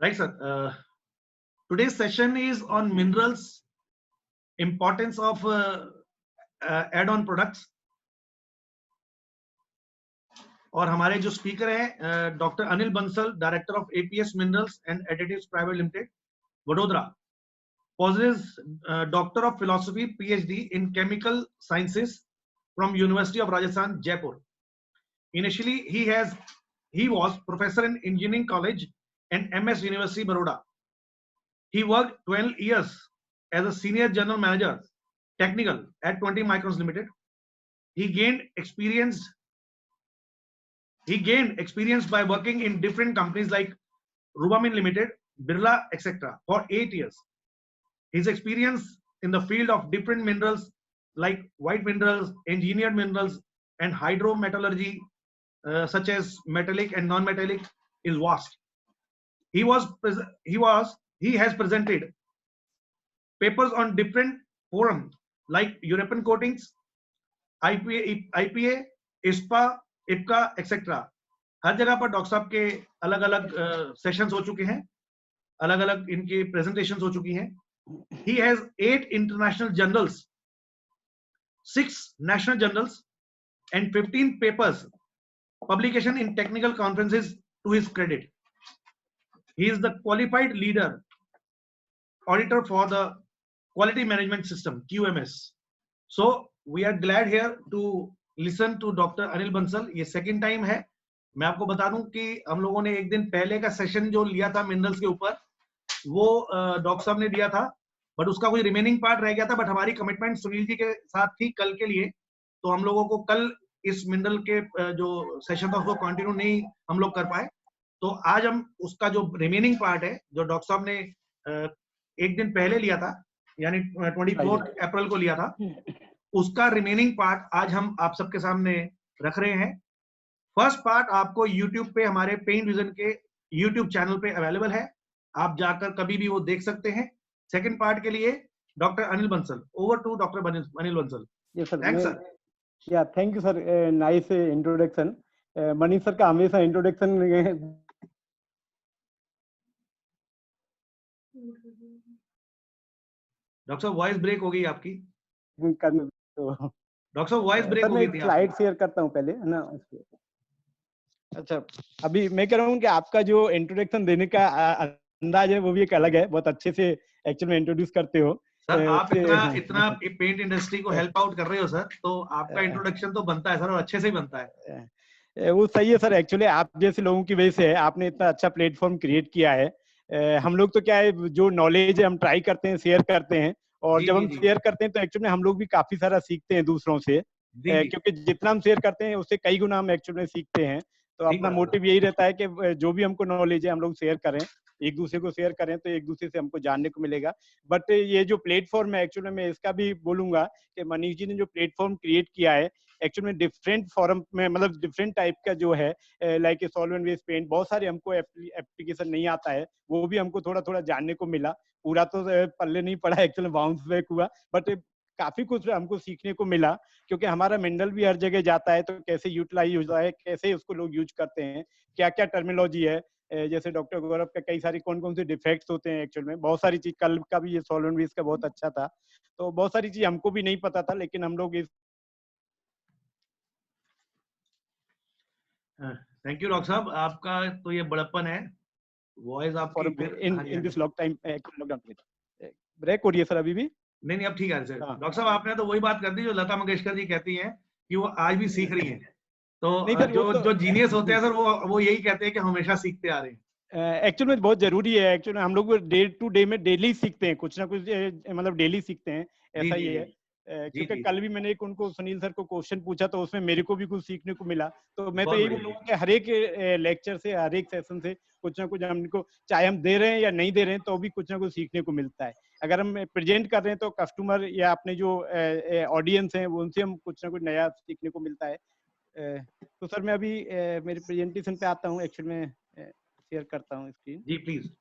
Right, sir. Today's session is on minerals, importance of add-on products. और हमारे जो speaker हैं doctor Anil Bansal, director of APS minerals and additives private limited, Vadodara, possesses Doctor of Philosophy PhD in Chemical Sciences from University of Rajasthan, Jaipur. Initially, he was professor in Engineering College and MS University, Baroda. He worked 12 years as a senior general manager, technical at 20 Microns Limited. He gained experience by working in different companies like Rubamin Limited, Birla, etc. for 8 years. His experience in the field of different minerals like white minerals, engineered minerals, and hydrometallurgy, such as metallic and non-metallic, is vast. He has presented papers on different forums like European coatings, IPA, ISPA, IPCA, etc. हर जगह पर doctor साहब के अलग अलग sessions हो चुके हैं, अलग अलग इनके प्रेजेंटेशंस हो चुकी हैं. He has 8 international journals, 6 national journals, and 15 papers publication in technical conferences to his credit. He is the qualified leader auditor for the quality management system, QMS. So we are glad here to listen to Dr. Anil Bansal. ये second time है. मैं आपको बता दूं कि हम लोगों ने एक दिन पहले का सेशन जो लिया था मिनरल्स के ऊपर, वो डॉक्टर साहब ने दिया था, बट उसका कोई रिमेनिंग पार्ट रह गया था. बट हमारी कमिटमेंट सुनील जी के साथ थी कल के लिए, तो हम लोगों को कल इस मिनरल के जो सेशन था उसको कंटिन्यू नहीं हम लोग कर पाए. तो आज हम उसका जो रिमेनिंग पार्ट है, जो डॉक्टर साहब ने एक दिन पहले लिया था, यानी 24 अप्रैल को लिया था, उसका रिमेनिंग पार्ट आज हम आप सबके सामने रख रहे हैं. फर्स्ट पार्ट आपको YouTube पे हमारे पेन विजन के YouTube चैनल पे अवेलेबल है, आप जाकर कभी भी वो देख सकते हैं. सेकंड पार्ट के लिए doctor Anil Bansal, over to doctor Anil Bansal. Yes sir. Thanks sir. Yeah thank you sir, nice introduction. Manish sir का हमेशा इंट्रोडक्शन डॉक्टर साहब वॉइस ब्रेक हो गई आपकी. करने तो डॉक्टर साहब वॉइस ब्रेक हो गई थी. स्लाइड शेयर करता हूं पहले, है ना. अच्छा, अभी मैं कह रहा हूँ कि आपका जो इंट्रोडक्शन देने का अंदाज है वो भी एक अलग है. बहुत अच्छे से एक्चुअली में इंट्रोड्यूस करते हो सर. आप इतना पेंट इंडस्ट्री को हेल्प आउट कर रहे हो सर, तो आपका इंट्रोडक्शन तो बनता है सर, और अच्छे से ही बनता है. वो सही है सर. एक्चुअली आप जैसे लोगों की वजह से आपने इतना अच्छा प्लेटफॉर्म क्रिएट किया है. हम लोग तो क्या है, जो नॉलेज है हम ट्राई करते हैं, शेयर करते हैं, और जब हम शेयर करते हैं तो एक्चुअली हम लोग भी काफी सारा सीखते हैं दूसरों से, क्योंकि जितना हम शेयर करते हैं उससे कई गुना हम एक्चुअली में सीखते हैं. तो अपना मोटिव यही रहता है कि जो भी हमको नॉलेज है हम लोग शेयर करें, एक दूसरे को शेयर करें, तो एक दूसरे से हमको जानने को मिलेगा. बट ये जो प्लेटफॉर्म है एक्चुअली में इसका भी बोलूंगा कि मनीष जी ने जो प्लेटफॉर्म क्रिएट किया है एक्चुअली में डिफरेंट फॉर्म में, मतलब डिफरेंट टाइप का जो है, लाइक सॉल्वेंट बेस्ड पेंट, बहुत सारे हमको एप्लीकेशन नहीं आता है, वो भी हमको थोड़ा थोड़ा जानने को मिला. पूरा तो पल्ले नहीं पड़ा, एक्चुअली बाउंस बैक हुआ, बट काफी कुछ हमको सीखने को मिला. क्योंकि हमारा मिनरल भी हर जगह जाता है, तो कैसे यूटिलाइज होता है, कैसे उसको लोग यूज करते हैं, क्या क्या टर्मिनोलॉजी है. जैसे डॉक्टर गौरव का कई सारी कौन कौन से डिफेक्ट्स होते हैं, एक्चुअल में बहुत सारी चीज. कल का भी ये सॉल्वेंट बेस का बहुत अच्छा था, तो बहुत सारी चीज हमको भी नहीं पता था, लेकिन हम लोग इस. थैंक यू डॉक्टर साहब, आपका तो ये बड़प्पन है. वॉइस आपकी in this lock time lockdown break हो रही है सर अभी भी. नहीं अब ठीक है सर. डॉक्टर साहब आपने तो वही बात कर दी जो लता मंगेशकर जी कहती हैं कि वो आज भी सीख रही हैं. तो जो जीनियस होते हैं सर, वो यही कहते हैं कि हमेशा सीखते आ रहे हैं. एक्चुअल में बहुत जरूरी है. एक्चुअली हम लोग डे टू डे में डेली सीखते हैं, कुछ ना कुछ, मतलब डेली सीखते हैं, ऐसा ही है. क्योंकि कल भी मैंने उनको सुनील सर को क्वेश्चन पूछा, तो उसमें मेरे को भी कुछ सीखने को मिला. तो मैं तो यही बोलूंगा कि हर एक लेक्चर से, हर एक सेशन से कुछ ना कुछ हमको, चाहे हम दे रहे हैं या नहीं दे रहे हैं, तो भी कुछ ना कुछ सीखने को मिलता है. अगर हम प्रेजेंट कर रहे हैं तो कस्टमर या अपने जो ऑडियंस है उनसे हम कुछ ना कुछ नया सीखने को मिलता है. तो सर मैं अभी मेरे प्रेजेंटेशन पे आता हूँ. एक्चुअली में शेयर करता हूँ स्क्रीन. जी please.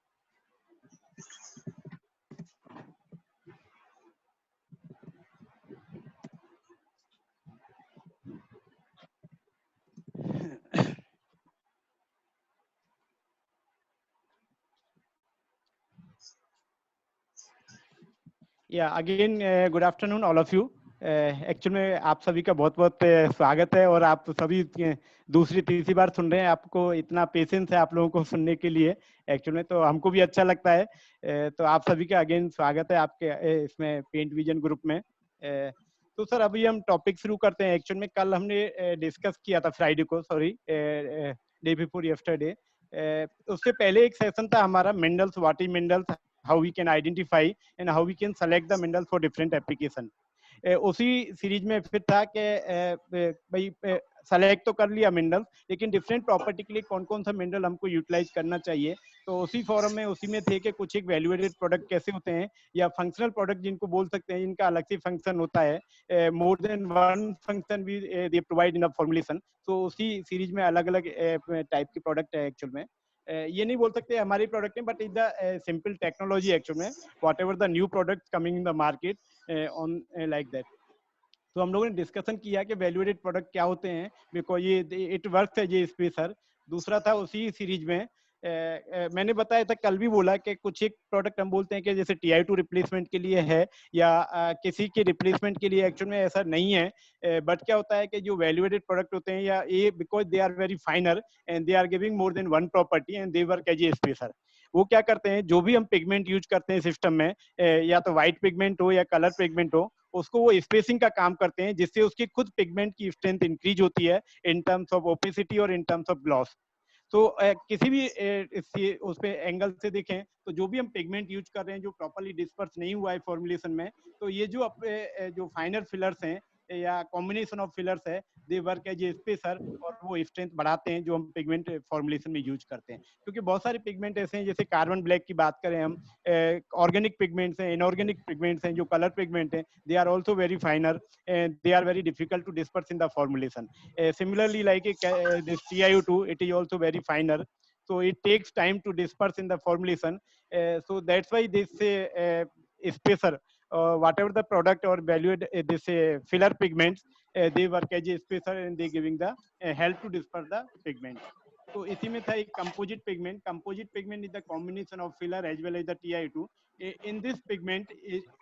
Yeah again good afternoon all of you. Actual में आप सभी का बहुत बहुत स्वागत है, और आप सभी दूसरी तीसरी बार सुन रहे हैं। आपको इतना पेशेंस है आप लोगों को सुनने के लिए, एक्चुअल में तो हमको भी अच्छा लगता है। तो आप सभी का अगेन स्वागत है आपके इसमें पेंट विजन ग्रुप में। तो सर अभी हम टॉपिक शुरू करते हैं। एक्चुअल में कल हमने डिस्कस किया था, फ्राइडे को, सॉरी डे बिफोर यस्टरडे। उससे पहले एक सेशन था हमारा, minerals, what is minerals, how we can identify and how we can select the minerals for different application। उसी सीरीज में फिर था कि भाई सेलेक्ट तो कर लिया मिनरल, लेकिन डिफरेंट प्रॉपर्टी के लिए कौन कौन सा मिनरल हमको यूटिलाइज करना चाहिए। तो उसी फॉरम में उसी में थे कि कुछ एक वैल्यूएडेड प्रोडक्ट कैसे होते हैं, या फंक्शनल प्रोडक्ट जिनको बोल सकते हैं, जिनका अलग से फंक्शन होता है, मोर देन वन फंक्शन भी they provide in a formulation. तो उसी सीरीज में अलग अलग टाइप के प्रोडक्ट है। एक्चुअल में ये नहीं बोल सकते हमारी प्रोडक्ट है, but is the simple technology actual में, whatever the new product coming in the market on like that. तो हम लोगों ने डिस्कशन किया कि वैल्यूएडेड प्रोडक्ट क्या होते हैं, बिकॉज ये इट वर्क है ये इस पे सर। दूसरा था उसी सीरीज में मैंने बताया था, कल भी बोला कि कुछ एक प्रोडक्ट हम बोलते हैं कि जैसे TiO2 रिप्लेसमेंट के लिए है, या किसी के रिप्लेसमेंट के लिए। एक्चुअल में ऐसा नहीं है, बट क्या होता है कि जो वैल्यूएडेड प्रोडक्ट होते हैं, या ये because they are very finer and they are giving more than one property and they work as a spacer. वो क्या करते हैं, जो भी हम पिगमेंट यूज करते हैं सिस्टम में, या तो व्हाइट पिगमेंट हो या कलर पिगमेंट हो, उसको वो स्पेसिंग का काम करते हैं, जिससे उसकी खुद पिगमेंट की स्ट्रेंथ इंक्रीज होती है इन टर्म्स ऑफ ओपेसिटी और इन टर्म्स ऑफ ग्लॉस। तो किसी भी उस पे एंगल से देखें, तो जो भी हम पिगमेंट यूज कर रहे हैं जो प्रॉपर्ली डिस्पर्स नहीं हुआ है फॉर्मुलेशन में, तो ये जो फाइनर फिलर्स हैं या कॉम्बिनेशन ऑफ फिलर्स है, they work as a spacer, और वो स्ट्रेंथ बढ़ाते हैं जो हम पिगमेंट फॉर्मुलेशन में यूज करते हैं। क्योंकि बहुत सारे पिगमेंट ऐसे हैं, जैसे कार्बन ब्लैक की बात करें हम, ऑर्गेनिक पिगमेंट्स हैं, इनऑर्गेनिक पिगमेंट्स हैं, जो कलर पिगमेंट हैं, they are also very finer and they are very difficult to disperse in the formulation. Similarly, like this TiO2, it is also very finer, so it takes time to disperse in the formulation. So that's why this spacer, whatever the product or valued this filler pigments, they work as a spacer and they giving the help to disperse the pigments. तो इसी में था एक composite pigment. Composite pigment is the combination of filler as well as the TiO2। in this pigment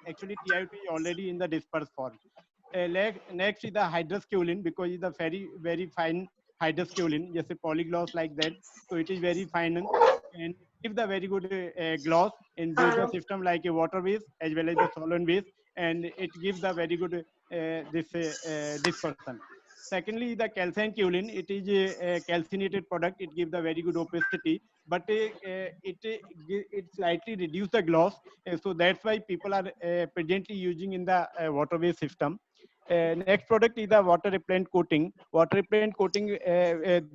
actually TiO2 is already in the dispersed form. Next is the hydroscaline, because it's a very fine hydroscaline, जैसे polygloss like that, so it is very fine and give the very good gloss in both the system, like a water base as well as the solvent base, and it gives the very good dispersion. Secondly, the calcine kaolin, it is a calcinated product, it gives the very good opacity, but it slightly reduce the gloss, so that's why people are presently using in the water base system. Next product is the water repellent coating. Water repellent coating,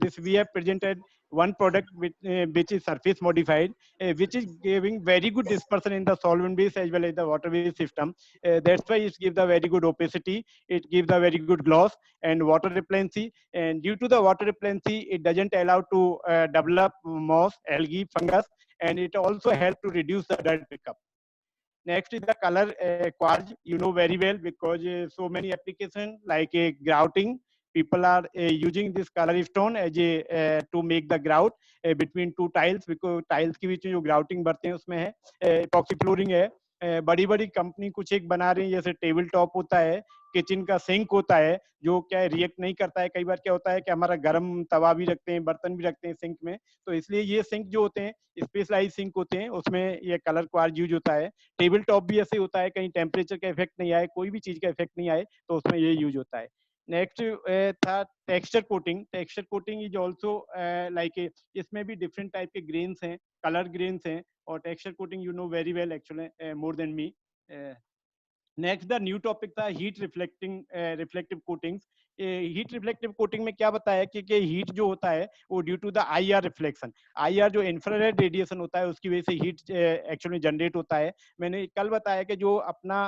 this we have presented one product which is surface modified, which is giving very good dispersion in the solvent base as well as the water base system. That's why it gives the very good opacity, it gives the very good gloss and water repellency. And due to the water repellency, it doesn't allow to develop moss, algae, fungus, and it also helps to reduce the dirt pickup. Next is the color quartz, you know very well, because so many applications like grouting, people are using this color stone as a to make the grout between two tiles, because tiles के बीच में जो grouting बढ़ते हैं उसमें है epoxy flooring है। बड़ी बड़ी कंपनी कुछ एक बना रही है, जैसे टेबल टॉप होता है, किचन का सिंक होता है, जो क्या रिएक्ट नहीं करता है। कई बार क्या होता है कि हमारा गर्म तवा भी रखते हैं, बर्तन भी रखते हैं सिंक में, तो इसलिए ये सिंक जो होते हैं स्पेशलाइज सिंक होते हैं, उसमें ये कलर क्वार्ट्ज यूज होता है। टेबल टॉप भी ऐसे होता है, कहीं टेम्परेचर का इफेक्ट नहीं आए, कोई भी चीज का इफेक्ट नहीं आए, तो उसमें ये यूज होता है। नेक्स्ट था texture coating. Texture coating is also like, इसमें भी डिफरेंट टाइप के ग्रेन्स हैं, कलर ग्रेन्स हैं, और texture coating you know very well actually more than me. Next the new topic था heat reflective coatings. Heat reflective coating में क्या बताया कि हीट जो होता है वो due to the IR reflection, IR जो इंफ्रारेड रेडिएशन होता है उसकी वजह से हीट एक्चुअली जनरेट होता है। मैंने कल बताया कि जो अपना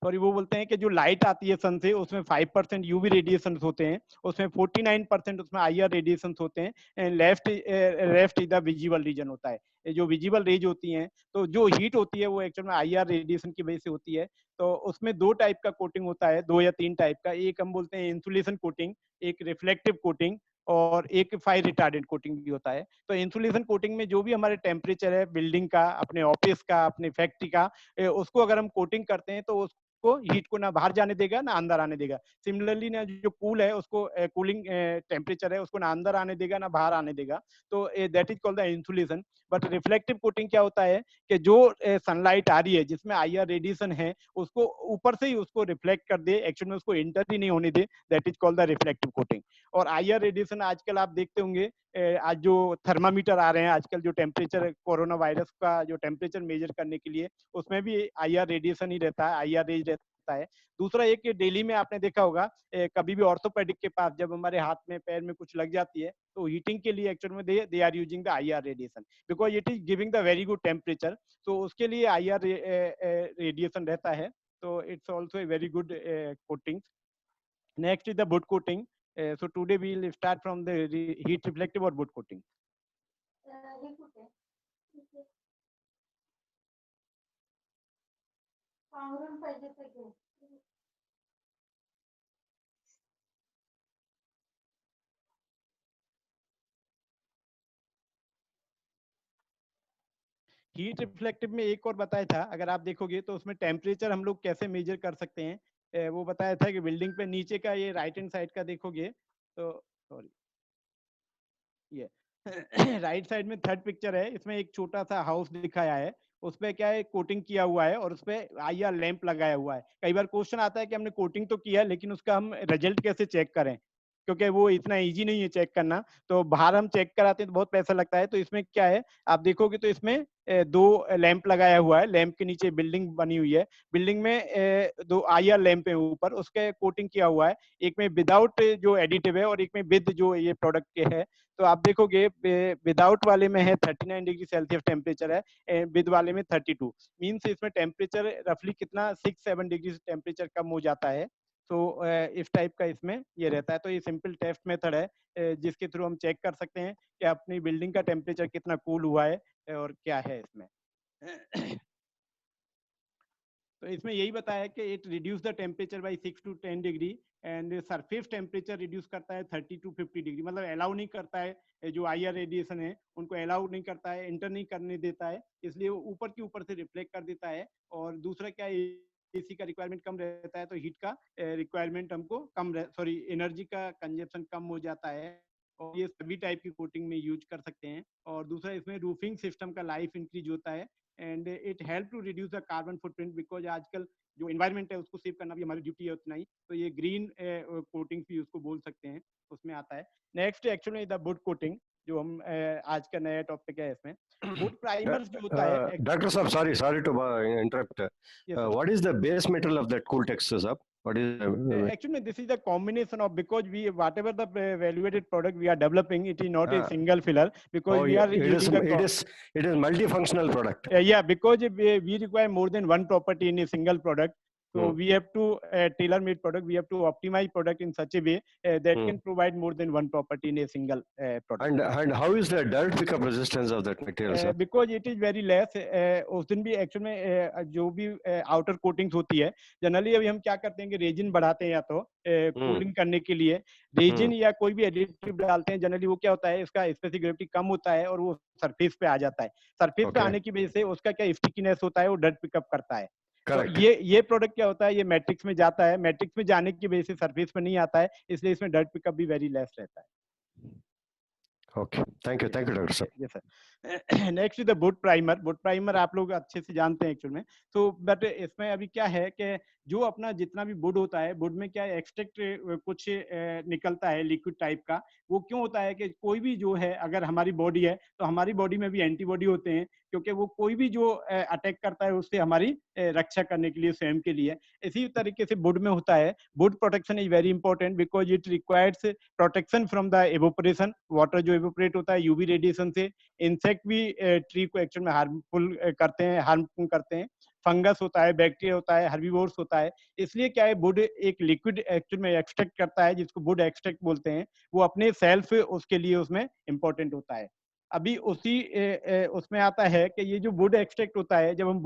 सॉरी वो बोलते हैं कि जो लाइट आती है सन से उसमें 5% यूवी रेडिएशन होते हैं, उसमें 49% उसमें IR रेडिएशन होते हैं, and left is the visible region होता है। जो विजिबल रेज होती हैं, तो जो हीट होती है वो एक्चुअल में IR रेडिएशन की वजह से होती है। तो उसमें दो टाइप का कोटिंग होता है, दो या तीन टाइप का। एक हम बोलते हैं इंसुलेशन कोटिंग, एक रिफ्लेक्टिव कोटिंग। और एक फायर रिटार्डेंट कोटिंग भी होता है। तो इंसुलेशन कोटिंग में जो भी हमारे टेम्परेचर है बिल्डिंग का, अपने ऑफिस का, अपने फैक्ट्री का, उसको अगर हम कोटिंग करते हैं तो उसको हीट को ना बाहर जाने देगा ना अंदर आने देगा। सिमिलरली ना जो कूल है उसको कूलिंग टेम्परेचर है उसको ना अंदर आने देगा ना बाहर आने देगा। तो that is called the insulation. But reflective coating क्या होता है कि जो सनलाइट आ रही है जिसमें आईआर रेडिएशन है उसको ऊपर से ही उसको रिफ्लेक्ट कर दे, एक्चुअल में उसको इंटर ही नहीं होने दे, that is called the reflective coating. और आईआर रेडिएशन आजकल आप देखते होंगे, आज जो थर्मामीटर आ रहे हैं आजकल, जो टेम्परेचर कोरोना वायरस का जो टेम्परेचर मेजर करने के लिए उसमें भी आईआर रेडिएशन ही रहता है, आईआर रेज रहता है। दूसरा एक डेली में आपने देखा होगा कभी भी ऑर्थोपेडिक के पास जब हमारे हाथ में पैर में कुछ लग जाती है तो हीटिंग के लिए एक्चुअल में they are using the IR radiation because it is giving the very good temperature. तो उसके लिए आईआर रेडिएशन रहता है। तो it's also a very good coating. Next is the wood coating. So today we will start from the heat reflective or wood coating. Heat reflective में एक और बताया था, अगर आप देखोगे तो उसमें टेम्परेचर हम लोग कैसे मेजर कर सकते हैं। वो बताया था कि बिल्डिंग पे नीचे का ये राइट हैंड साइड का देखोगे तो, सॉरी ये राइट साइड में थर्ड पिक्चर है, इसमें एक छोटा सा हाउस दिखाया है, उसपे क्या है कोटिंग किया हुआ है और उसपे आईआर लैंप लगाया हुआ है। कई बार क्वेश्चन आता है कि हमने कोटिंग तो किया है लेकिन उसका हम रिजल्ट कैसे चेक करें, क्योंकि वो इतना इजी नहीं है चेक करना। तो बाहर हम चेक कराते हैं तो बहुत पैसा लगता है। तो इसमें क्या है आप देखोगे तो इसमें दो लैंप लगाया हुआ है, लैंप के नीचे बिल्डिंग बनी हुई है, बिल्डिंग में दो आईआर लैंप है ऊपर, उसके कोटिंग किया हुआ है, एक में विदाउट जो एडिटिव है और एक में विद जो ये प्रोडक्ट के है। तो आप देखोगे विदाउट वाले में है 39 डिग्री सेल्सियस टेम्परेचर है, विद वाले में 32, मीन्स इसमें टेम्परेचर रफली कितना 6-7 डिग्री टेम्परेचर कम हो जाता है। तो इस टाइप का इसमें ये रहता है। तो ये सिंपल टेस्ट मेथड है जिसके थ्रू हम चेक कर सकते हैं कि अपनी बिल्डिंग का टेम्परेचर कितना कूल हुआ है और क्या है इसमें। तो इसमें यही बताया कि it reduce the temperature by 6 to 10 degree and surface temperature reduce करता है 30 to 50 डिग्री, मतलब अलाउ नहीं करता है, जो आईआर रेडिएशन है उनको अलाउ नहीं करता है, एंटर नहीं करने देता है, इसलिए वो ऊपर के ऊपर से रिफ्लेक्ट कर देता है। और दूसरा क्या है, एसी का रिक्वायरमेंट कम रहता है तो हीट का रिक्वायरमेंट हमको कम, सॉरी एनर्जी का कंजप्शन कम हो जाता है। और ये सभी टाइप की कोटिंग में यूज कर सकते हैं। और दूसरा इसमें रूफिंग सिस्टम का लाइफ इंक्रीज होता है and it help to reduce the carbon footprint, because आजकल जो एनवायरनमेंट है उसको सेव करना भी हमारी ड्यूटी है उतना ही। तो ये ग्रीन कोटिंग भी उसको बोल सकते हैं, उसमें आता है। Next actually the wood coating, जो हम आज का नया टॉपिक है। इसमें वुड प्राइमर्स जो होता है। Dr. Saab, sorry to interrupt. What is the base material of that cool texture, Saab? What is actually this is the combination of, because we whatever the value-added product we are developing, it is not a single filler, because we are using it is multifunctional product. Yeah, because we require more than one property in a single product. So we have to tailor-made product. We have to optimize product in such a way that can provide more than one property in a single product. And how is the dirt pickup resistance of that material, sir? Because it is very less. उस दिन भी actual में जो भी outer coatings होती है, generally अभी हम क्या करते हैं कि रेजिन बढ़ाते हैं या तो कूलिंग करने के लिए रेजिन या कोई भी एडिटिव डालते हैं। जनरली वो क्या होता है, इसका स्पेसिफिक ग्रेविटी कम होता है और वो सरफेस पे आ जाता है। सरफेस पे आने की वजह से उसका क्या स्टिकीनेस होता है, वो डर्ट पिकअप करता है। तो ये प्रोडक्ट क्या होता है, ये मैट्रिक्स में जाता है, मैट्रिक्स में जाने की वजह से सरफेस पे नहीं आता है, इसलिए इसमें डर्ट पिकअप भी वेरी लेस रहता है। ओके, थैंक यू डॉक्टर साहब। Yes sir. Next is the wood primer. Would primer आप लोग अच्छे से जानते हैं एक्चुअल में। तो बट इसमें अभी क्या है कि जो अपना जितना भी वुड होता है, वुड में क्या एक्सट्रैक्ट कुछ निकलता है लिक्विड टाइप का। वो क्यों होता है कि कोई भी जो है, अगर हमारी बॉडी है तो हमारी बॉडी में भी एंटीबॉडी होते हैं, क्योंकि वो कोई भी जो अटैक करता है उससे हमारी रक्षा करने के लिए, स्वयं के लिए। इसी तरीके से वुड में होता है। Would protection is very important because it requires protection from the evaporation, water जो एवोपरेट होता है यूवी रेडिएशन से। इंसेक्ट भी ट्री को एक्चुअल में हार्मफुल करते हैं, हार्मफुल करते हैं। फंगस होता है, बैक्टीरिया होता है, हर्बीवोर्स होता है। इसलिए क्या है, वुड एक लिक्विड एक्चुअल में एक्सट्रैक्ट करता है जिसको वुड एक्सट्रैक्ट बोलते हैं। वो अपने सेल्फ उसके लिए उसमें इंपॉर्टेंट होता है। अभी उसी उसमें आता है कि ये जो वुड एक्सट्रैक्ट होता है, जब हम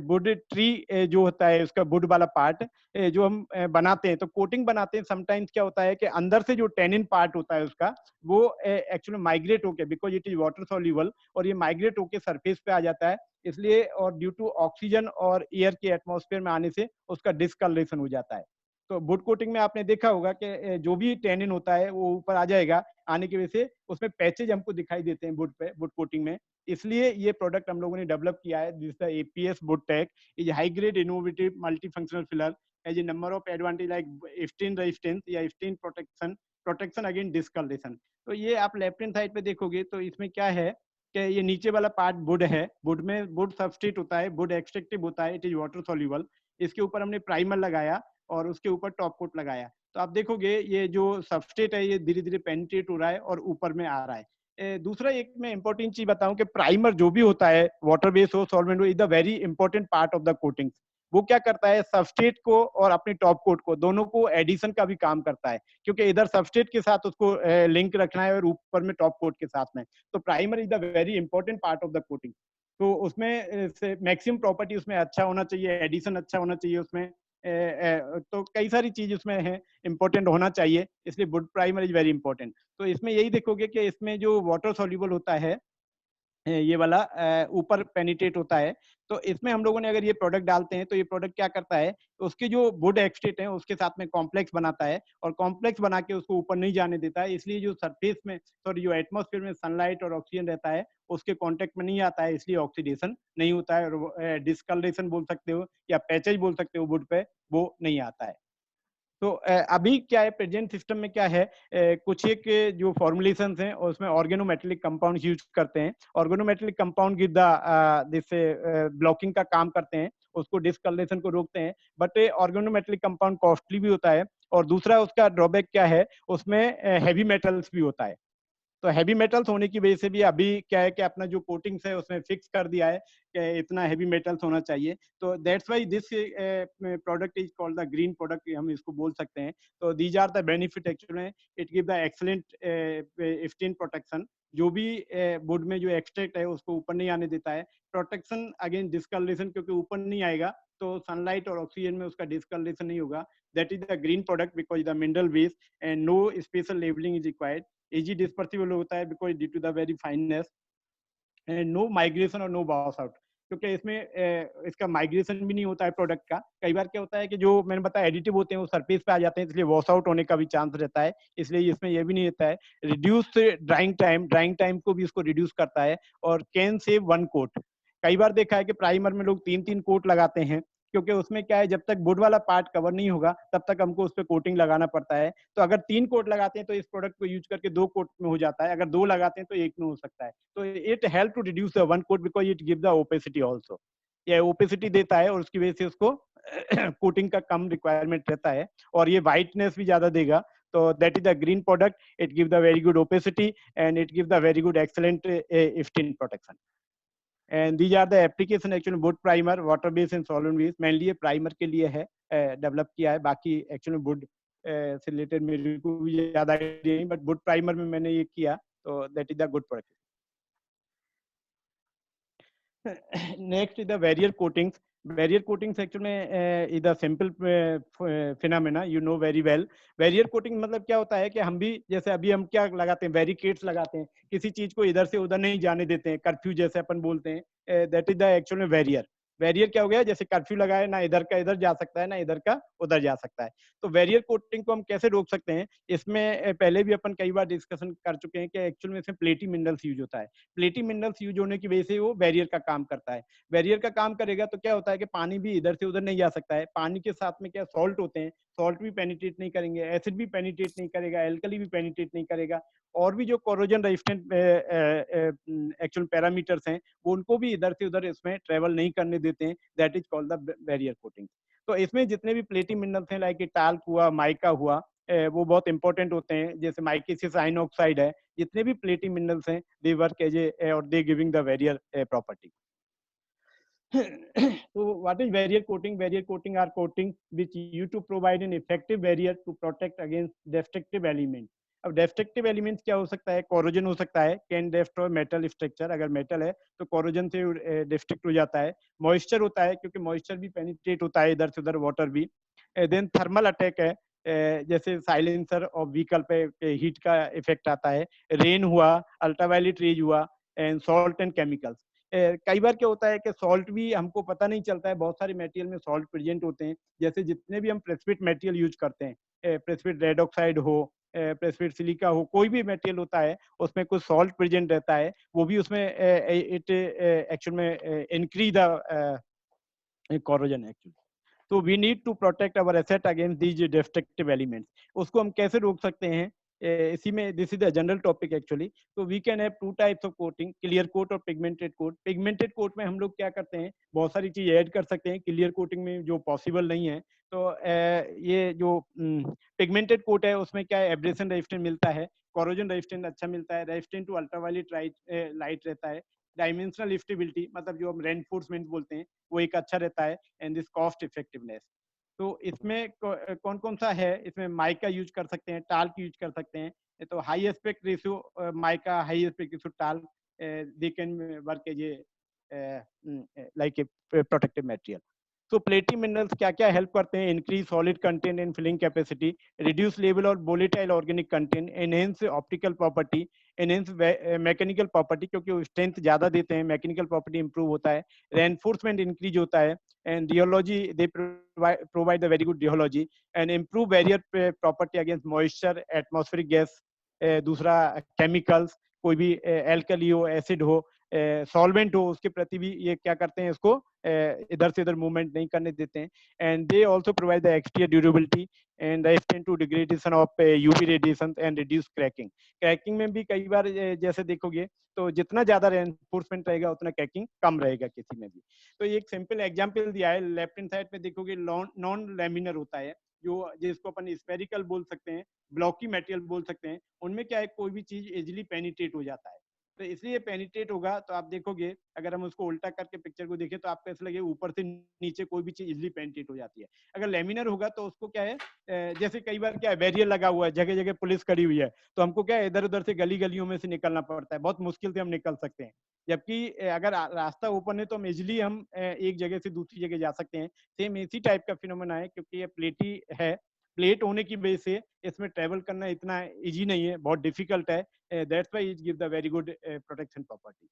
वुड ट्री जो होता है उसका वुड वाला पार्ट जो हम बनाते हैं, तो कोटिंग बनाते हैं, समटाइम्स क्या होता है कि अंदर से जो टेनिन पार्ट होता है उसका, वो एक्चुअली माइग्रेट होके, because it is water soluble, और ये माइग्रेट होके सरफेस पे आ जाता है, इसलिए, और ड्यू टू ऑक्सीजन और एयर के एटमॉस्फेयर में आने से उसका डिस्कलरेशन हो जाता है। तो वुड कोटिंग में आपने देखा होगा कि जो भी टेनिन होता है वो ऊपर आ जाएगा, आने की वजह से उसमें पैचेज हमको दिखाई देते हैं वुड पे, वुड कोटिंग में। इसलिए ये प्रोडक्ट हम लोगों ने डेवलप किया है, this the APS wood tech is high grade innovative multi functional filler as a number of advantage like stain resistance या stain protection, protection against discoloration. तो ये आप लेफ्ट हैंड साइड पे देखोगे तो इसमें क्या है कि ये नीचे वाला पार्ट वुड है, वुड में वुड सबस्ट्रेट होता है, वुड एक्सट्रैक्टिव होता है, इट इज वाटर सॉल्यूबल। इसके ऊपर हमने प्राइमर लगाया और उसके ऊपर टॉप कोट लगाया, तो आप देखोगे ये जो सबस्ट्रेट है ये धीरे धीरे पेनिट्रेट हो रहा है और ऊपर में आ रहा है। दूसरा एक मैं इंपॉर्टेंट चीज बताऊं कि प्राइमर जो भी होता है, वाटर बेस हो, सॉल्वेंट हो, is the very important part of the coating. वो क्या करता है, सबस्ट्रेट को और अपनी टॉप कोट को, दोनों को एडिशन का भी काम करता है, क्योंकि इधर सबस्ट्रेट के साथ उसको लिंक रखना है और ऊपर में टॉप कोट के साथ में। तो primer is the very important part of the coating. तो उसमें मैक्सिमम प्रॉपर्टी उसमें अच्छा होना चाहिए, एडिशन अच्छा होना चाहिए उसमें, तो कई सारी चीज उसमें है, इंपॉर्टेंट होना चाहिए, इसलिए would primer is very important. तो इसमें यही देखोगे कि इसमें जो वाटर सॉल्युबल होता है, ये वाला ऊपर पेनिट्रेट होता है। तो इसमें हम लोगों ने अगर ये प्रोडक्ट डालते हैं तो ये प्रोडक्ट क्या करता है, उसके जो वुड एक्सट्रेट है उसके साथ में कॉम्प्लेक्स बनाता है, और कॉम्प्लेक्स बना के उसको ऊपर नहीं जाने देता है, इसलिए जो सरफेस में, सॉरी, जो एटमॉस्फेयर में सनलाइट और ऑक्सीजन रहता है उसके कांटेक्ट में नहीं आता है, इसलिए ऑक्सीडेशन नहीं होता है, और डिस्कलरेशन बोल सकते हो या पैचेज बोल सकते हो वुड पे, वो नहीं आता है। तो अभी क्या है, प्रेजेंट सिस्टम में क्या है, कुछ एक जो फॉर्मुलेशन हैं उसमें ऑर्गेनोमेटेलिक कंपाउंड यूज करते हैं। ऑर्गेनोमेटेलिक कंपाउंड गिव द जैसे ब्लॉकिंग का काम करते हैं, उसको डिस्कलरेशन को रोकते हैं, बट ऑर्गेनोमेटेलिक कंपाउंड कॉस्टली भी होता है, और दूसरा उसका ड्रॉबैक क्या है, उसमें हैवी मेटल्स भी होता है। तो हैवी मेटल्स होने की वजह से भी अभी क्या है कि अपना जो कोटिंग्स है उसमें फिक्स कर दिया है कि इतना हैवी मेटल्स होना चाहिए। तो that's why this product is called the green product, हम इसको बोल सकते हैं। तो these are the benefit actually, it give the excellent stain protection, जो भी वुड में जो एक्सट्रैक्ट है उसको ऊपर नहीं आने देता है, प्रोटेक्शन अगेंस्ट डिस्कलरेशन, क्योंकि ऊपर नहीं आएगा तो सनलाइट और ऑक्सीजन में उसका डिस्कलरेशन नहीं होगा। That is the green product because the mineral base and no special labelling is required. Easy dispersible होता है because due to the very fineness, and no migration और नो वॉश आउट, क्योंकि इसमें इसका माइग्रेशन भी नहीं होता है प्रोडक्ट का। कई बार क्या होता है कि जो मैंने बताया एडिटिव होते हैं वो सरफेस पे आ जाते हैं, इसलिए वॉश आउट होने का भी चांस रहता है, इसलिए इसमें ये भी नहीं रहता है। Reduce drawing time, drawing time को भी इसको रिड्यूस करता है, और कैन सेव वन कोट। कई बार देखा है कि प्राइमर में लोग 3-3 कोट लगाते हैं, क्योंकि उसमें क्या है, जब तक वुड वाला पार्ट कवर नहीं होगा तब तक हमको उस पर कोटिंग लगाना पड़ता है। तो अगर 3 कोट लगाते हैं तो इस प्रोडक्ट को यूज करके 2 कोट में हो जाता है, अगर 2 लगाते हैं तो 1 में हो सकता है। तो it help to reduce the one coat because it give the opacity also, ये ओपेसिटी देता है और उसकी वजह से उसको कोटिंग का कम रिक्वायरमेंट रहता है, और ये वाइटनेस भी ज्यादा देगा। तो that is the green product, it give the very good opacity and it give the very good excellent skin protection. And these are the application actually wood primer, water base and solvent base, mainly ये primer के लिए है develop किया है। बाकी actually would say related मेरे को भी ज्यादा आइडिया नहीं, बट वुड प्राइमर में मैंने ये किया, तो that is the good product. Next is the barrier coatings. Barrier coatings actually is a simple phenomena, you know very well. Barrier coating मतलब क्या होता है कि हम भी जैसे अभी हम क्या लगाते हैं, बैरिकेड्स लगाते हैं, किसी चीज को इधर से उधर नहीं जाने देते हैं, कर्फ्यू जैसे अपन बोलते हैं, that is the actually barrier. Barrier क्या हो गया, जैसे कर्फ्यू लगाए, ना इधर का इधर जा सकता है ना इधर का उधर जा सकता है। तो बैरियर कोटिंग को हम कैसे रोक सकते हैं, इसमें पहले भी अपन कई बार डिस्कशन कर चुके हैं कि एक्चुअल में इसमें प्लेटी मिनरल्स यूज होता है। प्लेटी मिनरल्स यूज होने की वजह से वो बैरियर का काम करता है। बैरियर का काम करेगा तो क्या होता है कि पानी भी इधर से उधर नहीं जा सकता है। पानी के साथ में क्या सॉल्ट होते हैं, सॉल्ट भी पेनिट्रेट नहीं करेंगे, एसिड भी पेनिट्रेट नहीं करेगा, एल्कली भी पेनिट्रेट नहीं करेगा, और भी जो कोरोजन रेजिस्टेंट एक्चुअल पैरामीटर्स हैं वो उनको भी इधर से उधर इसमें ट्रेवल नहीं करने देते हैं। That is called the barrier coating. तो इसमें जितने भी प्लेटी मिनरल्स हैं, लाइक टाल्क हुआ, माइका हुआ, वो बहुत इंपॉर्टेंट होते हैं। जैसे माइकेसिस आयन ऑक्साइड है, जितने भी प्लेटी मिनरल्स हैं, दे वर्क एज ए और they giving the barrier property. So what is barrier coating? Barrier coating are coatings which used to provide an effective barrier to protect against destructive elements. अब destructive elements क्या हो सकता है, corrosion हो सकता है, can destroy metal structure, अगर metal है तो कोरोजन से डिस्ट्रक्ट हो जाता है। मॉइस्चर होता है, क्योंकि मॉइस्चर भी पेनिट्रेट होता है इधर से उधर, वाटर भी। देन थर्मल अटैक है, जैसे साइलेंसर और व्हीकल पे हीट का इफेक्ट आता है। रेन हुआ, अल्ट्रावायलेट रेज हुआ, एंड सॉल्ट एंड केमिकल्स। कई बार क्या होता है कि सॉल्ट भी हमको पता नहीं चलता है, बहुत सारे मटेरियल में सॉल्ट प्रेजेंट होते हैं। जैसे जितने भी हम प्रेसिपिट मटेरियल यूज करते हैं, प्रेसिपिट रेड ऑक्साइड हो, प्रेसिपिट सिलिका हो, कोई भी मटेरियल होता है उसमें कुछ सॉल्ट प्रेजेंट रहता है, वो भी उसमें इट एक्चुअल में increase the corrosion actually. So we need to protect our asset against these destructive elements. उसको हम कैसे रोक सकते हैं, इसी में this is the general topic actually. तो we can have two types of coating, clear coat और पिगमेंटेड कोट। पिगमेंटेड कोट में हम लोग क्या करते हैं, बहुत सारी चीज ऐड कर सकते हैं, क्लियर कोटिंग में जो पॉसिबल नहीं है। तो ये जो पिगमेंटेड कोट है उसमें क्या है, एब्रेशन रेजिस्टेंट मिलता है, कोरोजन रेजिस्टेंट अच्छा मिलता है, रेजिस्टेंट टू अल्ट्रावायलेट लाइट रहता है, डायमेंशनल स्टेबिलिटी मतलब जो हम रेनफोर्समेंट बोलते हैं वो एक अच्छा रहता है, एंड दिस कॉस्ट इफेक्टिवनेस। तो इसमें कौन कौन सा है, इसमें माइका यूज कर सकते हैं, टाल्क यूज कर सकते हैं। तो high aspect ratio mica, high aspect ratio talc, they can work as a like a protective material. तो प्लेटी मिनरल्स क्या क्या हेल्प करते हैं, increase solid content in filling capacity, reduce level और volatile organic content, enhance optical property, enhance mechanical property, क्योंकि strength ज्यादा देते हैं, मैकेनिकल प्रॉपर्टी इंप्रूव होता है, रेनफोर्समेंट इंक्रीज होता है, and rheology they provide the very good rheology, and improve barrier property against moisture, atmospheric gas, दूसरा chemicals, कोई भी एल्कली हो, एसिड हो, सॉल्वेंट हो, उसके प्रति भी ये क्या करते हैं, इसको इधर से इधर मूवमेंट नहीं करने देते हैं। And they also provide the exterior durability and resistant to degradation of UV radiation and reduce cracking. Cracking में भी कई बार जैसे देखोगे तो जितना ज्यादा रेनफोर्समेंट रहेगा उतना क्रैकिंग कम रहेगा किसी में भी। तो एक सिंपल एग्जांपल दिया है, लेफ्ट हैंड साइड पे देखोगे नॉन लैमिनर होता है, जो जिसको अपन स्फेरिकल बोल सकते हैं, ब्लॉकी मटेरियल बोल सकते हैं, उनमें क्या है कोई भी चीज इजिली पेनिट्रेट हो जाता है। तो इसलिए पेनिट्रेट होगा, तो आप देखोगे अगर हम उसको उल्टा करके पिक्चर को देखें तो आपको ऐसा लगे ऊपर से नीचे कोई भी चीज इजिली पेनिट्रेट हो जाती है। अगर लेमिनर होगा तो उसको क्या है, जैसे कई बार क्या है, बैरियर लगा हुआ है, जगह जगह पुलिस खड़ी हुई है, तो हमको क्या है इधर उधर से गली गलियों में से निकलना पड़ता है, बहुत मुश्किल से हम निकल सकते हैं। जबकि अगर रास्ता ओपन है तो हम इजिली हम एक जगह से दूसरी जगह जा सकते हैं। सेम इसी टाइप का फिनोमेना है, क्योंकि ये प्लेटी है, प्लेट होने की वजह से इसमें ट्रेवल करना इतना इजी नहीं है, बहुत डिफिकल्ट है। That's why it gives the very good protection property.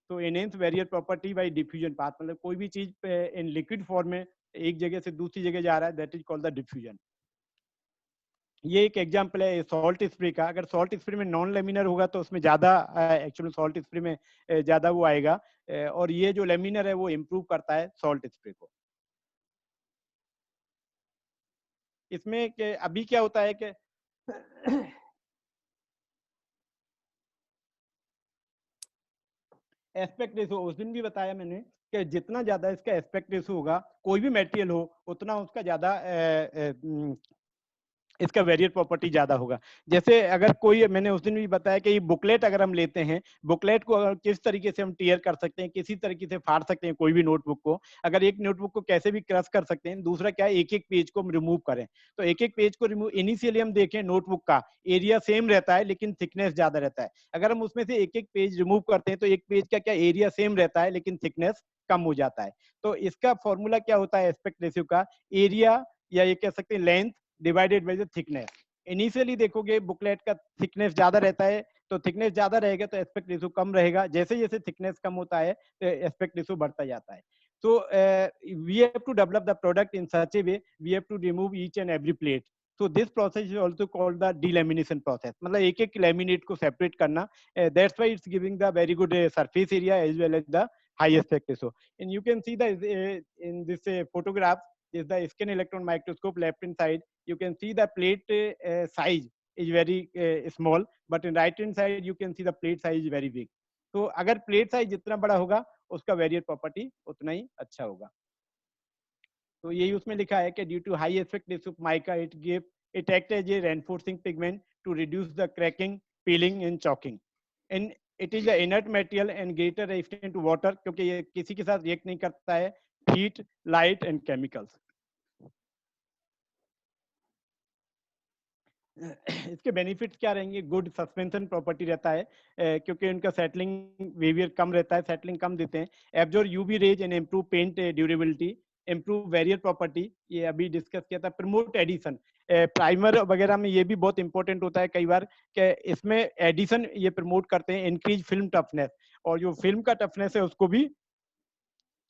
So enhance barrier property by diffusion path, मतलब कोई भी चीज इन लिक्विड फॉर्म में एक जगह से दूसरी जगह जा रहा है, that is called the diffusion. ये एक एग्जांपल है सॉल्ट स्प्रे का। अगर सॉल्ट स्प्रे में नॉन लेमिनर होगा तो उसमें ज्यादा एक्चुअली सॉल्ट स्प्रे में ज्यादा वो आएगा, और ये जो लेमिनर है वो इम्प्रूव करता है सॉल्ट स्प्रे को। इसमें अभी क्या होता है कि एस्पेक्ट रेशो उस दिन भी बताया मैंने कि जितना ज्यादा इसका एस्पेक्ट रेशो होगा, कोई भी मटेरियल हो, उतना उसका ज्यादा इसका वेरिएट प्रॉपर्टी ज्यादा होगा। जैसे अगर कोई, मैंने उस दिन भी बताया कि ये बुकलेट अगर हम लेते हैं, बुकलेट को अगर किस तरीके से हम टीयर कर सकते हैं, किसी तरीके से फाड़ सकते हैं कोई भी नोटबुक को, अगर एक नोटबुक को कैसे भी क्रश कर सकते हैं। दूसरा क्या है, एक एक पेज को हम रिमूव करें, तो एक एक पेज को रिमूव, इनिशियली हम देखें नोटबुक का एरिया सेम रहता है लेकिन थिकनेस ज्यादा रहता है। अगर हम उसमें से एक एक पेज रिमूव करते हैं तो एक पेज का क्या एरिया सेम रहता है लेकिन थिकनेस कम हो जाता है। तो इसका फॉर्मूला क्या होता है एस्पेक्ट रेशियो का, एरिया या ये कह सकते हैं length divided by the thickness. Initially देखोगे बुकलेट का थिकनेस ज्यादा रहता है, तो थिकनेस ज्यादा रहेगा तो एस्पेक्ट रेशियो कम रहेगा, जैसे जैसे थिकनेस कम होता है तो एस्पेक्ट रेशियो बढ़ता जाता है। So we have to develop the product in such a way, we have to remove each and every plate. So this process is also called the delamination process, मतलब एक एक laminate को separate करना, that's why it's giving the very good surface area as well as the high aspect ratio. And you can see the in this photograph is the scan electron microscope, left hand side you can see the plate size is very small, but in right hand side you can see the plate size is very big. तो अगर plate size जितना बड़ा होगा उसका variate property उतना ही अच्छा होगा। तो यही उसमें लिखा है कि due to high aspect ratio of mica it act as a reinforcing pigment to reduce the cracking, peeling and chalking, and it is a inert material and greater resistant to water, क्योंकि ये किसी के साथ react नहीं करता है, heat, light and chemicals. इसके benefits क्या रहेंगे? गुड सस्पेंशन प्रॉपर्टी रहता है, क्योंकि इनका सेटलिंग बिहेवियर कम रहता है, सेटलिंग कम देते हैं। Absorb UV rays and improve paint durability, improve barrier property, ये अभी डिस्कस किया था। प्रमोट एडिशन, प्राइमर वगैरह में ये भी बहुत इंपॉर्टेंट होता है कई बार कि इसमें एडिशन ये प्रमोट करते हैं। इंक्रीज फिल्म टफनेस, और जो फिल्म का टफनेस है उसको भी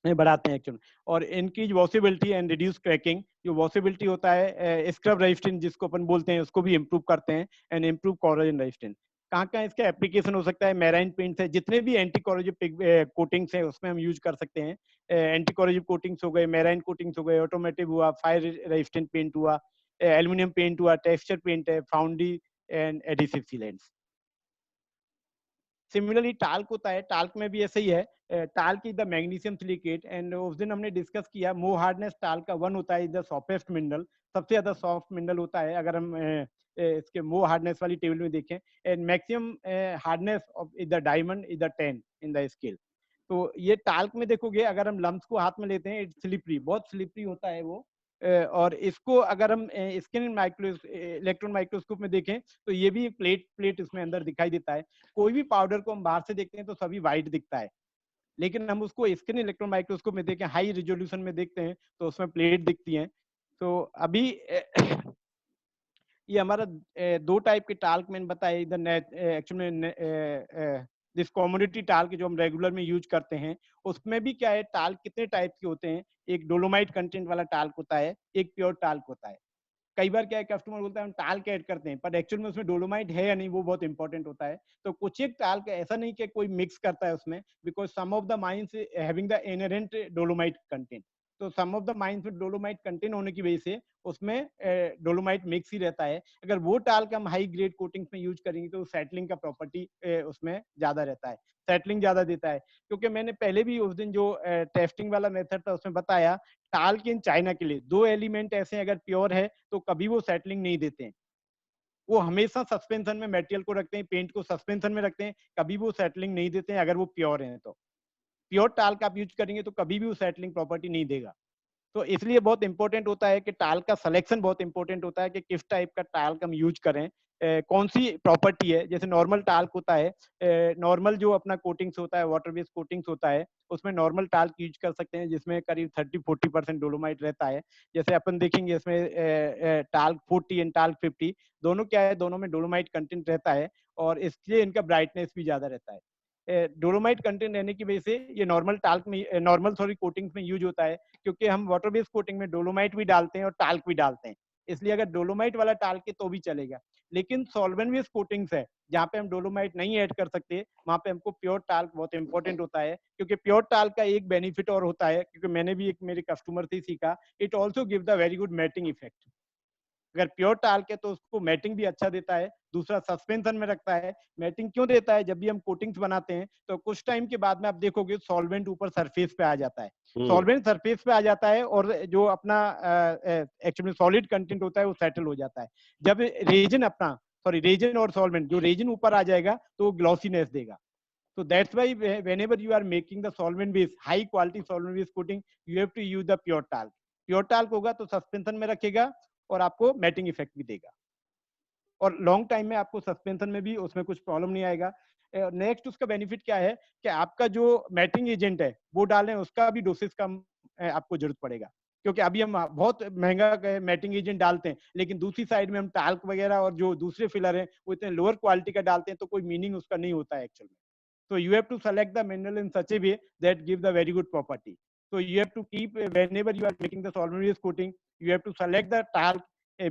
बढ़ाते हैं एक्चुअली। और इंक्रीज वॉसिबिलिटी एंड रिड्यूस क्रैकिंग, जो वॉसिबिलिटी होता है स्क्रब रेजिस्टेंस जिसको अपन बोलते हैं, उसको भी इंप्रूव करते हैं। And improve corrosion resistance. कहाँ कहाँ इसका एप्लीकेशन हो सकता है? मैराइन पेंट्स है, जितने भी एंटी कोरोजिव कोटिंग्स है उसमें हम यूज कर सकते हैं। एंटी कोरोजिव कोटिंग्स हो गए, मैराइन कोटिंग्स हो गए, ऑटोमेटिव हुआ, फायर रेजिस्टेंट पेंट हुआ, एल्यूमिनियम पेंट हुआ, टेक्सचर पेंट है, foundry and adhesive sealants. Similarly talc होता है, टाल्क में भी ऐसे ही है। Talc is the magnesium silicate, and उस दिन हमने डिस्कस किया मो हार्डनेस टाल्क का वन होता है इज द सॉफ्टेस्ट मिनरल, सबसे ज्यादा सॉफ्ट मिनरल होता है अगर हम इसके मो हार्डनेस वाली टेबल में देखें। And maximum hardness of is the diamond is the 10 in the scale. तो ये टाल्क में देखोगे, अगर हम लम्स को हाथ में लेते हैं, इट्स स्लिपरी, बहुत स्लिपरी होता है वो। और इसको अगर हम स्किन माइक्रो इलेक्ट्रॉन माइक्रोस्कोप में देखें तो ये भी प्लेट प्लेट इसमें अंदर दिखाई देता है। कोई भी पाउडर को हम बाहर से देखते हैं तो सभी व्हाइट दिखता है, लेकिन हम उसको स्किन इलेक्ट्रॉन माइक्रोस्कोप में देखें, हाई रिजोल्यूशन में देखते हैं, तो उसमें प्लेट दिखती है। तो अभी ये हमारा दो टाइप के टाल्क मैंने बताया। इधर एक्चुअली में दिस कॉमोडिटी टाल्क जो हम रेगुलर में यूज करते हैं, उसमें भी क्या है, टाल्क कितने टाइप के होते हैं? एक डोलोमाइट कंटेंट वाला टाल्क होता है, एक प्योर टाल्क होता है। कई बार क्या है, कस्टमर बोलता है हम टाल्क ऐड करते हैं, पर एक्चुअल में उसमें डोलोमाइट है या नहीं, वो बहुत इंपॉर्टेंट होता है। तो कुछ एक टाल्क ऐसा नहीं कि कोई मिक्स करता है उसमें, because some of the mines having the inherent dolomite content. तो सम ऑफ द माइंस में डोलोमाइट कंटेंट होने की वजह से उसमें डोलोमाइट मिक्स ही रहता है। अगर वो टाल्क हम हाई ग्रेड कोटिंग्स में यूज करेंगे तो सेटलिंग का प्रॉपर्टी उसमें ज्यादा रहता है, सेटलिंग ज्यादा देता है। क्योंकि मैंने पहले भी उस दिन जो टेस्टिंग वाला मेथड था उसमें बताया, टाल्क इन चाइना के लिए दो एलिमेंट ऐसे हैं, अगर प्योर है तो कभी वो सेटलिंग नहीं देते हैं। वो हमेशा सस्पेंशन में मटेरियल को रखते हैं, पेंट को सस्पेंशन में रखते हैं, कभी वो सेटलिंग नहीं देते हैं अगर वो प्योर हैं तो। प्योर टाल्क आप यूज करेंगे तो कभी भी वो सेटलिंग प्रॉपर्टी नहीं देगा। तो इसलिए बहुत इंपॉर्टेंट होता है कि टाल्क का सिलेक्शन बहुत इंपॉर्टेंट होता है कि किस टाइप का टाल्क हम यूज करें, कौन सी प्रॉपर्टी है। जैसे नॉर्मल टाल्क होता है, नॉर्मल जो अपना कोटिंग्स होता है, वाटर बेस्ड कोटिंग्स होता है, उसमें नॉर्मल टाल्क यूज कर सकते हैं जिसमें करीब 30-40% डोलोमाइट रहता है। जैसे अपन देखेंगे इसमें टाल्क 40 एंड टाल्क 50 दोनों क्या है, दोनों में डोलोमाइट कंटेंट रहता है, और इसलिए इनका ब्राइटनेस भी ज्यादा रहता है। डोलोमाइट कंटेंट रहने की वजह से ये नॉर्मल टाल्क में, नॉर्मल सॉरी कोटिंग्स में यूज होता है, क्योंकि हम वाटर बेस्ड कोटिंग में डोलोमाइट भी डालते हैं और टाल्क भी डालते हैं। इसलिए अगर डोलोमाइट वाला टाल्क है तो भी चलेगा। लेकिन सॉल्वेंट बेस्ड कोटिंग्स है जहाँ पे हम डोलोमाइट नहीं ऐड कर सकते, वहां पे हमको प्योर टाल्क बहुत इंपॉर्टेंट होता है। क्योंकि प्योर टाल्क का एक बेनिफिट और होता है, क्योंकि मैंने भी एक मेरे कस्टमर से सीखा, it also give the very good matting effect. अगर प्योर टाल्क है तो उसको मैटिंग भी अच्छा देता है। दूसरा, सस्पेंशन में रखता है। मैटिंग क्यों देता है? जब भी हम कोटिंग्स बनाते हैं तो कुछ टाइम के बाद में आप देखोगे सॉल्वेंट ऊपर सरफेस पे आ जाता है, सॉल्वेंट सरफेस पे आ जाता है, और जो अपना एक्चुअली सॉलिड कंटेंट होता है वो सेटल हो जाता है। जब रेजिन अपना सॉरी रेजिन और सॉल्वेंट, जो रेजिन ऊपर आ जाएगा तो वो ग्लॉसीनेस देगा। So that's why whenever you are making the solvent based high quality solvent based coating, you have to use the pure talc. Pure talc होगा तो सस्पेंशन में रखेगा और आपको मैटिंग इफेक्ट भी देगा, और लॉन्ग टाइम में आपको सस्पेंशन में भी उसमें कुछ प्रॉब्लम नहीं आएगा। नेक्स्ट उसका बेनिफिट क्या है कि आपका जो मैटिंग एजेंट है वो डालें, उसका भी डोसेस कम आपको जरूरत पड़ेगा। क्योंकि अभी हम बहुत महंगा मैटिंग एजेंट डालते हैं, लेकिन दूसरी साइड में हम टाल्क वगैरह और जो दूसरे फिलर हैं वो इतने लोअर क्वालिटी का डालते हैं, तो कोई मीनिंग उसका नहीं होता है एक्चुअल में। So you have to select the mineral in such a way that give the very good property. So you have to keep, whenever you are making the solvent based coating, you have to select the talc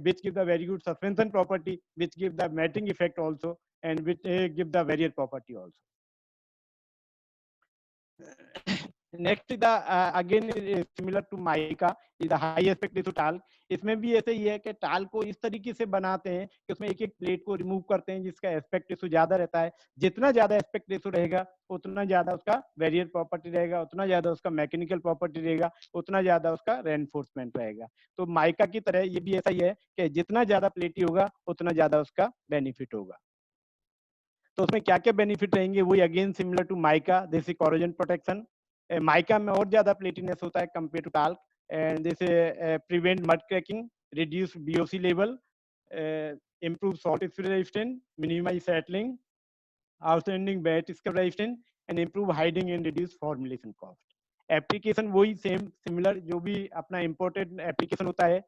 which give the very good suspension property, which give the matting effect also, and which give the barrier property also. Next the again similar to mica is the high aspect ratio talc. इसमें भी ऐसे ही है कि talc को इस तरीके से बनाते हैं कि उसमें एक एक प्लेट को रिमूव करते हैं जिसका एस्पेक्ट रेशियो ज्यादा रहता है। जितना ज्यादा एस्पेक्ट रेशियो रहेगा उतना ज्यादा उसका बैरियर प्रॉपर्टी रहेगा, उतना ज्यादा उसका मैकेनिकल प्रॉपर्टी रहेगा, उतना ज्यादा उसका रेनफोर्समेंट रहेगा। तो माइका की तरह ये भी ऐसा ही है कि जितना ज्यादा प्लेटी होगा उतना ज्यादा उसका बेनिफिट होगा। तो उसमें क्या क्या बेनिफिट रहेंगे, वही अगेन सिमिलर टू माइका, जैसे कोरोजन प्रोटेक्शन। माइका में और ज्यादा प्लेटिनेस होता है कंपेयर टू टाल्क, एंड जैसे prevent mud cracking, reduce BOC level, improve salt spill resistance, minimize settling, outstanding wet scrub resistance, and improve hiding and reduce formulation cost. Application वही same similar जो भी अपना इम्पोर्टेड एप्लीकेशन होता है,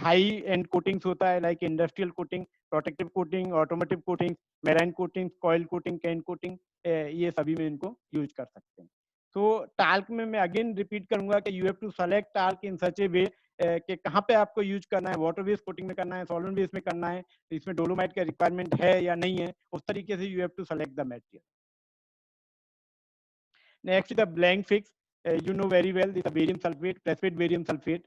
high and coatings होता है like industrial coating, protective coating, automotive coating, marine coating, coil coating, can coating, ये सभी में इनको यूज कर सकते हैं. तो टाल्क में मैं अगेन रिपीट करूंगा कि you have to select talc in such a way कि कहाँ पे आपको यूज करना है, वाटर बेस कोटिंग में करना है, सॉल्वेंट बेस में करना है, इसमें डोलोमाइट का रिक्वायरमेंट है या नहीं है, उस तरीके से you have to select the material. Next the blanc fixe, you know very well this is barium sulfate, precipitate barium sulfate.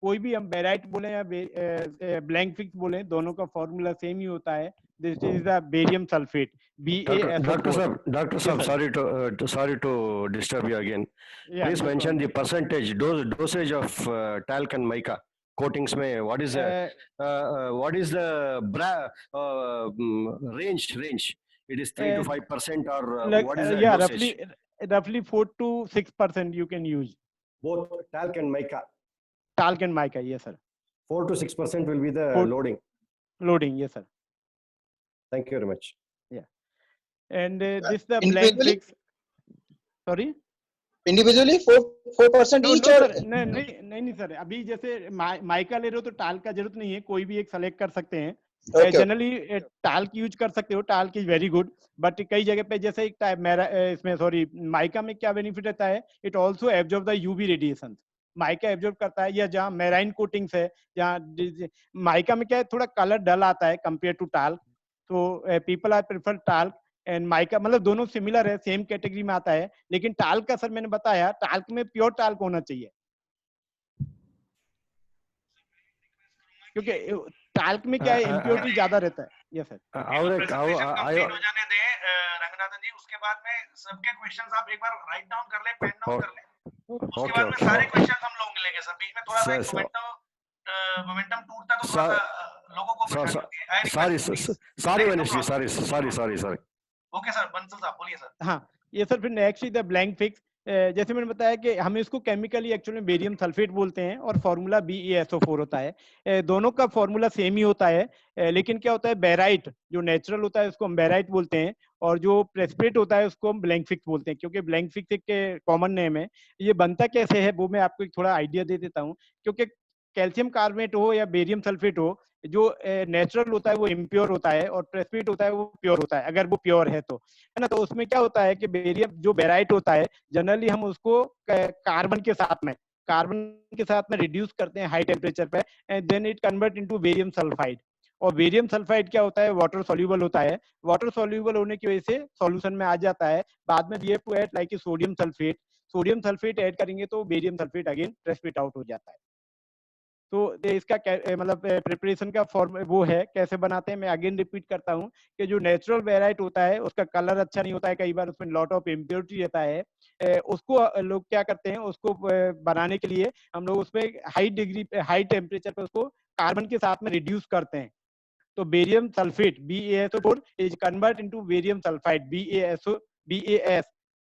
कोई भी हम बेराइट बोले या ब्लैंक फिक्स बोले, दोनों का फॉर्मूला सेम ही होता है. This is the barium sulphate, BaSO4. Doctor Sahab, sorry to disturb you again. Yeah, Please no mention problem. the percentage dosage of talc and mica coatings. Mein what is the range? It is 3 to 5% or what is the yeah, dosage? roughly 4 to 6% you can use. Both talc and mica. Talc and mica, yes sir. 4 to 6% will be the loading. Loading, yes sir. Thank you very much. Yeah. And this the blank fix. Sorry? Individually 4% each no, or sir, नहीं sir, अभी जैसे mica ले रहे हो तो टाल का जरूरत नहीं है, कोई भी एक सेलेक्ट कर सकते हैं. जनरली टाल्क यूज कर सकते हो, talc is very good. But कई जगह पे जैसे एक टाइप मेरा इसमें सॉरी माइका में क्या बेनिफिट रहता है, it also absorb the UV radiation. Mica absorb करता है, या जहाँ मेराइन कोटिंग्स है, जहाँ माइका में क्या है थोड़ा कलर डल आता है कंपेयर टू टाल्क. तो people are prefer talc and mica, मतलब दोनों सिमिलर है, सेम कैटेगरी में आता है. लेकिन टाल्क का सर मैंने बताया, टाल्क में प्योर टाल्क होना चाहिए, क्योंकि टाल्क में क्या है इम्प्योरिटी ज्यादा रहता है. Yes sir. कंप्लीट हो जाने दें रंगनाथन जी, उसके बाद में सबके क्वेश्चंस आप एक बार राइट डाउन कर ले, पेन डाउन कर ले, उसके बाद में सारे क्वेश्चंस हम लोग लेंगे सर. बीच में थोड़ा सा मोमेंटम टूटता तो थोड़ा लोगों को परेशानी होती है. sorry. ओके सर, बंसल साहब बोलिए सर. हाँ, ये सर फिर next is the blanc fix. जैसे मैंने बताया कि हम इसको केमिकली एक्चुअली बेरियम सल्फेट बोलते हैं और फॉर्मूला BaSO4 होता है. दोनों का फॉर्मूला सेम ही होता है, लेकिन क्या होता है बेराइट जो नेचुरल होता है उसको हम बेराइट बोलते हैं, और जो प्रेसिपिटेट होता है उसको हम ब्लैंक फिक्स बोलते हैं, क्योंकि ब्लैंक फिक्स एक कॉमन नेम है. ये बनता कैसे है वो मैं आपको एक थोड़ा आइडिया दे देता हूँ. क्योंकि कैल्शियम कार्बोनेट हो या बेरियम सल्फेट हो, जो नेचुरल होता है वो इम्प्योर होता है, और प्रेसिपिटेट होता है वो प्योर होता है, अगर वो प्योर है तो, है ना. तो उसमें क्या होता है कि बेरियम जो बेराइट होता है जनरली हम उसको कार्बन के साथ में रिड्यूस करते हैं हाई टेम्परेचर पे, and then it convert into barium sulphide. और बेरियम सल्फाइड क्या होता है, वाटर सॉल्यूबल होता है. वाटर सॉल्यूबल होने की वजह से सॉल्यूशन में आ जाता है. बाद में we have to add like sodium sulphate add करेंगे तो barium sulphate again precipitate out हो जाता है. तो इसका मतलब प्रिपरेशन का फॉर्म वो है, कैसे बनाते हैं मैं अगेन रिपीट करता हूँ कि जो नेचुरल वेराइट होता है उसका कलर अच्छा नहीं होता है, कई बार उसमें लॉट ऑफ इम्प्योरिटी रहता है. उसको लोग क्या करते हैं, उसको बनाने के लिए हम लोग उसमें हाई टेम्परेचर पे उसको कार्बन के साथ में रिड्यूस करते हैं. तो barium sulphate BaSO4 is convert into barium sulphide BaS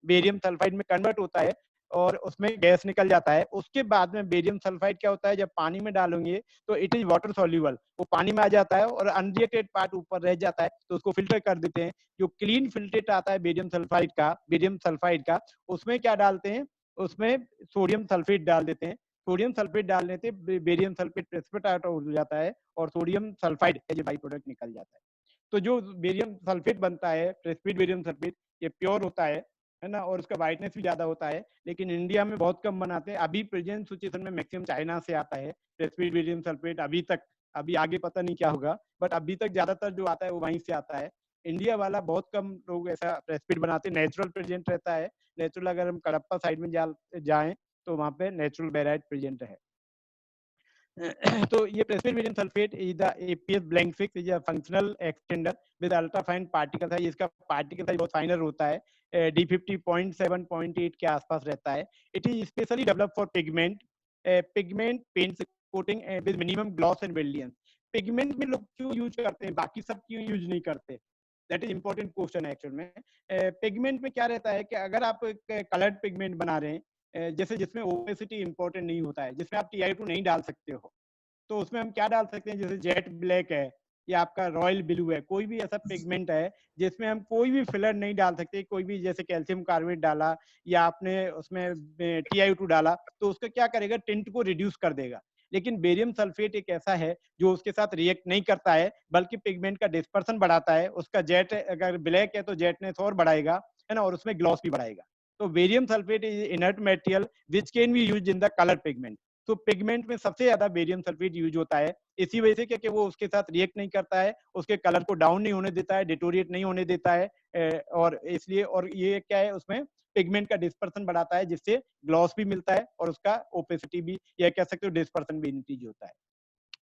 barium sulphide में कन्वर्ट होता है और उसमें गैस निकल जाता है. उसके बाद में बेरियम सल्फाइड क्या होता है, जब पानी में डालेंगे तो इट इज वाटर सॉल्यूबल, वो पानी में आ जाता है और अनरिएक्टेड पार्ट ऊपर रह जाता है, तो उसको फिल्टर कर देते हैं. जो क्लीन फिल्ट्रेट आता है बेरियम सल्फाइड का उसमें क्या डालते हैं, उसमें सोडियम सल्फेट डाल देते हैं. सोडियम सल्फेट डालने से बेरियम सल्फेट प्रेसिपिटेट हो जाता है और sodium sulphide as a by product निकल जाता है. तो जो बेरियम सल्फेट बनता है, प्रेसिपिटेट बेरियम सल्फेट, ये प्योर होता है ना, और उसका वाइटनेस भी ज्यादा होता है. लेकिन इंडिया में बहुत कम बनाते हैं. अभी प्रेजेंट सिचुएशन में मैक्सिमम चाइना से आता है प्रेसिपिटेट बेरियम सल्फेट अभी आगे पता नहीं क्या होगा, बट अभी तक ज्यादातर जो आता है वो वहीं से आता है. इंडिया वाला बहुत कम लोग ऐसा प्रेसिपिटेट बनाते हैं. नेचुरल प्रेजेंट रहता है. नेचुरल अगर हम कडप्पा साइड में जाएं तो वहां पे नेचुरल बेराइट प्रेजेंट है. तो ये precipitate barium sulphate is the APS blank fix is a functional extender with ultra fine particle size. इसका पार्टिकल साइज बहुत फाइनर होता है, D50 0.7 0.8 के आसपास रहता है. It is specially develop for pigment paint coating with minimum gloss and वेल्डियंस. Pigment में लोग क्यों यूज करते हैं, बाकी सब क्यों यूज नहीं करते, दैट इज इंपॉर्टेंट क्वेश्चन है एक्चुअल में. पिगमेंट में क्या रहता है कि अगर आप कलर्ड पिगमेंट बना रहे हैं, जैसे जिसमें ओपेसिटी इंपॉर्टेंट नहीं होता है, जिसमें आप TiO2 नहीं डाल सकते हो, तो उसमें हम क्या डाल सकते हैं, जैसे जेट ब्लैक है या आपका रॉयल ब्लू है, कोई भी ऐसा पिगमेंट है जिसमें हम कोई भी फिलर नहीं डाल सकते, कोई भी, जैसे कैल्शियम कार्बोनेट डाला या आपने उसमें TiO2 डाला, तो उसका क्या करेगा, टिंट को रिड्यूस कर देगा। लेकिन बेरियम सल्फेट एक ऐसा है जो उसके साथ रिएक्ट नहीं करता है, बल्कि पिगमेंट का डिस्पर्सन बढ़ाता है। उसका जेट अगर ब्लैक है तो जेटनेस और बढ़ाएगा, है ना, और उसमें ग्लॉस भी बढ़ाएगा। तो barium sulphate is inert material which can be used in the colour pigment. तो पिगमेंट में सबसे ज्यादा बेरियम सल्फेट यूज होता है, इसी वजह से क्योंकि वो उसके साथ रिएक्ट नहीं करता है, उसके कलर को डाउन नहीं होने देता है, डिटोरिएट नहीं होने देता है, और इसलिए, और ये क्या है, उसमें पिगमेंट का डिस्पर्सन बढ़ाता है, जिससे ग्लॉस भी मिलता है और उसका ओपेसिटी भी, या कह सकते हो डिस्पर्सन भी इंक्रीज होता है।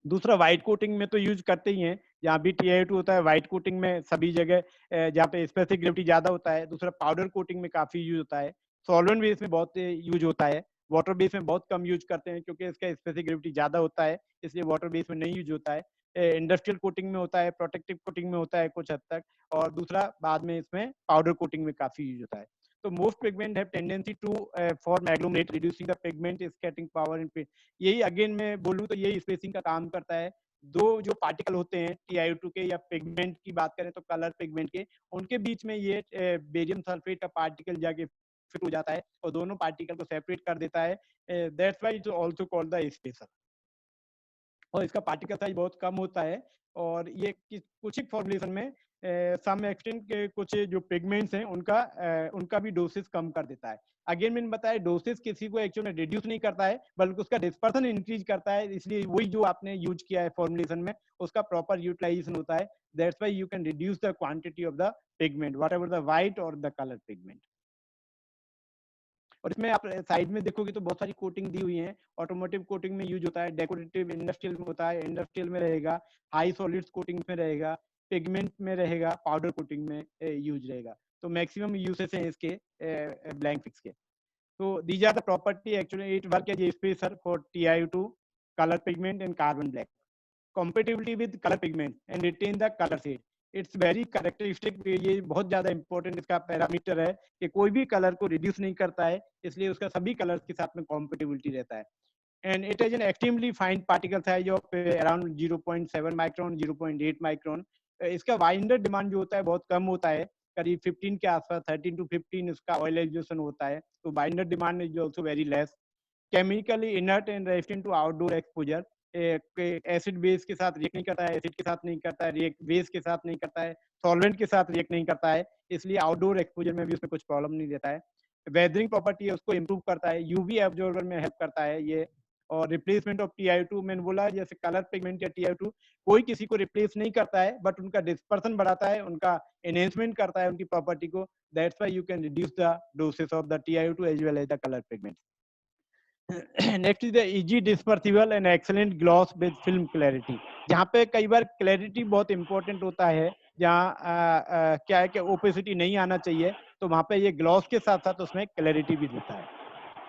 दूसरा, व्हाइट कोटिंग में तो यूज करते ही हैं, जहाँ भी TiO2 होता है व्हाइट कोटिंग में सभी जगह, जहाँ पे स्पेसिफिक ग्रेविटी ज्यादा होता है। दूसरा, पाउडर कोटिंग में काफी यूज होता है। सॉल्वेंट बेस में बहुत यूज होता है, वाटर बेस में बहुत कम यूज करते हैं क्योंकि इसका स्पेसिफिक ग्रेविटी ज्यादा होता है, इसलिए वाटर बेस में नहीं यूज होता है। इंडस्ट्रियल कोटिंग में होता है, प्रोटेक्टिव कोटिंग में होता है कुछ हद तक, और दूसरा बाद में इसमें पाउडर कोटिंग में काफी यूज होता है। तो most pigment have tendency to form agglomerate, reducing the pigment scattering power in. यही अगेन मैं बोलूँ तो यही स्पेसिंग का काम करता है। दो जो पार्टिकल होते हैं TiO2 के, या पिगमेंट की बात करें तो कलर पिगमेंट के, उनके बीच में ये बेरियम सल्फेट का पार्टिकल जाके फिट हो जाता है और दोनों पार्टिकल को सेपरेट कर देता है। That's why it is also called the spacer. और इसका पार्टिकल साइज बहुत कम होता है, और ये कुछ ही फॉर्मुलेशन में सम एक्सटेंट के कुछ जो पिगमेंट्स हैं उनका भी डोसेस कम कर देता है। अगेन मैंने बताया, डोसेस किसी को एक्चुअली रिड्यूस नहीं करता है, बल्कि उसका डिस्पर्सन इंक्रीज करता है, इसलिए वही जो आपने यूज किया है फॉर्मुलेशन में, उसका प्रॉपर यूटिलाइजेशन होता है। That's why you can reduce the quantity of the pigment, whatever the white और द कलर पिगमेंट। और इसमें आप साइड में देखोगे तो बहुत सारी कोटिंग दी हुई है। ऑटोमोटिव कोटिंग में यूज होता है, डेकोरेटिव इंडस्ट्रियल में होता है, इंडस्ट्रियल में रहेगा, हाई सॉलिड्स कोटिंग में रहेगा, पिगमेंट में रहेगा, पाउडर कोटिंग में यूज रहेगा। तो मैक्सिमम यूसेस हैं इसके ब्लैंक फिक्स के। तो these are the property actually it work as a spacer for TiO2, color pigment and carbon black. Compatibility with color pigment and retain the color shade. It's very characteristic, ये बहुत ज्यादा important इसका parameter है कि कोई भी colour को reduce नहीं करता है, इसलिए उसका सभी कलर्स के साथ में कॉम्पेटिबिलिटी रहता है। And it is an extremely fine particle size of around 0.7 micron, 0.8 micron. इसका बाइंडर डिमांड जो होता है बहुत कम होता है, करीब 15 के आसपास, 13 to 15 इसका ऑयलाइजेशन होता है, तो binder demand is also very less. Chemically inert and resistant to outdoor exposure, acid base के साथ रिएक्ट नहीं करता है, एसिड के साथ नहीं करता है, रिएक्ट बेस के साथ नहीं करता है, सॉल्वेंट के साथ रिएक्ट नहीं करता है, इसलिए आउटडोर एक्सपोजर में भी उसमें कुछ प्रॉब्लम नहीं देता है। वेदरिंग प्रॉपर्टी है उसको इम्प्रूव करता है, यूवी एब्जॉर्बर में हेल्प करता है ये। और रिप्लेसमेंट ऑफ TiO2 मैंने बोला, जैसे कलर पिगमेंट या TiO2 कोई किसी को रिप्लेस नहीं करता है, बट उनका डिस्पर्सन बढ़ाता है, उनका एनहेंसमेंट करता है उनकी प्रॉपर्टी को। That's why you can reduce the doses of the TiO2 as well as the colour pigment. Next is the easy dispersible and excellent gloss with film clarity. जहाँ पे कई बार क्लैरिटी बहुत इंपॉर्टेंट होता है, जहाँ क्या है कि ओपेसिटी नहीं आना चाहिए, तो वहाँ पे ये ग्लॉस के साथ साथ उसमें क्लैरिटी भी देता है।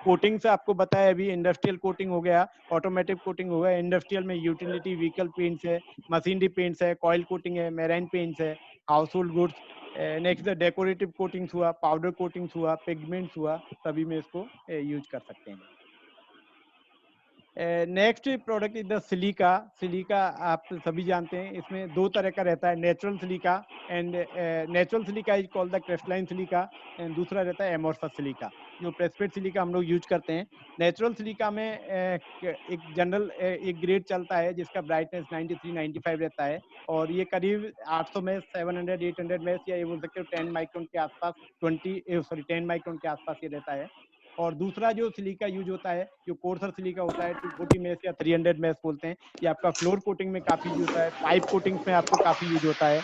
कोटिंग से आपको बताया अभी, इंडस्ट्रियल कोटिंग हो गया, ऑटोमेटिक कोटिंग हो गया। इंडस्ट्रियल में यूटिलिटी व्हीकल पेंट्स है, मशीनरी पेंट्स है, कॉइल कोटिंग है, मेराइन पेंट्स है, house hold goods. Next the decorative coatings हुआ, पाउडर कोटिंग्स हुआ, पिगमेंट्स हुआ, सभी में इसको यूज कर सकते हैं। Next product is the silica. Silica आप सभी जानते हैं, इसमें दो तरह का रहता है, natural silica and natural silica is called the crystalline silica, and दूसरा रहता है एमोर्फस सिलिका, जो प्रेसिपिटेट सिलिका हम लोग यूज करते हैं। नेचुरल सिलिका में एक जनरल एक ग्रेड चलता है जिसका ब्राइटनेस 93-95 रहता है, और ये करीब 800 में 700-800 में, या ये बोल सकते हो 10 माइक्रोन के आसपास, 10 माइक्रोन के आसपास ये रहता है। और दूसरा जो सिलिका यूज होता है, जो कोर्सर सिलिका होता है, 240 मेस या 300 मेस बोलते हैं, ये आपका फ्लोर कोटिंग में काफी यूज होता है, पाइप कोटिंग में आपको काफी यूज होता है।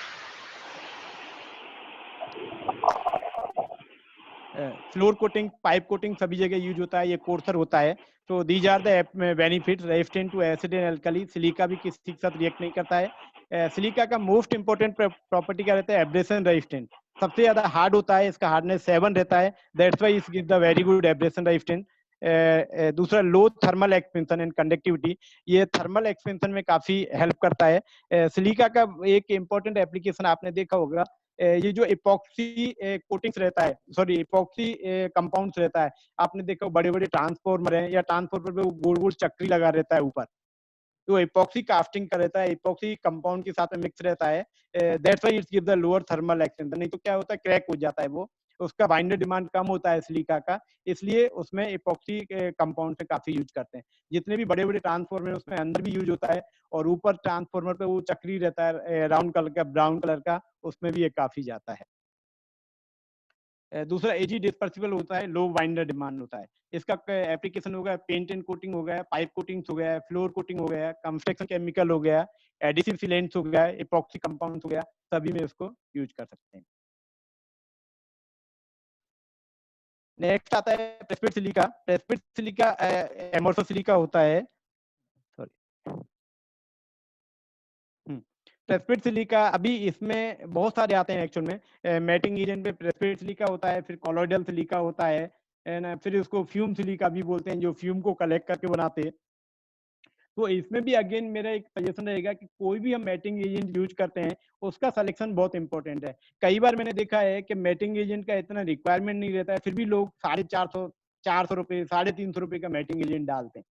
फ्लोर कोटिंग, पाइप कोटिंग सभी जगह यूज होता है, ये कोर्सर होता है। तो these are the benefits, resistant to acid and alkali. Silica भी किसी के साथ रिएक्ट नहीं करता है। सिलिका का मोस्ट इंपोर्टेंट प्रॉपर्टी क्या रहता है, एब्रेशन रेजिस्टेंट। सबसे ज्यादा हार्ड होता है, इसका हार्डनेस 7 रहता है, that's why it gives the very good abrasion resistant. दूसरा, low thermal expansion and conductivity, ये थर्मल एक्सपेंशन में काफी हेल्प करता है। सिलिका का एक इंपॉर्टेंट एप्लीकेशन आपने देखा होगा, ये जो इपॉक्सी कोटिंग्स रहता है, सॉरी इपॉक्सी कंपाउंड्स रहता है, आपने देखा बड़े बड़े ट्रांसफॉर्मर हैं, या ट्रांसफॉर्मर पे गोल गोल चक्री लगा रहता है ऊपर, तो एपॉक्सी कास्टिंग का रहता है, एपॉक्सी कंपाउंड के साथ में मिक्स रहता है, that's why it's give the lower thermal action. नहीं तो क्या होता है, क्रैक हो जाता है वो, उसका बाइंडर डिमांड कम होता है सिलिका का, इसलिए उसमें एपॉक्सी कंपाउंड से काफी यूज करते हैं। जितने भी बड़े बड़े ट्रांसफॉर्मर उसमें अंदर भी यूज होता है, और ऊपर ट्रांसफॉर्मर पे वो चक्री रहता है राउंड कलर का, ब्राउन कलर का, उसमें भी ये काफी जाता है। दूसरा एजी डिस्पर्सिबल होता है, लो बाइंडर डिमांड होता है। इसका एप्लीकेशन हो गया पेंट एंड कोटिंग हो गया, पाइप कोटिंग्स हो गया, फ्लोर कोटिंग हो गया, कंस्ट्रक्शन केमिकल हो गया, एडिसिव सीलेंट्स हो गया, एपॉक्सी कंपाउंड्स हो गया, सभी में इसको यूज कर सकते हैं। नेक्स्ट आता है precipitated silica. प्रेस्पिड silica amorphous silica होता है, सॉरी, प्रेस्पिड सिलिका। अभी इसमें बहुत सारे आते हैं एक्चुअल में, मैटिंग एजेंट में प्रेस्पिड सिलिका होता है, फिर कॉलोइडल सिलिका होता है, एंड फिर उसको फ्यूम सिलिका भी बोलते हैं, जो फ्यूम को कलेक्ट करके बनाते हैं। तो इसमें भी अगेन मेरा एक सजेशन रहेगा कि कोई भी हम मैटिंग एजेंट यूज करते हैं, उसका सिलेक्शन बहुत इंपॉर्टेंट है। कई बार मैंने देखा है कि मैटिंग एजेंट का इतना रिक्वायरमेंट नहीं रहता है, फिर भी लोग 450 ₹400 ₹350 का मैटिंग एजेंट डालते हैं,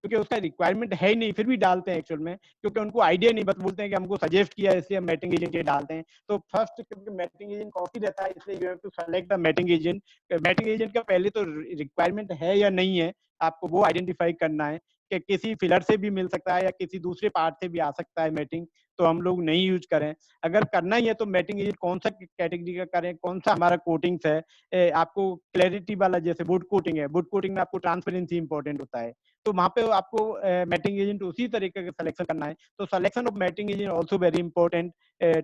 क्योंकि उसका रिक्वायरमेंट है ही नहीं, फिर भी डालते हैं एक्चुअल में, क्योंकि उनको आइडिया नहीं, बस बोलते हैं कि हमको सजेस्ट किया है इसलिए हम मैटिंग एजेंट ये डालते हैं। तो फर्स्ट, क्योंकि मैटिंग एजेंट कॉस्टली रहता है, इसलिए you have to select the matting agent. Matting agent का पहले तो रिक्वायरमेंट है या नहीं है, आपको वो आइडेंटिफाई करना है कि किसी फिलर से भी मिल सकता है या किसी दूसरे पार्ट से भी आ सकता है मैटिंग, तो हम लोग नहीं यूज करें। अगर करना ही है तो मैटिंग एजेंट कौन सा कैटेगरी का करें, कौन सा हमारा कोटिंग्स है, आपको क्लैरिटी वाला, जैसे वुड कोटिंग है, वुड कोटिंग में आपको ट्रांसपेरेंसी इंपॉर्टेंट होता है, तो वहाँ पे आपको मैटिंग एजेंट उसी तरीके का सिलेक्शन करना है। तो selection of matting agent also very important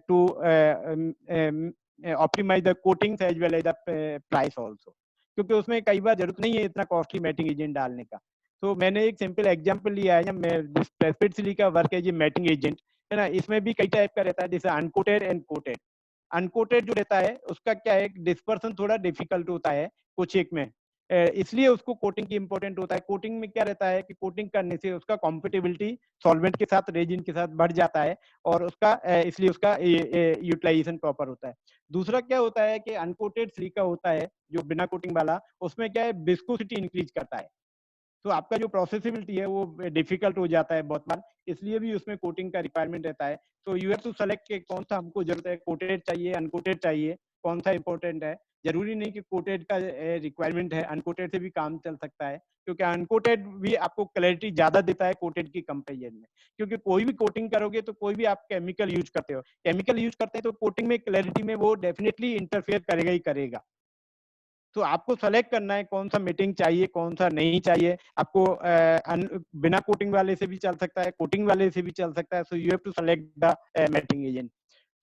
to optimise the coatings as well as the price also, क्योंकि उसमें कई बार जरूरत नहीं है इतना कॉस्टली मैटिंग एजेंट डालने का। तो मैंने एक सिंपल एग्जांपल लिया है, precipitated silica work as a matting agent, है ना। इसमें भी कई टाइप का रहता है, जैसे अनकोटेड एंड कोटेड। अनकोटेड जो रहता है उसका क्या है, डिस्पर्सन थोड़ा डिफिकल्ट होता है कुछ एक में, इसलिए उसको कोटिंग की इंपॉर्टेंट होता है। कोटिंग में क्या रहता है कि कोटिंग करने से उसका कॉम्पिटेबिलिटी सॉल्वेंट के साथ, रेजिन के साथ बढ़ जाता है, और उसका इसलिए उसका यूटिलाइजेशन प्रॉपर होता है। दूसरा क्या होता है कि अनकोटेड सिलिका होता है जो बिना कोटिंग वाला, उसमें क्या है, विस्कोसिटी इंक्रीज करता है, तो आपका जो प्रोसेसिबिलिटी है वो डिफिकल्ट हो जाता है बहुत बार, इसलिए भी उसमें कोटिंग का रिक्वायरमेंट रहता है। तो यू हैव टू सेलेक्ट कि कौन सा हमको जरूरत है, कोटेड चाहिए, अनकोटेड चाहिए, कौन सा इंपॉर्टेंट है। जरूरी नहीं कि कोटेड का रिक्वायरमेंट है, अनकोटेड से भी काम चल सकता है, क्योंकि अनकोटेड भी आपको क्लैरिटी ज्यादा देता है कोटेड की कंपेरिजन में। क्योंकि कोई भी कोटिंग करोगे तो कोई भी आप केमिकल यूज करते हो, केमिकल यूज करते हैं तो कोटिंग में क्लैरिटी में वो डेफिनेटली इंटरफेयर करेगा ही करेगा। तो आपको सेलेक्ट करना है कौन सा मीटिंग चाहिए, कौन सा नहीं चाहिए। आपको बिना कोटिंग वाले से भी चल सकता है, कोटिंग वाले से भी चल सकता है। So you have to select the matting agent.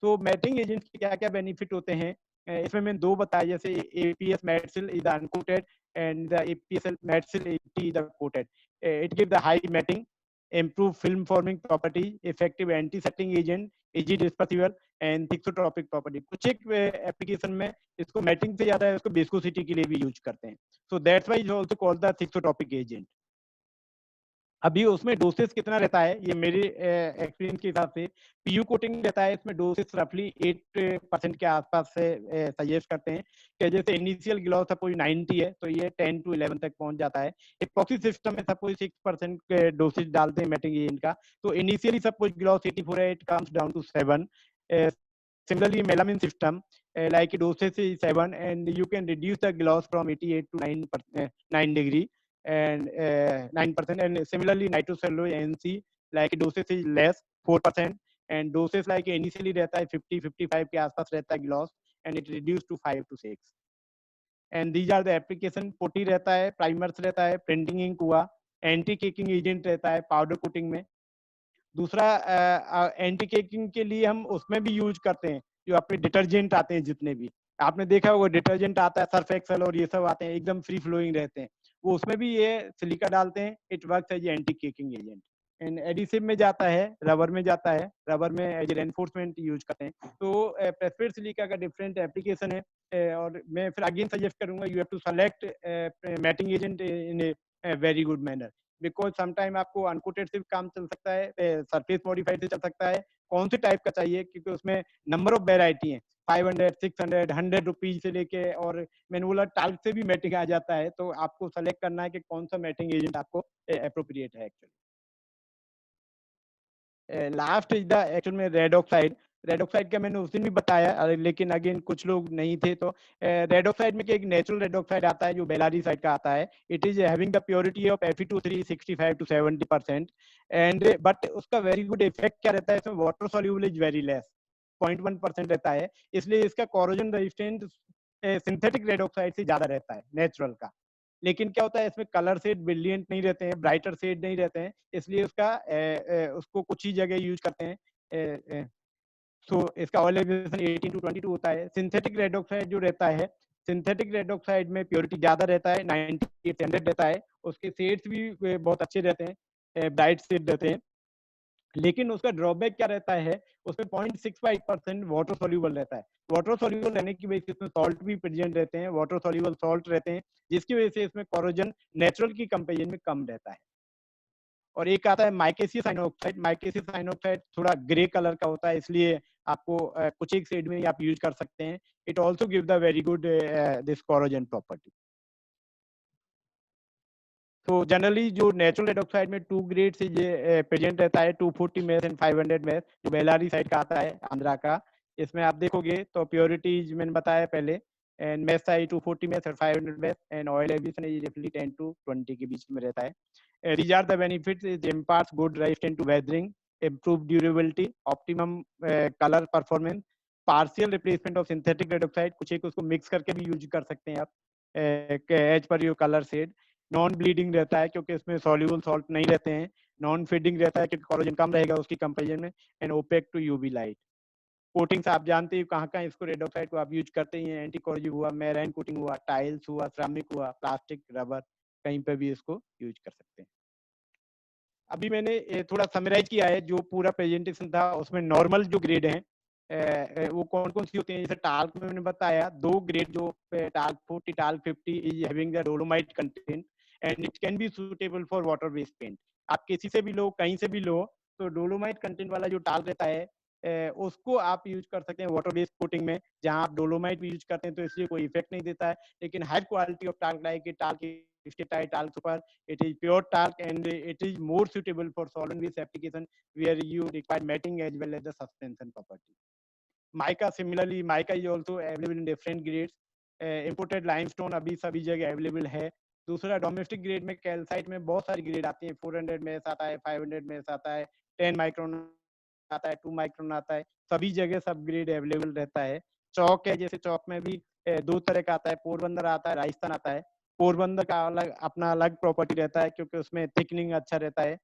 तो मैटिंग एजेंट के क्या क्या बेनिफिट होते हैं, इसमें मैंने दो बताया, जैसे APS Matsil is uncoated and the APS Matsil is the coated. It give the high matting, improve film forming property, effective anti setting agent, easy dispersible and thixotropic property। कुछ एक एप्लीकेशन में इसको मैटिंग से ज्यादा इसको viscosity के लिए भी यूज करते हैं। So that's why is also called the thixotropic agent. अभी उसमें डोसेस कितना रहता है, ये मेरे एक्सपीरियंस के हिसाब से पीयू कोटिंग रहता है, इसमें डोसेस रफली 8% के आसपास से सजेस्ट करते हैं, कि जैसे इनिशियल ग्लॉस सपोज 90 है तो ये 10 to 11 तक पहुंच जाता है। इपॉक्सी सिस्टम में सपोज 6% के डोसेज डालते हैं मैटिंग एजेंट का, तो इनिशियली सपोज ग्लॉस 84 है, it comes down to 7। Similarly, melamine system, like dosage is 7, and you can reduce the gloss from 88 to 9 degree and 9%. And similarly, nitrocellulose NC, like dosage is less 4%, and dosage like initially रहता है 50-55 के आसपास रहता है gloss, and it reduced to 5 to 6. And these are the application। पोटी रहता है, primers रहता है, प्रिंटिंग इंक हुआ, एंटी केकिंग एजेंट रहता है पाउडर कोटिंग में। दूसरा एंटी केकिंग के लिए हम उसमें भी यूज करते हैं, जो अपने डिटर्जेंट आते हैं जितने भी आपने देखा होगा, डिटर्जेंट आता है सर्फ एक्सेल और ये सब आते हैं, एकदम फ्री फ्लोइंग रहते हैं, वो उसमें भी ये सिलिका डालते हैं। It works as anti caking agent. And adhesive में जाता है, रबर में जाता है, रबर में एज रेनफोर्समेंट यूज करते हैं। तो प्रेस्पिड सिलिका का डिफरेंट एप्लीकेशन है, और मैं फिर अगेन सजेस्ट करूंगा you have to select matting agent in a very good manner, because sometime आपको अनकोटेड से भी काम चल सकता है, सरफेस मॉडिफाइड से चल सकता है, कौन से टाइप का चाहिए, क्योंकि उसमें नंबर ऑफ वेराइटी है, 500, 600, 100 रुपीज से लेके, और मैंने बोला टाइप से भी मैटिंग आ जाता है। तो आपको सेलेक्ट करना है कि कौन सा मैटिंग एजेंट आपको अप्रोप्रिएट है actually. Last is the actual में रेड ऑक्साइड। रेड ऑक्साइड का मैंने उस दिन भी बताया, लेकिन अगेन कुछ लोग नहीं थे, तो रेड ऑक्साइड में एक नेचुरल रेड ऑक्साइड आता है जो बेलारी साइड का आता है। It is having the purity of Fe2O3 65 to 70%, and but उसका वेरी गुड इफेक्ट क्या रहता है, इसमें water soluble is very less, 0.1% रहता है, इसलिए इसका corrosion resistant synthetic red oxide से ज्यादा रहता है नेचुरल का। लेकिन क्या होता है, इसमें कलर शेड ब्रिलियंट नहीं रहते हैं, ब्राइटर शेड नहीं रहते हैं, इसलिए उसको कुछ ही जगह यूज करते हैं। सो इसका ऑयल एलिवेशन 18 to 22 होता है। सिंथेटिक रेड ऑक्साइड जो रहता है, सिंथेटिक रेड ऑक्साइड में प्योरिटी ज्यादा रहता है, 98 से 100 रहता है, उसके शेड्स भी बहुत अच्छे रहते हैं, ब्राइट शेड रहते हैं। लेकिन उसका ड्रॉबैक क्या रहता है, उसमें 0.65% वाटर सोल्यूबल रहता है। वाटर सोल्यूबल रहने की वजह से इसमें सॉल्ट भी प्रेजेंट रहते हैं, वाटर सोल्यूबल सॉल्ट रहते हैं, जिसकी वजह से इसमें कोरोजन नेचुरल की कंपेरिजन में कम रहता है। और एक आता है माइकेसियस साइनोऑक्साइड। माइकेसियस साइनोऑक्साइड थोड़ा ग्रे कलर का होता है, इसलिए आपको कुछ एक शेड में ही आप यूज कर सकते हैं। It also give the very good this corrosion property. तो जनरली जो नेचुरल रेड ऑक्साइड में 2 ग्रेड से ये प्रेजेंट रहता है, 240 मेस एंड 500 मेस, जो बेलारी साइड का आता है, आंध्रा का। इसमें आप देखोगे तो प्योरिटीज मैंने बताया पहले, एंड मेस साइज 240 मेस और 500 mesh, and oil addition is रफली 10 to 20 के बीच में रहता है। These are the benefits: it imparts good resistance to weathering, improved durability, optimum color performance, partial replacement of synthetic red oxide, कुछ एक उसको mix करके भी यूज कर सकते हैं आप as per your colour shade. Non bleeding रहता है क्योंकि इसमें सॉल्यूबल सॉल्ट नहीं रहते हैं। नॉन फीडिंग रहता है क्योंकि कोरोजन कम रहेगा उसकी कंपेरिजन में, and opaque to UV light. Coatings आप जानते हो कहाँ कहाँ इसको रेड ऑक्साइड को आप यूज करते ही हैं, एंटी कोरोजिव हुआ, मेराइन कोटिंग हुआ, टाइल्स हुआ, सिरामिक हुआ, प्लास्टिक, रबर, कहीं पे भी इसको यूज कर सकते हैं। अभी मैंने थोड़ा समराइज किया है जो पूरा प्रेजेंटेशन था, उसमें नॉर्मल जो ग्रेड हैं वो कौन कौन सी होती हैं। जैसे टाल्क में मैंने बताया 2 ग्रेड, जो talc 40, talc 50 is having the dolomite content and it can be suitable for water based paint. आप किसी से भी लो, कहीं से भी लो, तो डोलोमाइट कंटेंट वाला जो टाल्क रहता है उसको आप यूज कर सकते हैं वाटर बेस्ड कोटिंग में। जहां आप डोलोमाइट भी यूज करते हैं तो इसलिए कोई इफेक्ट नहीं देता है, लेकिन high quality of talc like talc talc super, it is pure talc and it is more suitable for solvent based application where you require matting as well as the suspension property. Mica, similarly, mica is also available in different grades. Imported limestone अभी सभी जगह available है। दूसरा domestic grade में calcite में बहुत सारी grade आती है, 400 में आता है, 500 में आता है, 10 माइक्रोन आता है, 2 माइक्रोन आता है, सभी जगह सब ग्रेड अवेलेबल रहता है। चौक है, जैसे चौक में भी 2 तरह का आता है, पोरबंदर आता है, राजस्थान आता है। पोरबंदर का अलग अपना अलग प्रॉपर्टी रहता है क्योंकि उसमें थिकनिंग अच्छा रहता है,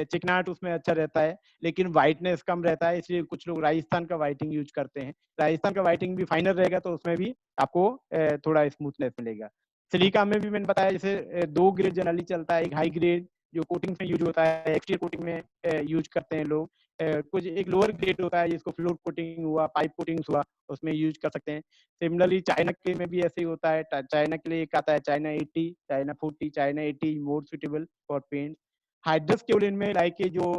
चिकनाहट उसमें अच्छा रहता है, लेकिन व्हाइटनेस कम रहता है, इसलिए कुछ लोग राजस्थान का व्हाइटिंग यूज करते हैं। राजस्थान का व्हाइटिंग भी फाइनल रहेगा तो उसमें भी आपको थोड़ा स्मूथनेस मिलेगा। सिलिका में भी मैंने बताया जैसे 2 ग्रेड जनरली चलता है, एक हाई ग्रेड जो कोटिंग में यूज होता है, एक्सटीरियर कोटिंग में यूज करते हैं लोग। कुछ एक लोअर ग्रेड होता है जिसको फ्लोर कोटिंग हुआ, पाइप कोटिंग हुआ, उसमें यूज कर सकते हैं। सिमिलरली चाइना के में भी ऐसे ही होता है। चाइना के लिए एक आता है China 80, China 40, China 80 more suitable for paint. Hydrous kaolin में लाइक जो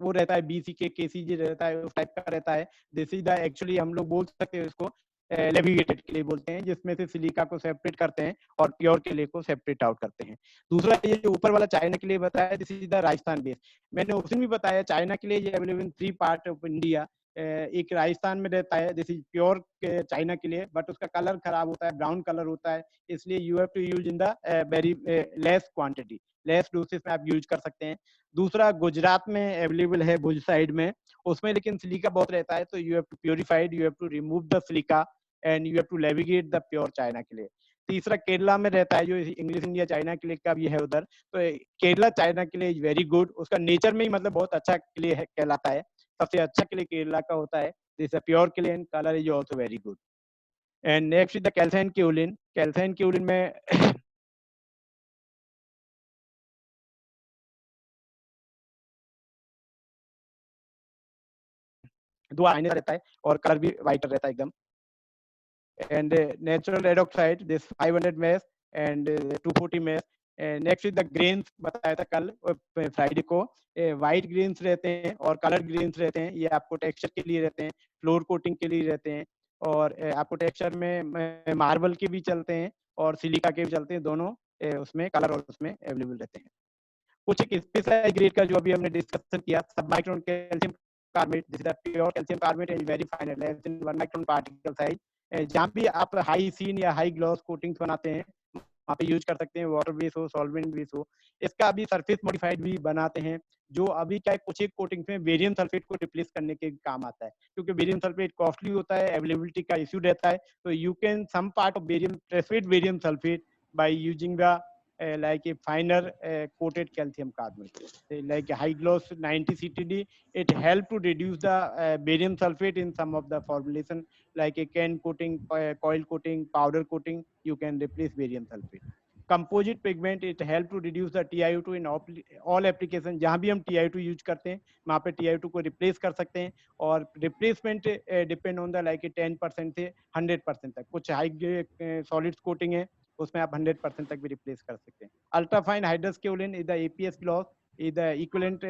वो रहता है BCK KCG रहता है, उस टाइप का रहता है। दिस इज द एक्चुअली हम लोग बोल सकते हैं इसको लेविगेटेड के लिए बोलते हैं, जिसमें से सिलिका को सेपरेट करते हैं और प्योर के लिए को सेपरेट आउट करते हैं। दूसरा ये जो ऊपर वाला चाइना के लिए बताया, this is the Rajasthan base. मैंने उस दिन भी बताया चाइना के लिए ये available in 3 part of India. एक राजस्थान में रहता है, दिस इज प्योर चाइना के लिए, बट उसका कलर खराब होता है, ब्राउन कलर होता है, इसलिए you have to use in the very less quantity, less doses में आप यूज कर सकते हैं। दूसरा गुजरात में अवेलेबल है भुज साइड में, उसमें लेकिन सिलिका बहुत रहता है, तो you have to purified, you have to remove the silica and you have to levigate the pure china के लिए। तीसरा केरला में रहता है जो इंग्लिश इंडिया चाइना के लिए का भी है उधर, तो केरला चाइना के लिए इज वेरी गुड। उसका नेचर में ही मतलब बहुत अच्छा के लिए कहलाता है, सबसे अच्छा के लिए केरला का होता है। दिस प्योर के लिए, colour is also very good. And next is the calcine kaolin. Calcine kaolin में दो आईने रहता है और कलर भी वाइटर रहता है एकदम। And natural red oxide this 500 mesh and 240 mess. Next is the grains, बताया था कल फ्राइडे को, वाइट ग्रेन्स रहते हैं और कलर ग्रेन्स रहते हैं। ये आपको टेक्सचर के लिए रहते हैं, फ्लोर कोटिंग के लिए रहते हैं, और आपको टेक्सचर में मार्बल के भी चलते हैं और सिलिका के भी चलते हैं, दोनों उसमें कलर और उसमें अवेलेबल रहते हैं। कुछ एक स्पेशलाइज्ड ग्रेड का जो अभी हमने डिस्कशन किया, सब micron calcium carbonate, this is the pure calcium carbonate and very fine, less than 1 micron particle size. जहाँ भी आप हाई सीन या हाई ग्लॉस कोटिंग्स बनाते हैं वहाँ पे यूज कर सकते हैं, वाटर बेस हो, सॉल्वेंट बेस हो। इसका अभी सरफेस मॉडिफाइड भी बनाते हैं, जो अभी क्या है कुछ एक कोटिंग्स में बेरियम सल्फेट को रिप्लेस करने के काम आता है, क्योंकि बेरियम सल्फेट कॉस्टली होता है, अवेलेबिलिटी का इश्यू रहता है। तो you can some part of barium ट्रेसफेट barium sulphate by using the like a finer coated calcium carbonate, like a high gloss 90 CTD. It help to reduce the barium sulfate in some of the formulation, like a can coating, coil coating, powder coating. You can replace barium sulfate. Composite pigment, it help to reduce the TiO2 in all application. जहाँ भी हम TiO2 use करते हैं वहाँ पे TiO2 को replace कर सकते हैं, और replacement depend on the like 10% से 100% तक। कुछ हाई सॉलिड्स कोटिंग है उसमें आप 100% तक भी रिप्लेस कर सकते हैं। Ultra fine hydrous kaolin is the APS gloss, is the equivalent,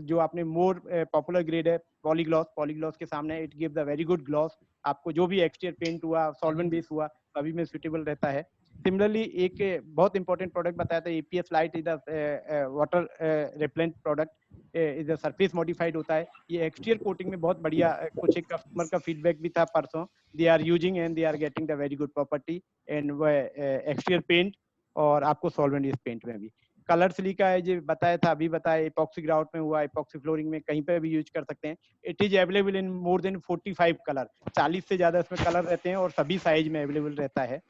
जो आपने मोर पॉपुलर ग्रेड है पॉलीग्लॉस, पॉलीग्लॉस के सामने it give the very good gloss. आपको जो भी एक्सटीरियर पेंट हुआ, सॉल्वेंट बेस हुआ, अभी में सुटेबल रहता है। सिमिलरली एक बहुत इंपॉर्टेंट प्रोडक्ट बताया था, APS light is the water repellent product, is the surface modified होता है। ये एक्सटीरियर कोटिंग में बहुत बढ़िया, कुछ एक कस्टमर का फीडबैक भी था परसों, they are using and they are getting the very good property and exterior paint, और आपको सॉल्वेंट इस पेंट में भी। कलर सिलिका है जो बताया था, अभी बताया, इपॉक्सी ग्राउट में हुआ, इपॉक्सी फ्लोरिंग में कहीं पे भी यूज कर सकते हैं। It is available in more than 45 colour, 40 से ज्यादा इसमें कलर रहते हैं और सभी साइज में अवेलेबल रहता है।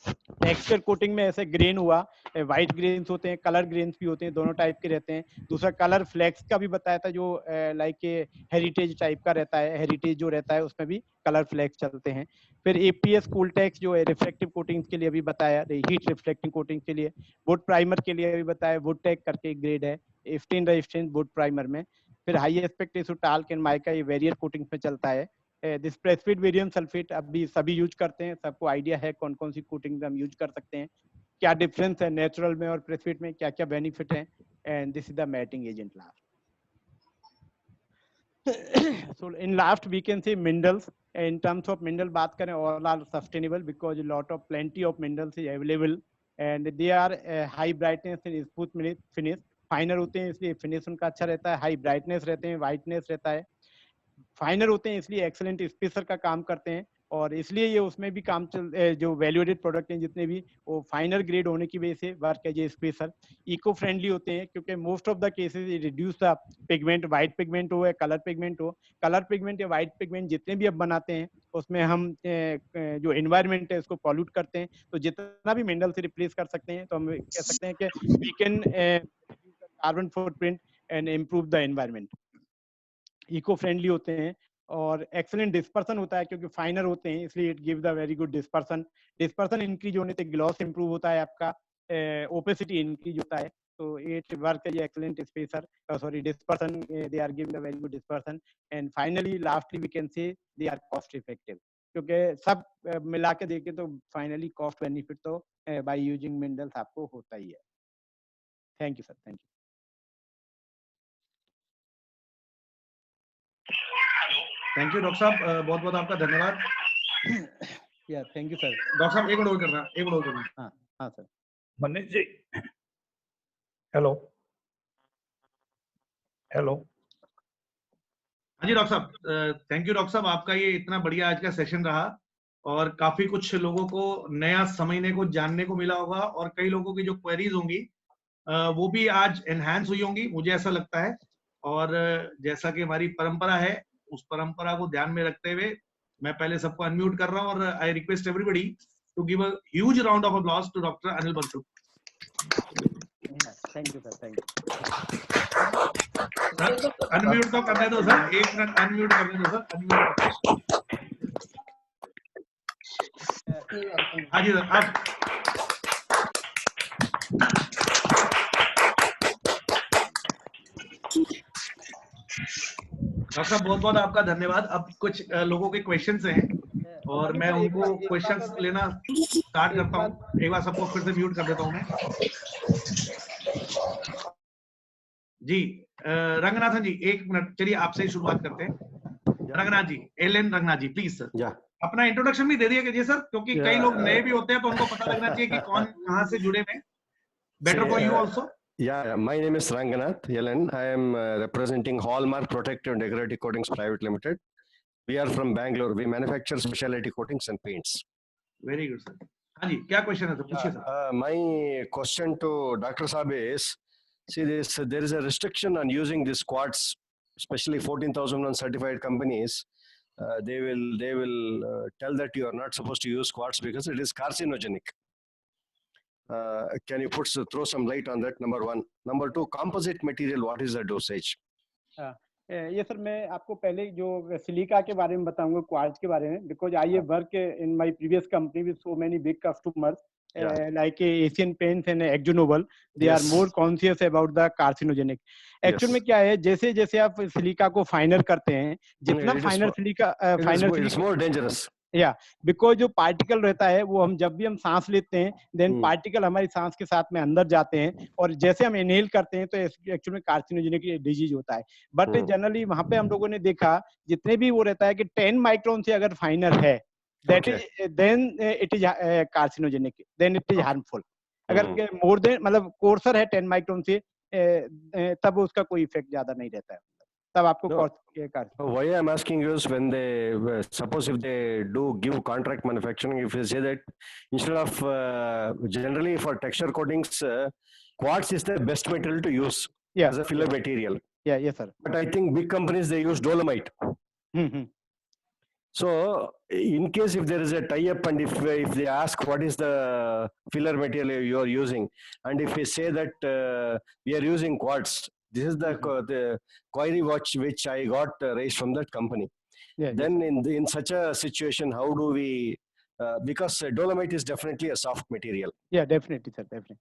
टेक्सचर कोटिंग में ऐसे ग्रेन हुआ, व्हाइट ग्रेन्स होते हैं, कलर ग्रेन्स भी होते हैं, दोनों टाइप के रहते हैं। दूसरा कलर फ्लेक्स का भी बताया था, जो लाइक हेरिटेज टाइप का रहता है, हेरिटेज जो रहता है उसमें भी कलर फ्लेक्स चलते हैं। फिर APS कूलटेक्स जो है रिफ्लेक्टिव कोटिंग्स के लिए भी बताया, हीट रिफ्लेक्टिंग कोटिंग के लिए। वुड प्राइमर के लिए भी बताया, वुड टेक करके एक ग्रेड है, स्टेन रेजिस्टेंट वुड प्राइमर में। फिर high aspect ratio talc and mica, ये वेरियर कोटिंग्स में चलता है। दिस प्रेसफिट बेरियम सल्फेट अभी सभी यूज करते हैं, सबको आइडिया है कौन कौन सी कोटिंग हम यूज कर सकते हैं, क्या डिफरेंस है नेचुरल में और प्रेसफिट में, क्या क्या बेनिफिट है, and this is the matting agent last. So in last we can say minerals, in terms of mineral बात करें, all are sustainable because lot of plenty of minerals is available and they are high brightness and smooth finish, फाइनर होते हैं इसलिए finish उनका अच्छा रहता है, high brightness रहते हैं, वाइटनेस रहता है, फाइनर होते हैं इसलिए एक्सेलेंट स्पेसर का काम करते हैं, और इसलिए ये उसमें भी काम जो वैल्यूएडेड प्रोडक्ट हैं जितने भी, वो फाइनर ग्रेड होने की वजह से work as a spacer. Eco friendly होते हैं क्योंकि most of the cases reduce the pigment, white pigment हो या कलर पिगमेंट हो, कलर पिगमेंट या वाइट पिगमेंट जितने भी अब बनाते हैं उसमें हम जो एनवायरमेंट है उसको पॉल्यूट करते हैं, तो जितना भी मिनरल से रिप्लेस कर सकते हैं तो हम कह सकते हैं कि we can carbon footprint and improve the environment. Eco friendly होते हैं और एक्सेलेंट डिस्पर्सन होता है क्योंकि फाइनर होते हैं इसलिए it give the very good dispersion. Dispersion increase होने से ग्लॉस इंप्रूव होता है, आपका ओपेसिटी इंक्रीज होता है, तो it work as excellent spacer, sorry dispersion, they are giving the very good dispersion. And finally lastly we can say they are cost effective, क्योंकि सब मिला के देखें तो फाइनली कॉस्ट बेनिफिट तो बाय यूजिंग मिनरल्स आपको होता ही है। Thank you sir, thank you. Thank you doctor साहब, बहुत बहुत आपका धन्यवाद। या थैंक यू सर। डॉक्टर साहब एक मिनट होल्ड करना, एक मिनट होल्ड करना। हाँ हाँ सर। मनीष जी, हेलो हेलो। हाँ जी डॉक्टर साहब, थैंक यू डॉक्टर साहब, आपका ये इतना बढ़िया आज का सेशन रहा और काफी कुछ लोगों को नया समझने को, जानने को मिला होगा, और कई लोगों की जो क्वेरीज होंगी वो भी आज एनहांस हुई होंगी, मुझे ऐसा लगता है। और जैसा कि हमारी परंपरा है, उस परंपरा को ध्यान में रखते हुए मैं पहले सबको अनम्यूट कर रहा हूं और I request everybody to give a huge round of applause to doctor Anil Bansal. Thank you sir, thank you. Unmute तो करने दो सर, एक मिनट अनम्यूट करने दो सर, अनम्यूट। हाँ जी सर, अब डॉक्टर साहब बहुत बहुत आपका धन्यवाद। अब कुछ लोगों के क्वेश्चंस हैं और मैं उनको क्वेश्चंस लेना स्टार्ट करता हूं। एक बार सबको फिर से म्यूट कर देता हूं मैं जी। रंगनाथन जी एक मिनट, चलिए आपसे ही शुरुआत करते हैं। Ranganath ji, LN Ranganath ji, please sir अपना इंट्रोडक्शन भी दे दिए सर, क्योंकि कई लोग नए भी होते हैं तो उनको पता लगना चाहिए कि कौन कहां से जुड़े हैं। Better for you also. Yeah, my name is Ranganath Yellen. I am representing Hallmark Protective and Decorative Coatings Private Limited. We are from Bangalore. We manufacture specialty coatings and paints. Very good, sir. हाँ जी, क्या question है sir? पूछिए sir. My question to Dr. Saab is, see, there is a restriction on using these quartz, especially 14,001 certified companies. They will tell that you are not supposed to use quartz because it is carcinogenic. Can you throw some light on that? Number one. Number two, composite material. What is the dosage? ये sir मैं आपको पहले जो silica के बारे में बताऊंगा, quartz के बारे में, because I work in my previous company with so many big customers like Asian Paints and Akzo Nobel. They are more conscious about the carcinogenic. Actually में क्या है, जैसे जैसे आप सिलिका को फाइनर करते हैं, जितना फाइनर सिलिका it's more dangerous. या बिकॉज जो पार्टिकल रहता है वो हम जब भी हम सांस लेते हैं देन पार्टिकल हमारी सांस के साथ में अंदर जाते हैं और जैसे हम इनहेल करते हैं तो एक्चुअली में कार्सिनोजेनिक डिजीज होता है. बट जनरली वहां पे हम लोगों ने देखा जितने भी वो रहता है कि 10 माइक्रोन से अगर फाइनर है that is then it is carcinogenic, then it is harmful. अगर मोर देन मतलब कोर्सर है 10 माइक्रोन से तब उसका कोई इफेक्ट ज्यादा नहीं रहता है. तब आपको why I'm asking you is when they suppose if they do give contract manufacturing, if they say that instead of generally for texture coatings quartz is the best material to use as a filler material. Yes sir. But I think big companies they use dolomite. So in case if there is a tie-up and if they ask what is the filler material you are using, and if we say that we are using quartz, this is the query which I got raised from that company. Then in such a situation, how do we, because dolomite is definitely a soft material. Yeah, definitely sir, definitely.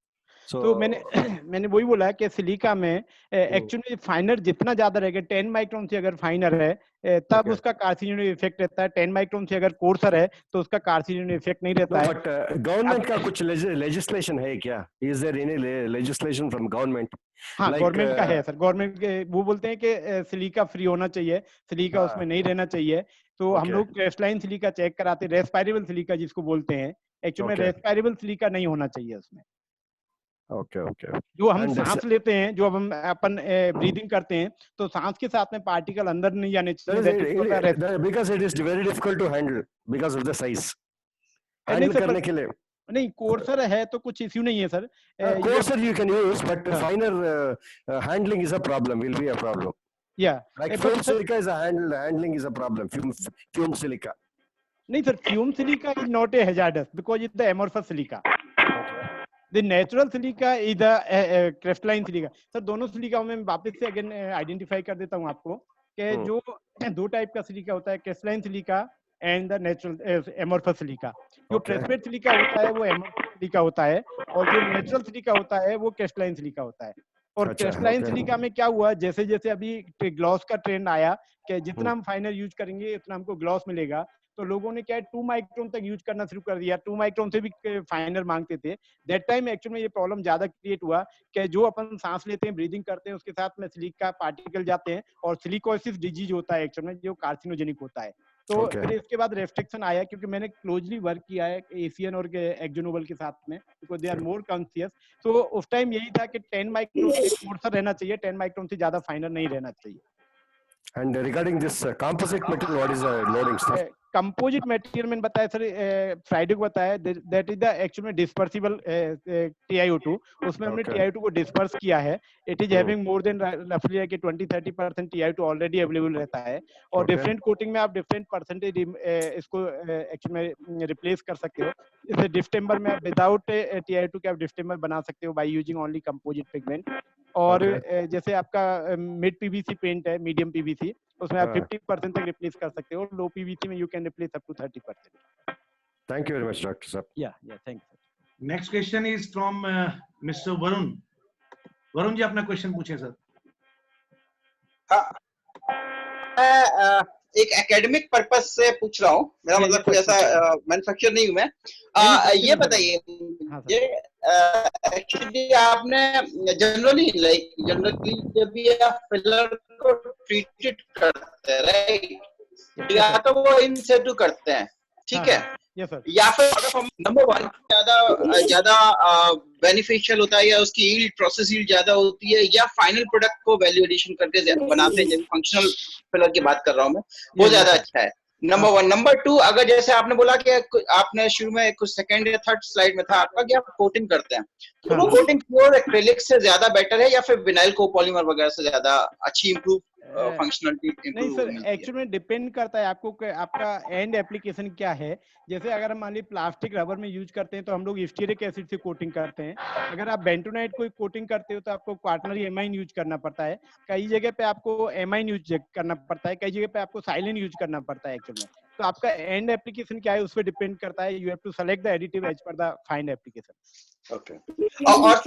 तो मैंने वही बोला कि silica में actually फाइनर जितना ज्यादा रहेगा 10 micron से अगर फाइनर है तब उसका कार्सिनोजेनिक इफेक्ट रहता है. 10 माइक्रोन से अगर कोर्सर है तो उसका कार्सिनोजेनिक इफेक्ट नहीं रहता है. बट गवर्नमेंट का कुछ लेजिस्लेशन है क्या? Is there any legislation from government? हाँ, गवर्नमेंट का है सर. गवर्नमेंट वो बोलते हैं कि सिलिका फ्री होना चाहिए, सिलिका उसमें नहीं रहना चाहिए. तो हम लोग क्रिस्टलाइन सिलिका चेक कराते, रेस्पायरेबल सिलिका जिसको बोलते हैं, एक्चुअली में रेस्पायरेबल सिलिका नहीं होना चाहिए उसमें. ओके जो हम सांस लेते हैं, जो हम अपन ब्रीदिंग करते हैं तो सांस के साथ में पार्टिकल अंदर नहीं जाने चाहिए because it is very difficult to handle because of the size. Handle करने के लिए नहीं, कोर्सर है तो कुछ इश्यू नहीं है sir. Coarser you can use but finer handling is a problem, will be a problem. Like fume silica is a handling is a problem. Fume silica नहीं sir, fume silica is not a hazardous because it's the amorphous silica. The natural silica is the crystalline silica. Sir दोनों silica में वापस से again identify कर देता हूँ आपको कि जो दो टाइप का सिलिका होता है, crystalline silica and the natural amorphous silica. जो प्रेसपेट सिलिका होता है वो एमोर्फस सिलिका होता है और जो नेचुरल सिलिका होता है वो क्रिस्टलाइन सिलिका होता है. और क्रिस्टलाइन सिलिका में क्या हुआ, जैसे जैसे अभी ग्लॉस का ट्रेंड आया कि जितना हम फाइनर यूज करेंगे उतना हमको ग्लॉस मिलेगा, तो लोगों ने क्या 2 माइक्रोन तक यूज करना शुरू कर दिया. 2 माइक्रोन से भी फाइनर मांगते थे. दैट टाइम एक्चुअली में ये प्रॉब्लम ज्यादा क्रिएट हुआ कि जो अपन सांस लेते हैं, ब्रीदिंग करते हैं, उसके साथ में सिलिका पार्टिकल जाते हैं और सिलिकोसिस डिजीज होता है एक्चुअली में, जो कार्सिनोजेनिक होता है. तो फिर इसके बाद रेस्ट्रिक्शन आया, क्योंकि मैंने क्लोजली वर्क किया है एशियन और एक्जो नोबल के साथ में, because they are more conscious. तो उस टाइम यही था कि 10 माइक्रोन कोर्सर रहना चाहिए, 10 माइक्रोन से ज्यादा फाइनर नहीं रहना चाहिए. And regarding this composite material, what is the loading stuff? Composite material मैंने बताया सर, फ्राइडे को बताया, that is the actually dispersible TiO2. उसमें हमने TiO2 को डिस्पर्स किया है. It is having more than रफली लाइक 20-30% TiO2 ऑलरेडी अवेलेबल रहता है. और डिफरेंट कोटिंग में आप डिफरेंट परसेंटेज इसको एक्चुअली में रिप्लेस कर सकते हो. जैसे डिस्टेम्बर में विदाउट TiO2 के आप डिस्टेम्बर बना सकते हो by using only composite pigment. और जैसे आपका मिड PVC पेंट है, मीडियम PVC, उसमें आप 50% तक रिप्लेस कर सकते हो. लो PVC में you can replace up to 30%. Thank you very much, Dr. Saab. Yeah, thank you. Next question is from Mr. Varun. Varun ji अपना क्वेश्चन पूछे सर. एक एकेडमिक पर्पस से पूछ रहा हूँ, मेरा मतलब कोई ऐसा मैन्युफैक्चर नहीं हूँ मैं. ये बताइए, एक्चुअली आपने जनरली जब भी आप फिलर को ट्रीटेड करते हैं, राइट, या तो वो इन सिटू करते हैं, ठीक है, यस सर। या फिर नंबर 1 ज्यादा बेनिफिशियल होता है, या उसकी यील्ड, प्रोसेस यील्ड ज्यादा होती है, या फाइनल प्रोडक्ट को वैल्यू एडिशन करके बनाते हैं, जैसे फंक्शनल फिलर की बात कर रहा हूं मैं, वो ज्यादा अच्छा है। नंबर 1। नंबर 2, अगर जैसे आपने बोला कि आपने शुरू में कुछ सेकंड या थर्ड स्लाइड में था आपका कि आप कोटिंग करते हैं, तो वो कोटिंग प्योर एक्रिलिक से ज्यादा बेटर है या फिर विनाइल कोपॉलीमर वगैरह से ज्यादा अच्छी इंप्रूव फंक्शनलिटी नहीं इंप्रूव सर, मिलती है? एक्चुअली में डिपेंड करता है आपको आपका एंड एप्लीकेशन क्या है। जैसे अगर हम मान ली प्लास्टिक रबर में यूज करते हैं तो हम लोग स्टीरिक एसिड से कोटिंग करते हैं। अगर आप बेंटोनाइट कोई कोटिंग करते हो तो आपको क्वार्टनरी एमाइन यूज करना पड़ता है। कई जगह पे आपको एमाइन यूज करना पड़ता है, कई जगह पे आपको साइलिन यूज करना पड़ता है एक्चुअली में। तो आपका एंड एप्लीकेशन क्या है उस पर डिपेंड करता है। You have to select the additive as per the find application. Okay. और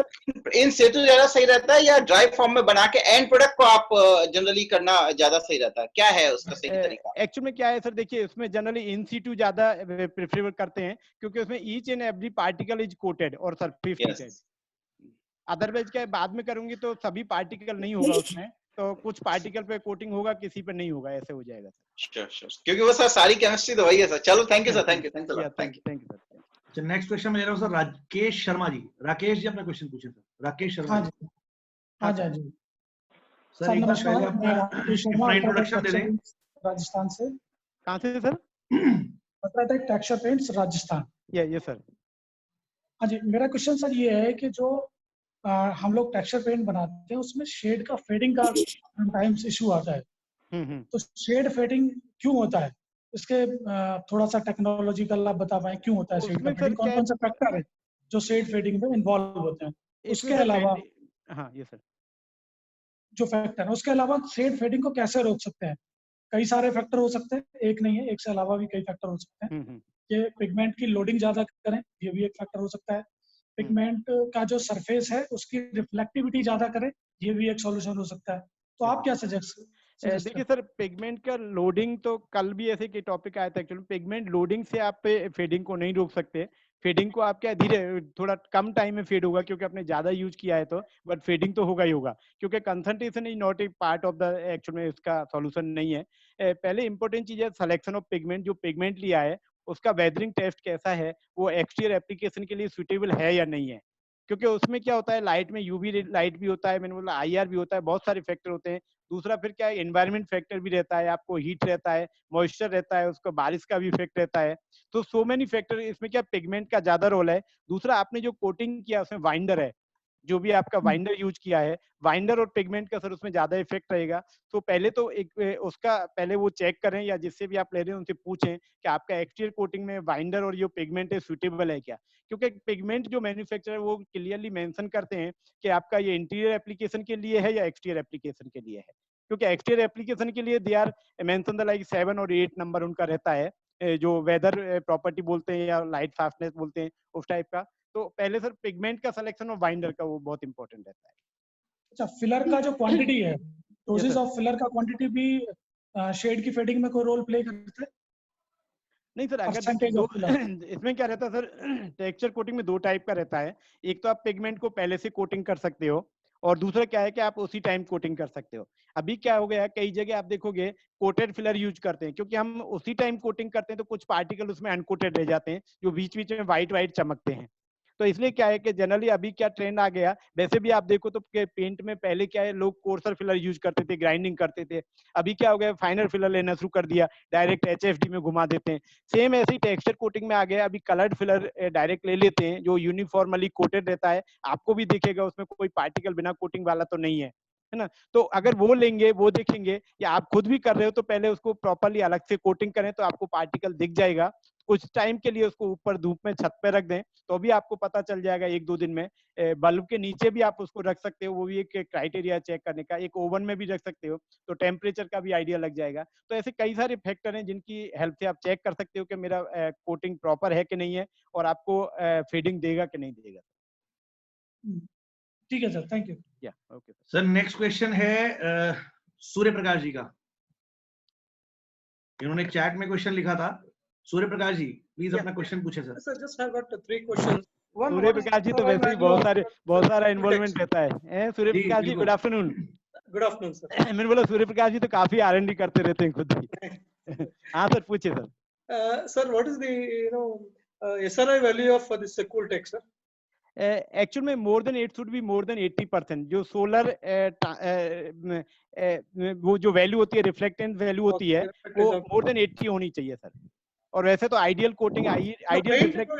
इन सेतु ज्यादा सही रहता है या ड्राई फॉर्म में बना के एंड प्रोडक्ट को आप जनरली करना ज्यादा सही रहता है? क्या है उसका सही तरीका? एक्चुअली में क्या है सर, देखिए उसमें जनरली इन सीटू ज्यादा प्रेफर करते हैं क्योंकि उसमें each and every particle is coated और सरफेस ट्रीटेड। अदरवाइज क्या बात में करूंगी तो सभी पार्टिकल नहीं होगा उसमें, तो कुछ पार्टिकल पे कोटिंग होगा, किसी पे नहीं होगा, ऐसे हो जाएगा सर। श्योर, क्योंकि वो सर सारी केमिस्ट्री तो वही है सर। चलो thank you sir, thank you sir. अच्छा, नेक्स्ट क्वेश्चन में ले रहा हूँ सर राकेश शर्मा जी। राकेश जी अपना क्वेश्चन पूछे सर। राकेश शर्मा। हाँ जी, हाँ जी, हाँ जी सर, एक बार पहले नमस्कार, मैं अपना राकेश शर्मा इंट्रोडक्शन दे दें। राजस्थान से। कहाँ से sir? UltraTech texture paints Rajasthan. ये सर। हाँ जी, मेरा क्वेश्चन सर ये है कि जो हम लोग टेक्सचर पेंट बनाते हैं उसमें शेड का फेडिंग का टाइम्स इशू आता है। तो शेड फेडिंग क्यों होता है? इसके थोड़ा सा टेक्नोलॉजिकल आप बता पाए क्यों होता है शेड का फेडिंग? कौन कौन से फैक्टर है जो शेड फेडिंग में इन्वॉल्व होते हैं? उसके अलावा हाँ ये सर, जो फैक्टर है उसके अलावा शेड फेडिंग को कैसे रोक सकते हैं? कई सारे फैक्टर हो सकते हैं, एक नहीं है, एक से अलावा भी कई फैक्टर हो सकते हैं। कि पिगमेंट की लोडिंग ज्यादा करें, ये भी एक फैक्टर हो सकता है। पिगमेंट का जो सरफेस है उसकी रिफ्लेक्टिविटी ज्यादा करें, ये भी एक सॉल्यूशन हो सकता है। तो आप क्या सजेस्ट? देखिए सर, पिगमेंट का लोडिंग तो कल भी ऐसे के टॉपिक आया था एक्चुअली। पिगमेंट लोडिंग से आप फेडिंग को नहीं रोक सकते। फेडिंग को आप क्या धीरे थोड़ा कम टाइम में फेड होगा क्योंकि आपने ज्यादा यूज किया है तो, बट फेडिंग तो होगा ही होगा क्योंकि concentration is not A part of the actual में, इसका सॉल्यूशन नहीं है। पहले इंपॉर्टेंट चीज है सिलेक्शन ऑफ पिगमेंट। जो पिगमेंट लिया है उसका वेदरिंग टेस्ट कैसा है, वो एक्सटीरियर एप्लीकेशन के लिए सुटेबल है या नहीं है। क्योंकि उसमें क्या होता है, लाइट में यूवी लाइट भी होता है, मैंने बोला आईआर भी होता है, बहुत सारे फैक्टर होते हैं। दूसरा फिर क्या है, एनवायरमेंट फैक्टर भी रहता है, आपको हीट रहता है, मॉइस्चर रहता है, उसको बारिश का भी इफेक्ट रहता है। तो सो मेनी फैक्टर, इसमें क्या पिगमेंट का ज्यादा रोल है। दूसरा, आपने जो कोटिंग किया उसमें वाइंडर है, जो भी आपका वाइंडर यूज किया है, वाइंडर और पिगमेंट का सर उसमें ज्यादा इफेक्ट रहेगा। तो पहले तो एक उसका पहले वो चेक करें, या जिससे भी आप ले रहे हैं उनसे पूछें कि आपका एक्सटीरियर कोटिंग में वाइंडर और ये पिगमेंट है सुटेबल है क्या। क्योंकि पिगमेंट जो मैन्युफैक्चरर वो क्लियरली मेंशन करते हैं कि आपका ये इंटीरियर एप्लीकेशन के लिए है या एक्सटीरियर एप्लीकेशन के लिए है। क्योंकि एक्सटीरियर एप्लीकेशन के लिए they are mention the like 7 और 8 नंबर उनका रहता है, जो वेदर प्रॉपर्टी बोलते हैं या लाइट फास्टनेस बोलते हैं, उस टाइप का। तो पहले सर पिगमेंट का सिलेक्शन और बाइंडर का वो बहुत इंपॉर्टेंट रहता है। अच्छा, फिलर का जो क्वांटिटी है, डोजेस ऑफ फिलर का क्वांटिटी भी शेड की फेडिंग में कोई रोल प्ले करता है? नहीं सर, अगर इसमें क्या रहता है सर, टेक्सचर कोटिंग में 2 टाइप का रहता है। एक तो आप पिगमेंट को पहले से कोटिंग कर सकते हो, और दूसरा क्या है कि आप उसी टाइम कोटिंग कर सकते हो। अभी क्या हो गया है, कई जगह आप देखोगे कोटेड फिलर यूज करते हैं, क्योंकि हम उसी टाइम कोटिंग करते हैं तो कुछ पार्टिकल उसमें अनकोटेड रह जाते हैं, जो बीच बीच में व्हाइट व्हाइट चमकते हैं। तो इसलिए क्या है कि जनरली अभी क्या ट्रेंड आ गया, वैसे भी आप देखो तो पेंट में पहले क्या है, लोग कोर्सर फिलर यूज करते थे, ग्राइंडिंग करते थे। अभी क्या हो गया, फाइनर फिलर लेना शुरू कर दिया, डायरेक्ट एचएफडी में घुमा देते हैं। सेम ऐसे ही टेक्सचर कोटिंग में आ गया, अभी कलर्ड फिलर डायरेक्ट ले लेते हैं, जो यूनिफॉर्मली कोटेड रहता है। आपको भी दिखेगा उसमें कोई पार्टिकल बिना कोटिंग वाला तो नहीं है ना। तो अगर वो लेंगे, वो देखेंगे, या आप खुद भी कर रहे हो तो पहले उसको प्रॉपर्ली अलग से कोटिंग करें तो आपको पार्टिकल दिख जाएगा। कुछ टाइम के लिए उसको ऊपर धूप में छत पे रख दें तो भी आपको पता चल जाएगा 1-2 दिन में। बल्ब के नीचे भी आप उसको रख सकते हो, वो भी एक क्राइटेरिया चेक करने का। एक ओवन में भी रख सकते हो तो टेम्परेचर का भी आइडिया लग जाएगा। तो ऐसे कई सारे फैक्टर हैं जिनकी हेल्प से आप चेक कर सकते हो कि मेरा कोटिंग प्रॉपर है कि नहीं है, और आपको फीडिंग देगा कि नहीं देगा। ठीक है sir, thank you. Yeah okay sir. Next question है सूर्य प्रकाश जी का। इन्होंने चैट में क्वेश्चन लिखा था। सूर्य प्रकाश जी, प्लीज अपना क्वेश्चन पूछे sir. Sir just have got 3 questions. Surya Prakash ji तो वैसे ही बहुत सारा इन्वॉल्वमेंट रहता है। Surya Prakash ji, good afternoon. Good afternoon sir. मैंने बोला सूर्य प्रकाश जी तो काफी R&D करते रहते हैं खुद ही। हाँ सर, पूछिए sir. Sir, what is the SRI value of this Cooltech, sir? Actual में more than it should be more than 80%। जो सोलर वो जो वैल्यू होती है, रिफ्लेक्टेंस वैल्यू होती है, वो मोर देन 80 होनी चाहिए सर। और वैसे तो ideal coating, ideal reflect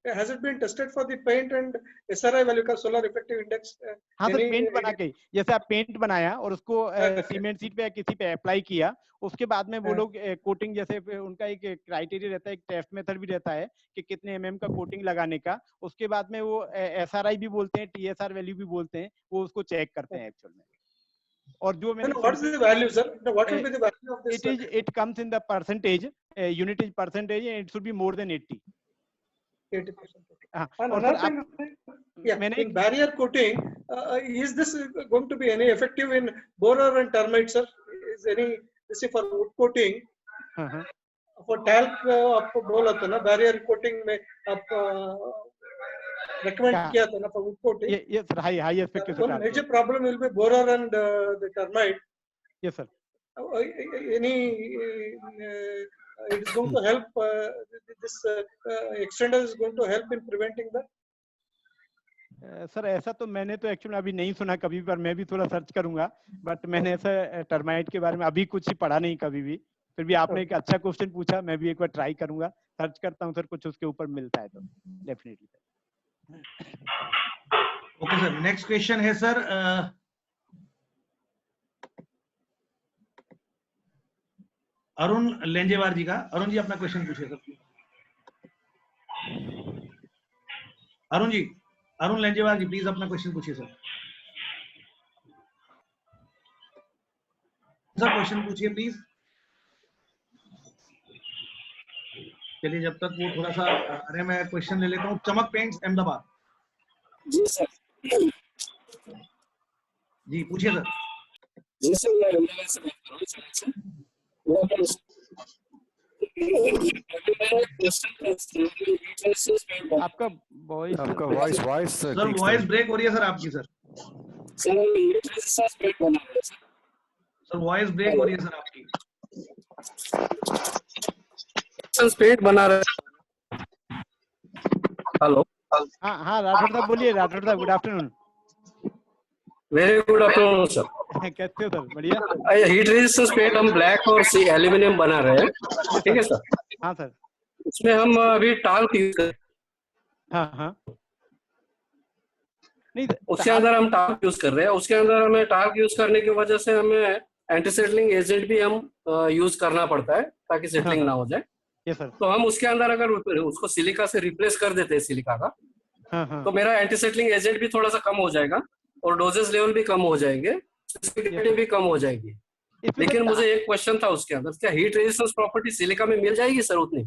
Has it been tested for the paint and SRI value का solar reflective index? हाँ सर, पेंट बना के, जैसे आप पेंट बनाया और उसको सीमेंट सीट पे या किसी पे अप्लाई किया, उसके बाद में वो लोग कोटिंग, जैसे उनका एक क्राइटेरिया रहता है, एक टेस्ट मेथड भी रहता है कि कितने एमएम का कोटिंग लगाने का। उसके बाद में वो एसआरआई भी बोलते हैं, टीएसआर वैल्यू भी बोलते हैं, वो उसको चेक करते हैं एक्चुअल में। और जो मैंने what is the value, sir? What will be the value of this? It comes in the percentage, unit is percentage, and it should be more than 80. 80%. And another thing, in barrier coating, is this going to be any effective in borer and termite, sir? Is any, this is for wood coating? For talc आपको बोला था ना, barrier coating में आप recommend किया था ना for wood coating? Yes sir, high effective. One major problem will be borer and the termite. Yes sir. It is going to help, this extender is going to help in preventing that? Sir ऐसा तो मैंने तो actually अभी नहीं सुना कभी, पर मैं भी थोड़ा सर्च करूंगा, बट मैंने ऐसा टर्माइट के बारे में अभी कुछ ही पढ़ा नहीं कभी भी। फिर भी आपने एक अच्छा क्वेश्चन पूछा, मैं भी एक बार ट्राई करूंगा, सर्च करता हूं सर, कुछ उसके ऊपर मिलता है तो definitely. Okay sir, next question है सर अरुण लेंजेवार जी का। अरुण जी अपना क्वेश्चन पूछिए सर। अरुण जी, अरुण लेंजेवार जी प्लीज अपना क्वेश्चन पूछिए सर। सर क्वेश्चन पूछिए प्लीज। चलिए जब तक वो थोड़ा सा, अरे मैं क्वेश्चन ले लेता हूँ। चमक पेंट्स अहमदाबाद। जी सर। जी पूछिए सर। जी सर, मैं अहमदाबाद से बात कर रहा हूँ। आपका वॉइस सर वॉइस ब्रेक हो रही है सर आपकी सर। सर वॉइस ब्रेक हो रही है सर आपकी। पेंट बना रहे। हेलो। हाँ राठौर साहब बोलिए। राठौर साहब good afternoon. Very good afternoon sir. कैसे हो सर? बढ़िया। हीट रेजिस्टेंस पेंट हम ब्लैक और एल्यूमिनियम बना रहे हैं, ठीक है सर? हाँ सर। उसमें हम अभी टाल्क यूज कर, हाँ नहीं उसके अंदर हम टाल्क यूज कर रहे हैं। उसके अंदर हमें टाल्क यूज करने की वजह से हमें एंटीसेटलिंग एजेंट भी हम यूज करना पड़ता है ताकि सेटलिंग ना हो जाए। Yes sir. तो हम उसके अंदर अगर उसको सिलिका से रिप्लेस कर देते हैं, सिलिका का, तो मेरा एंटीसेटलिंग एजेंट भी थोड़ा सा कम हो जाएगा और डोजेस लेवल भी कम हो जाएंगे, स्पेसिफिसिटी भी कम हो जाएगी। लेकिन मुझे एक क्वेश्चन था उसके अंदर, क्या हीट रेजिस्टेंस प्रॉपर्टी सिलिका में मिल जाएगी सर उतनी?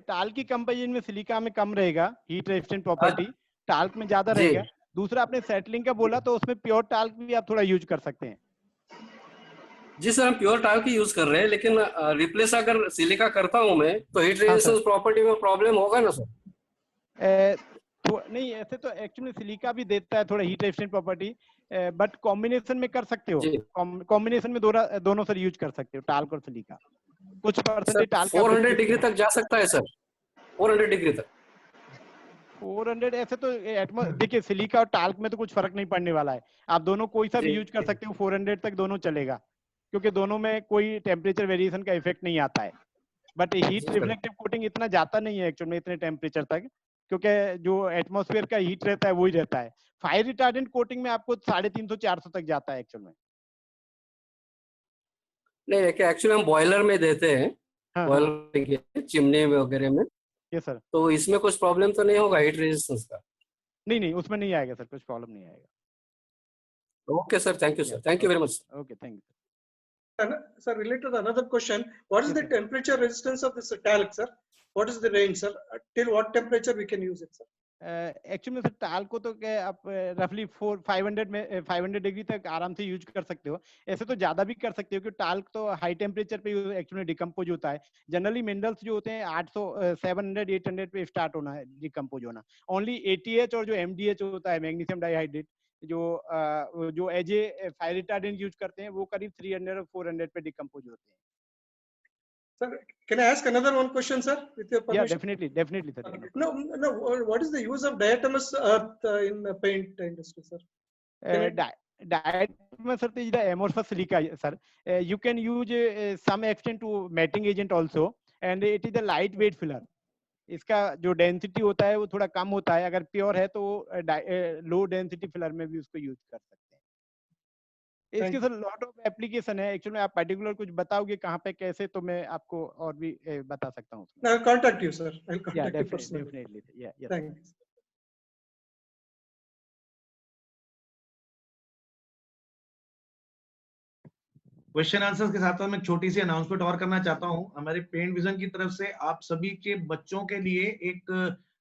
टाल की कंपेरिजन में सिलिका में कम रहेगा हीट रेजिस्टेंट प्रॉपर्टी, टाल्क में ज्यादा रहेगा। दूसरा आपने सेटलिंग का बोला तो उसमें प्योर टाल्क भी आप थोड़ा यूज कर सकते हैं। जी सर, हम प्योर टाल्क ही यूज कर रहे हैं, लेकिन रिप्लेस अगर सिलिका करता हूं मैं तो हीट रेजिस्टेंस प्रॉपर्टी में प्रॉब्लम होगा ना सर? नहीं, ऐसे तो एक्चुअली सिलिका भी देता है थोड़ा heat resistant property, but combination में कर सकते हो। कॉम्बिनेशन में दोनों सर यूज कर सकते हो, टाल्क और सिलिका। कुछ परसेंटेज टाल्क 400 डिग्री तक जा सकता है सर, 400 डिग्री तक। 400 ऐसे तो देखिए सिलिका और टाल्क में तो कुछ फर्क नहीं पड़ने वाला है, आप दोनों कोई सा भी यूज कर सकते हो। 400 तक दोनों चलेगा, क्योंकि दोनों में कोई टेम्परेचर वेरिएशन का इफेक्ट नहीं आता है। बट हीट रिफ्लेक्टिव कोटिंग इतना जाता नहीं है एक्चुअल में इतने टेम्परेचर तक, क्योंकि जो एटमॉस्फेयर का हीट रहता है वही रहता है। फायर रिटार्डेंट कोटिंग में आपको 350-400 तक जाता है एक्चुअल में। नहीं, एक्चुअली हम बॉयलर में देते हैं, बॉयलर चिमनी में वगैरह में। Yes sir. तो इसमें कुछ प्रॉब्लम तो नहीं होगा हीट रेजिस्टेंस का? नहीं उसमें नहीं आएगा सर, कुछ प्रॉब्लम नहीं आएगा। Okay sir, thank you sir, thank you very much. Okay, thank you. Sir, related to another question, what is the temperature resistance of this talc, sir? What is the range, sir? Till what temperature we can use it, sir? Actually sir talc को तो क्या आप रफली 500 degree तक आराम से use कर सकते हो। ऐसे तो ज्यादा भी कर सकते हो, क्योंकि टाल्क तो हाई टेम्परेचर पे एक्चुअली डिकम्पोज होता है। जनरली मिनरल्स जो होते हैं 800 700-800 पे स्टार्ट होना है डिकम्पोज होना। ओनली ATH और जो MDH होता है, मैग्नीशियम डाइहाइड्रेट, जो as a fire retardant use करते हैं, वो करीब 300 और 400 पे डिकम्पोज होते हैं। Sir, can I ask another one question, sir, with your permission? Yeah, definitely, sir. No. What is the use of diatomous earth in the paint industry, sir? Diatomous earth is the amorphous silica, sir. You can use some extent to matting agent also, and it is a lightweight filler. इसका जो density होता है वो थोड़ा कम होता है, अगर pure है तो लो डेंसिटी फिलर में भी उसको यूज कर सकते हैं। इसके सर लॉट ऑफ एप्लीकेशन है, एक्चुअली आप पर्टिकुलर कुछ बताओगे कहाँ पे कैसे, तो मैं आपको और भी बता सकता हूँ। I'll contact you, sir. I'll contact you personally. Definitely. Yeah. Thanks. Question answers के साथ मैं छोटी सी अनाउंसमेंट और करना चाहता हूं। हमारे पेंट विजन की तरफ से आप सभी के बच्चों के लिए एक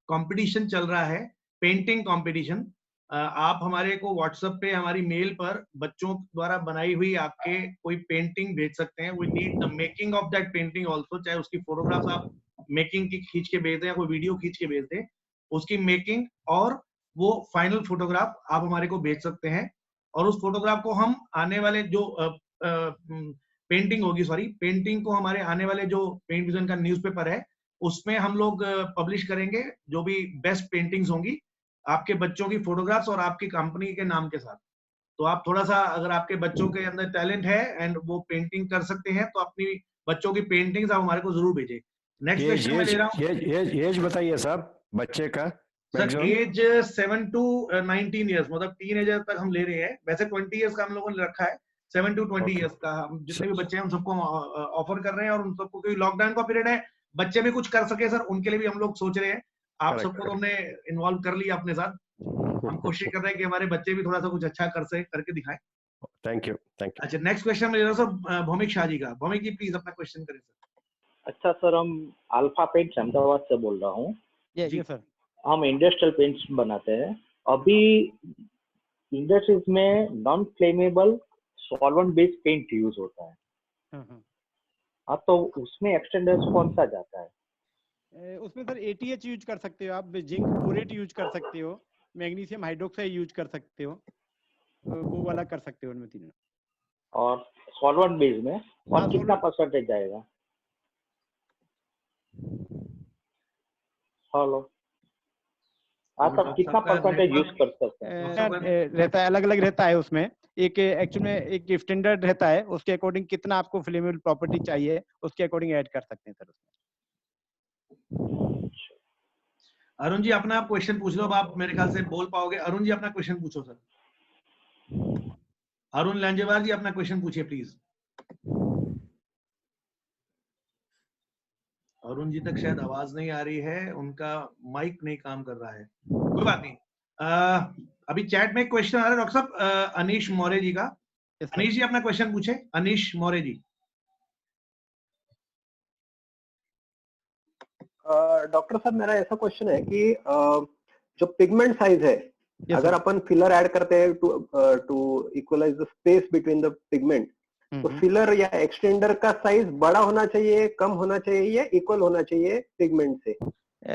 कंपटीशन चल रहा है, पेंटिंग कंपटीशन। आप हमारे को व्हाट्सएप पे हमारी मेल पर बच्चों द्वारा बनाई हुई आपके कोई पेंटिंग भेज सकते हैं। We need the making of that painting also, चाहे उसकी फोटोग्राफ्स आप मेकिंग की खींच के भेज दें या कोई वीडियो खींच के भेज दें, उसकी मेकिंग और वो फाइनल फोटोग्राफ आप हमारे को भेज सकते हैं। और उस फोटोग्राफ को हम आने वाले जो पेंटिंग होगी, पेंटिंग को हमारे आने वाले जो पेंट विजन का न्यूज़पेपर है उसमें हम लोग पब्लिश करेंगे। जो भी बेस्ट पेंटिंग्स होंगी आपके बच्चों की फोटोग्राफ्स और आपकी कंपनी के नाम के साथ। तो आप थोड़ा सा, अगर आपके बच्चों के अंदर टैलेंट है एंड वो पेंटिंग कर सकते हैं, तो अपनी बच्चों की पेंटिंग्स आप हमारे को जरूर भेजें। नेक्स्ट क्वेश्चन मैं ले रहा हूँ। एज बताइए साहब बच्चे का। सर एज 7 to 19 ईयर्स, मतलब टीनेजर तक हम ले रहे हैं। वैसे 20 ईयर्स का हम लोगों ने रखा है, 7 to 20 ईयर्स का हम जितने भी बच्चे हैं उन सबको ऑफर कर रहे हैं। और उन सबको, क्योंकि लॉकडाउन का पीरियड है, बच्चे भी कुछ कर सके सर, उनके लिए भी हम लोग सोच रहे हैं। आप सबको तो हमने इन्वॉल्व कर लिया अपने साथ। हम कोशिश कर रहे हैं कि हमारे बच्चे भी थोड़ा सा कुछ अच्छा करके दिखाएं। Thank you. अच्छा, नेक्स्ट क्वेश्चन मैं ले रहा हूं सर भौमिक शाह जी का। भौमिक जी प्लीज अपना क्वेश्चन करें सर। अच्छा सर, हम अल्फा पेंट अहमदाबाद से बोल रहा हूँ। जी सर। हम इंडस्ट्रियल पेंट्स बनाते हैं। अभी इंडस्ट्रीज में non flammable solvent based paint use होता है। हाँ, तो उसमें एक्सटेंडर्स कौन सा जाता है? उसमें सर ATH यूज कर सकते हो आप, जिंक बोरेट यूज कर सकते हो, मैग्नीशियम हाइड्रोक्साइड यूज कर सकते हो, वो वाला कर सकते हो उनमें तीनों। और सॉल्वेंट बेस में और कितना परसेंटेज जाएगा? हेलो, आप कितना परसेंटेज यूज कर सकते हैं? रहता है, अलग अलग रहता है उसमें। एक एक्चुअली में एक स्टैंडर्ड रहता है, उसके अकॉर्डिंग कितना आपको फ्लेमेबल प्रॉपर्टी चाहिए उसके अकॉर्डिंग ऐड कर सकते हैं सर उसमें। अरुण जी अपना आप क्वेश्चन पूछ लो। अब आप मेरे ख्याल से बोल पाओगे। अरुण जी अपना क्वेश्चन पूछो सर। अरुण लांजेवार जी अपना क्वेश्चन पूछिए प्लीज। अरुण जी तक शायद आवाज नहीं आ रही है, उनका माइक नहीं काम कर रहा है। कोई बात नहीं। अभी चैट में क्वेश्चन आ रहा है डॉक्टर साहब अनीश मौर्य जी का। अनीश जी अपना क्वेश्चन पूछे। अनीश मौर्य जी। डॉक्टर साहब मेरा ऐसा क्वेश्चन है कि जो पिगमेंट साइज है, अगर अपन फिलर ऐड करते हैं to equalise the space between the pigment, तो फिलर या एक्सटेंडर का साइज बड़ा होना चाहिए, कम होना चाहिए या इक्वल होना चाहिए पिगमेंट से?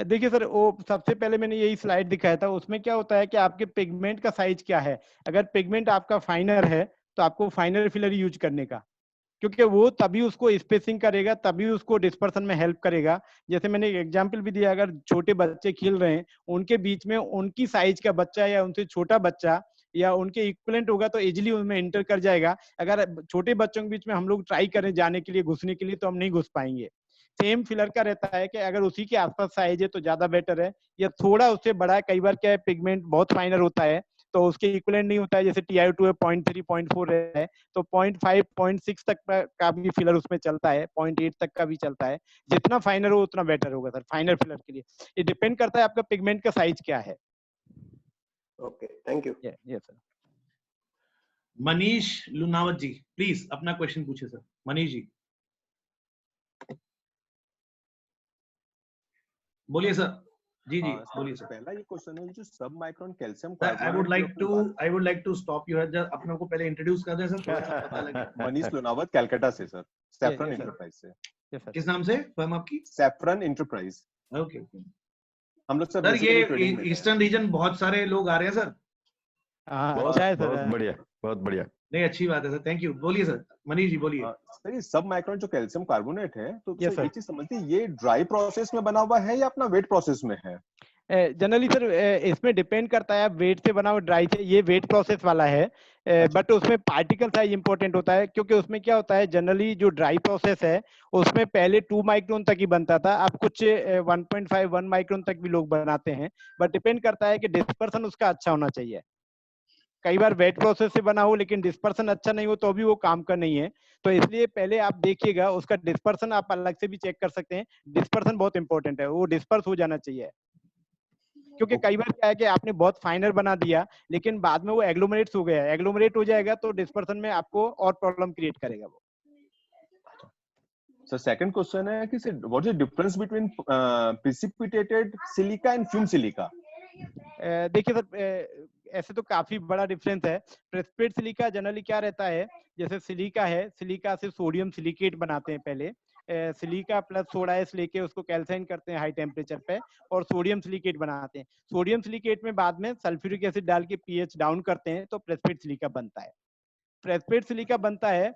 देखिए सर, वो सबसे पहले मैंने यही स्लाइड दिखाया था। उसमें क्या होता है कि आपके पिगमेंट का साइज क्या है। अगर पिगमेंट आपका फाइनर है तो आपको फाइनर फिलर यूज करने का, क्योंकि वो तभी उसको स्पेसिंग करेगा, तभी उसको डिस्पर्सन में हेल्प करेगा। जैसे मैंने एक एग्जांपल भी दिया, अगर छोटे बच्चे खेल रहे हैं, उनके बीच में उनकी साइज का बच्चा या उनसे छोटा बच्चा या उनके इक्विवेलेंट होगा तो इजीली उनमें एंटर कर जाएगा। अगर छोटे बच्चों के बीच में हम लोग ट्राई करें जाने के लिए, घुसने के लिए, तो हम नहीं घुस पाएंगे। सेम फिलर का रहता है कि अगर उसी के आसपास साइज है तो ज्यादा बेटर है, या थोड़ा उससे बड़ा है। कई बार क्या है, पिगमेंट बहुत फाइनर होता है तो उसके इक्विवेलेंट नहीं होता है। जैसे TiO2 है 0.3 0.4 है तो 0.5 0.6 तक का भी फिलर उसमें चलता है, 0.8 तक का भी चलता है। जितना फाइनर हो उतना बेटर होगा सर फाइनर फिलर के लिए। ये डिपेंड करता है आपका पिगमेंट का साइज क्या है। Okay, thank you. Yes sir. Manish Lunawat ji please अपना क्वेश्चन पूछे सर। मनीष जी बोलिए सर। जी बोलिए सर। पहला ये क्वेश्चन है जो सब micron calcium I would like to stop you here. अपने को पहले इंट्रोड्यूस कर दें सर, थोड़ा सा पता लगे। मनीष लुनावत कलकत्ता से सर, सैफरन एंटरप्राइज से। किस नाम से फर्म आपकी? Saffron enterprise. ओके। हम लोग सर ये ईस्टर्न रीजन बहुत सारे लोग आ रहे हैं सर। बहुत बढ़िया, बहुत बढ़िया। नहीं, अच्छी बात है सर, थैंक यू। बोलिए सर, मनीष जी बोलिए। सर ये सब माइक्रोन जो कैल्शियम कार्बोनेट है, तो Yes, सर sir. एक चीज समझती है, ये ड्राई प्रोसेस में बना हुआ है या अपना वेट प्रोसेस में है? जनरली सर इसमें डिपेंड करता है, वेट से बना हुआ ड्राई से, ये वेट प्रोसेस वाला है, बट उसमें पार्टिकल साइज इंपॉर्टेंट होता है, क्योंकि उसमें क्या होता है, जनरली जो ड्राई प्रोसेस है उसमें पहले 2 माइक्रोन तक ही बनता था, अब कुछ 1.5-1 माइक्रोन तक भी लोग बनाते हैं, बट डिपेंड करता है कि डिस्पर्सन उसका अच्छा होना चाहिए। कई बार वेट प्रोसेस से बना हो लेकिन डिस्पर्सन अच्छा नहीं हो तो भी वो काम का नहीं है, तो इसलिए पहले आप देखिएगा उसका डिस्पर्सन, आप अलग से भी चेक कर सकते हैं, डिस्पर्सन बहुत इंपॉर्टेंट है, वो डिस्पर्स हो जाना चाहिए, क्योंकि कई बार क्या है कि आपने बहुत फाइनर बना दिया लेकिन बाद में वो एग्लोमरेट्स हो गया, एग्लोमरेट हो जाएगा तो डिस्पर्सन में आपको और प्रॉब्लम क्रिएट करेगा वो। सर सेकंड क्वेश्चन है कि sir what is the difference between precipitated silica and fume silica? देखिए सर, ऐसे तो काफी बड़ा डिफरेंस है। प्रेसिपिटेट सिलिका जनरली क्या रहता है, जैसे सिलिका है, सिलिका से सोडियम सिलिकेट बनाते हैं पहले, सिलिका प्लस सोडा एस लेके उसको कैल्साइन करते हैं हाई टेम्परेचर पे और सोडियम सिलिकेट बनाते हैं। सोडियम सिलिकेट में बाद में सल्फ्यूरिक एसिड डाल के पीएच डाउन करते हैं तो प्रेसिपिटेट सिलिका बनता है। प्रेसिपिटेट सिलिका बनता है